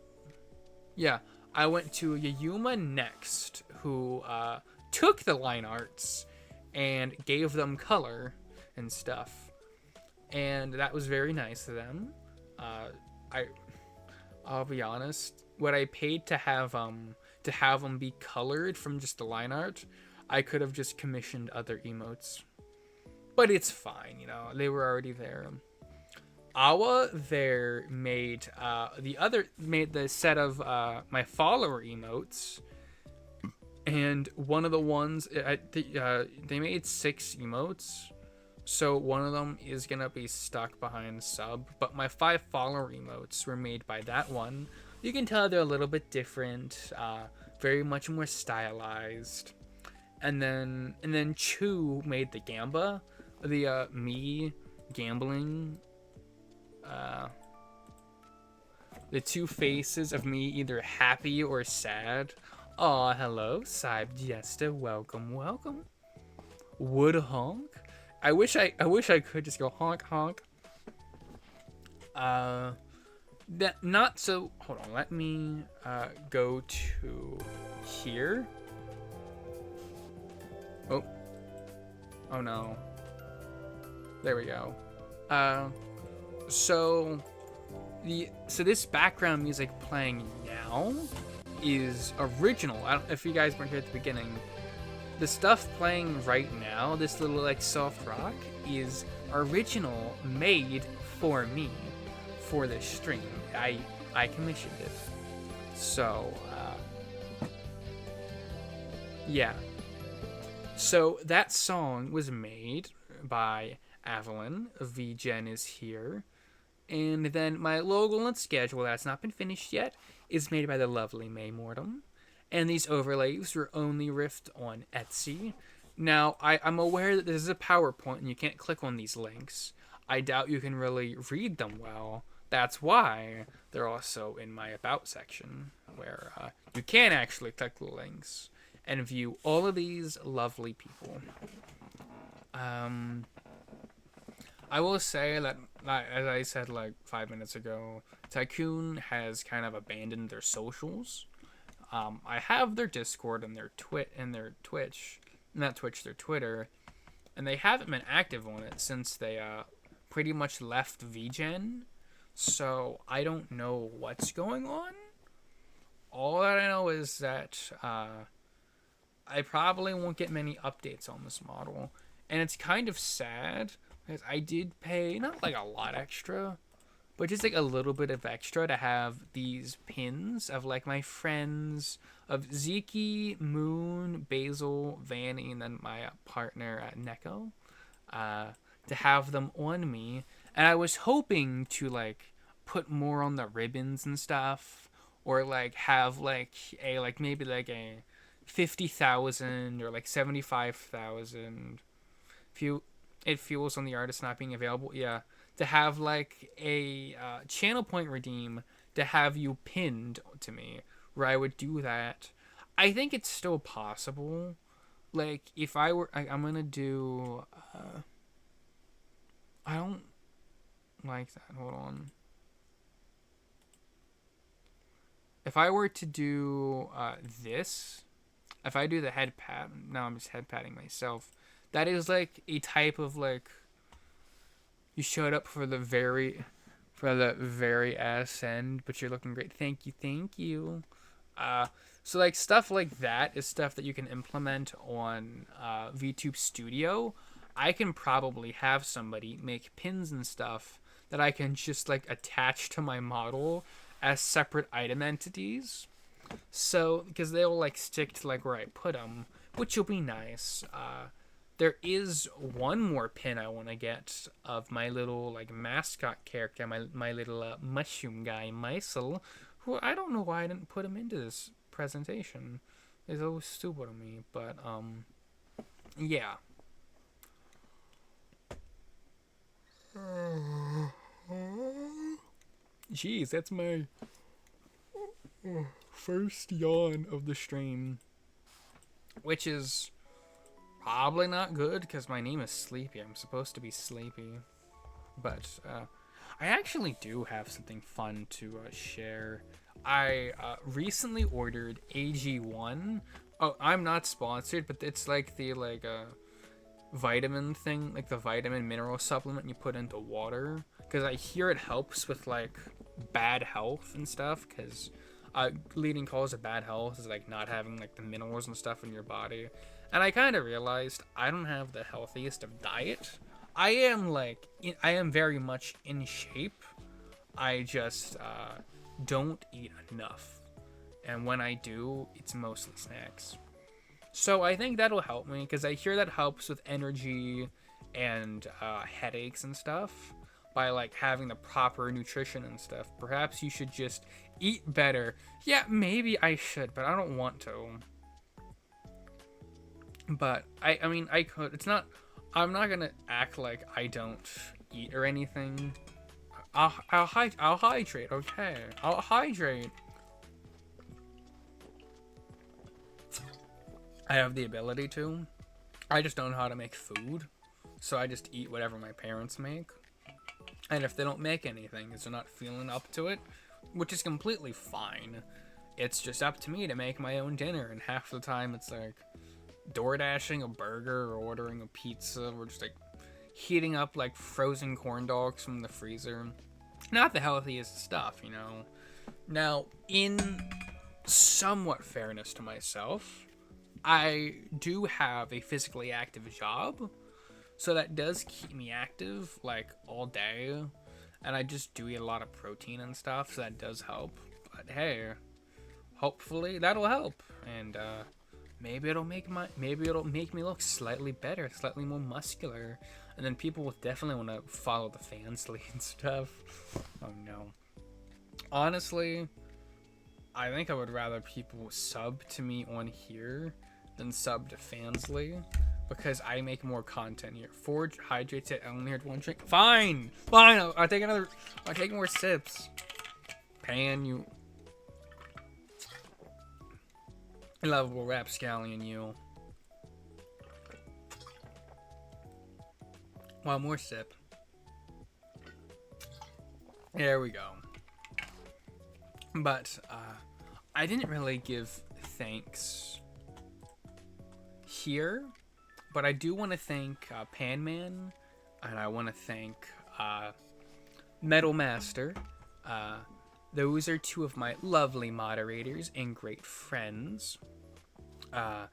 S2: Yeah, I went to Yayuma next, who took the line arts and gave them color and stuff, and that was very nice of them. I'll be honest, what I paid to have them be colored from just the line art, I could have just commissioned other emotes. But it's fine, you know, they were already there. Awa there made the set of my follower emotes, and one of the ones they made 6 emotes, so one of them is gonna be stuck behind sub. But my 5 follower emotes were made by that one. You can tell they're a little bit different, very much more stylized. And then Chu made the Gamba, the me gambling, the 2 faces of me either happy or sad. Aw, hello, Cybe Jester, welcome. Wood honk. I wish I could just go honk honk. That not so. Hold on, let me go to here. Oh no. There we go. So this background music playing now is original. I don't, if you guys weren't here at the beginning, the stuff playing right now, this little like soft rock, is original, made for me for this stream. I commissioned it. So yeah. So that song was made by Avalon. VGen is here. And then my logo and schedule that's not been finished yet is made by the lovely May Mortem. And these overlays were only riffed on Etsy. Now, I'm aware that this is a PowerPoint and you can't click on these links. I doubt you can really read them well. That's why they're also in my About section, where you can actually click the links and view all of these lovely people. I will say that, as I said like 5 minutes ago, Tycoon has kind of abandoned their socials. I have their Discord and their Twitch, not Twitch, their Twitter, and they haven't been active on it since they pretty much left VGen. So I don't know what's going on. All that I know is that I probably won't get many updates on this model, and it's kind of sad because I did pay not like a lot extra,
S1: but just like a little bit of extra to have these pins of like my friends of Zeke, Moon, Basil, Vanny, and then my partner at Neko, to have them on me. And I was hoping to like put more on the ribbons and stuff, or like have like a like maybe like a 50,000 or like 75,000. It feels on the artist not being available. Yeah, to have like a channel point redeem to have you pinned to me, where I would do that. I think it's still possible. Like if I'm gonna do. I don't like that. Hold on. If I were to do this, if I do the head pat, now I'm just head patting myself. That is like a type of like you showed up for the very ass end, but you're looking great. Thank you. So like stuff like that is stuff that you can implement on VTube Studio. I can probably have somebody make pins and stuff that I can just like attach to my model as separate item entities. So because they'll like stick to like where I put them, which will be nice. There is one more pin I want to get of my little like mascot character, my little mushroom guy, Mysel, who I don't know why I didn't put him into this presentation. It's always stupid of me, but yeah. Jeez, that's my first yawn of the stream, which is probably not good because my name is Sleepy. I'm supposed to be sleepy, but I actually do have something fun to share. I recently ordered AG1. Oh, I'm not sponsored, but it's like the vitamin thing, like the vitamin mineral supplement you put into water, because I hear it helps with like bad health and stuff, because leading cause of bad health is like not having like the minerals and stuff in your body. And I kind of realized I don't have the healthiest of diet. I am very much in shape. I just don't eat enough, and when I do, it's mostly snacks. So I think that'll help me, because I hear that helps with energy and headaches and stuff by like having the proper nutrition and stuff. Perhaps you should just eat better. Yeah, maybe I should, but I don't want to. But I mean I could. I'm not gonna act like I don't eat or anything. I'll hydrate. Okay, I'll hydrate. I have the ability to. I just don't know how to make food, so I just eat whatever my parents make. And if they don't make anything, because they're not feeling up to it, which is completely fine, it's just up to me to make my own dinner. And half the time it's like DoorDashing a burger or ordering a pizza, or just like heating up like frozen corn dogs from the freezer. Not the healthiest stuff, you know. Now, in somewhat fairness to myself, I do have a physically active job, so that does keep me active like all day, and I just do eat a lot of protein and stuff, so that does help. But hey, hopefully that'll help, and maybe it'll make me look slightly better, slightly more muscular, and then people will definitely want to follow the Fansly and stuff. Oh no. Honestly, I think I would rather people sub to me on here than sub to Fansly, because I make more content here. Forge hydrates it. I only had one drink. Fine. I'll take more sips. Pan, you lovable rapscallion, you. One more sip. There we go. But I didn't really give thanks here, but I do want to thank Panman, and I want to thank Metal Master. Those are two of my lovely moderators and great friends. What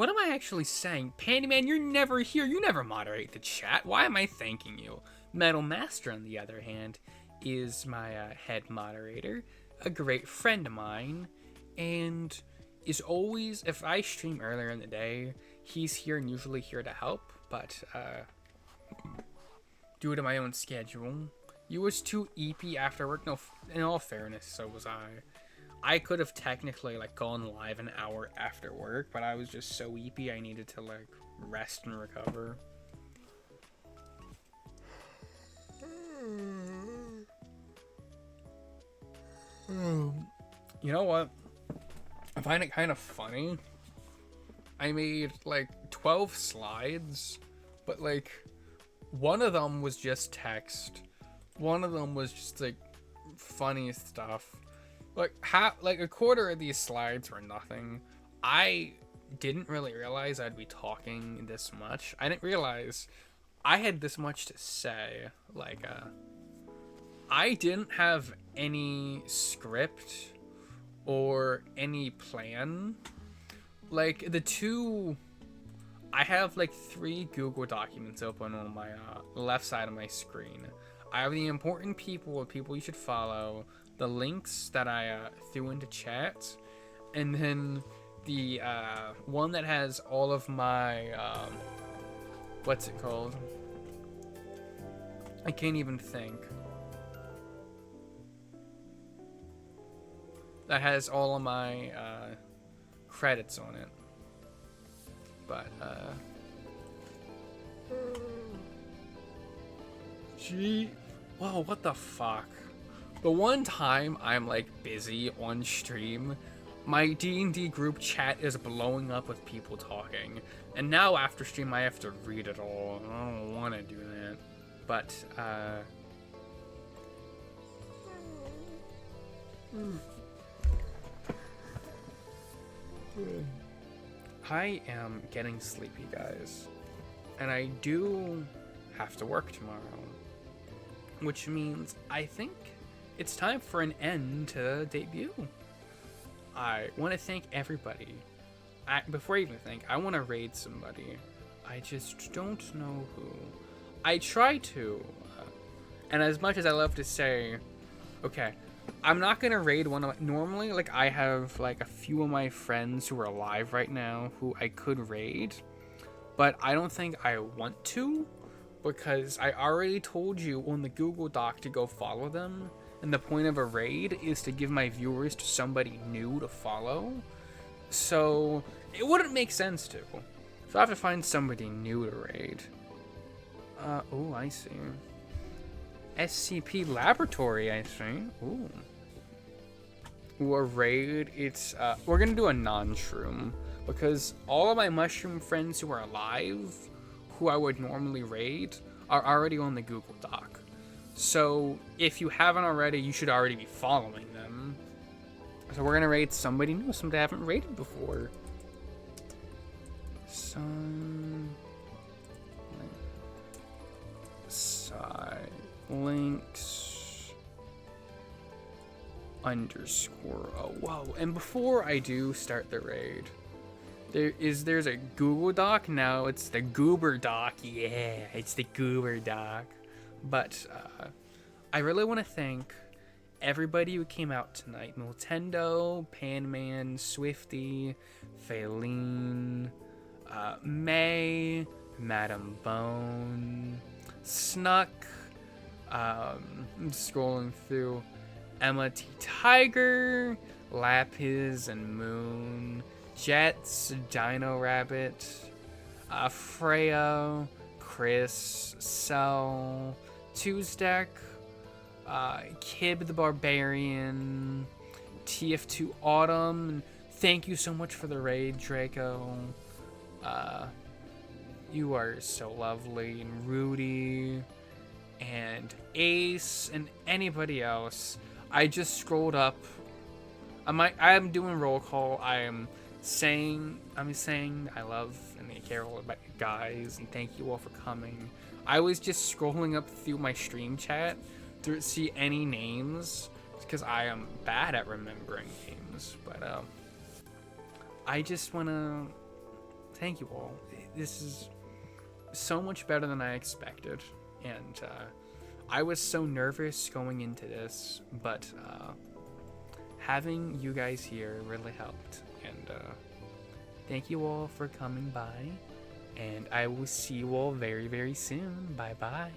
S1: am I actually saying? Pandyman, you're never here. You never moderate the chat. Why am I thanking you? Metal Master, on the other hand, is my head moderator, a great friend of mine, and is always, if I stream earlier in the day, he's here and usually here to help, but due to my own schedule, he was too eepy after work. No, in all fairness, so was I. I could have technically like gone live an hour after work, but I was just so eepy I needed to like rest and recover. You know what? I find it kind of funny. I made like 12 slides, but like one of them was just text. One of them was just like funny stuff. Like a quarter of these slides were nothing. I didn't really realize I'd be talking this much. I didn't realize I had this much to say. Like I didn't have any script or any plan. Like I have like 3 Google documents open on my left side of my screen. I have the important people you should follow, the links that I threw into chat, and then the one that has all of my what's it called? I can't even think. That has all of my credits on it. But gee, whoa, what the fuck? The one time I'm like busy on stream, my D&D group chat is blowing up with people talking, and now after stream I have to read it all. I don't want to do that, but I am getting sleepy, guys, and I do have to work tomorrow, which means I think it's time for an end to debut. I want to thank everybody. Before I even think, I want to raid somebody. I just don't know who. I try to, and as much as I love to say, okay, I'm not gonna raid one of my, normally, like, I have like a few of my friends who are alive right now who I could raid, but I don't think I want to, because I already told you on the Google Doc to go follow them, and the point of a raid is to give my viewers to somebody new to follow, so it wouldn't make sense to. So I have to find somebody new to raid. Oh, I see. SCP Laboratory, I see. Ooh. Ooh, a raid. It's, we're gonna do a non-shroom, because all of my mushroom friends who are alive, who I would normally raid, are already on the Google Doc. So, if you haven't already, you should already be following them. So we're gonna raid somebody new, somebody I haven't raided before. Links underscore. Oh, whoa. And before I do start the raid, there's a Google Doc. Now it's the Goober Doc. Yeah, it's the Goober Doc. But I really want to thank everybody who came out tonight. Nintendo, Panman, Swifty, Faylene, May, Madam Bone, Snuck, I'm scrolling through, Emma T. Tiger, Lapis and Moon, Jets, Dino Rabbit, Freya, Chris, Cell, Tuesday, Kib the Barbarian, TF2 Autumn, and thank you so much for the raid, Draco. You are so lovely, and Rudy, and Ace, and anybody else. I just scrolled up. I'm doing roll call. I'm saying I love and I care all about you guys, and thank you all for coming. I was just scrolling up through my stream chat to see any names, because I am bad at remembering names. But I just wanna thank you all. This is so much better than I expected, and
S2: I was so nervous going into this, but having you guys here really helped. And thank you all for coming by. And I will see you all very, very soon. Bye bye.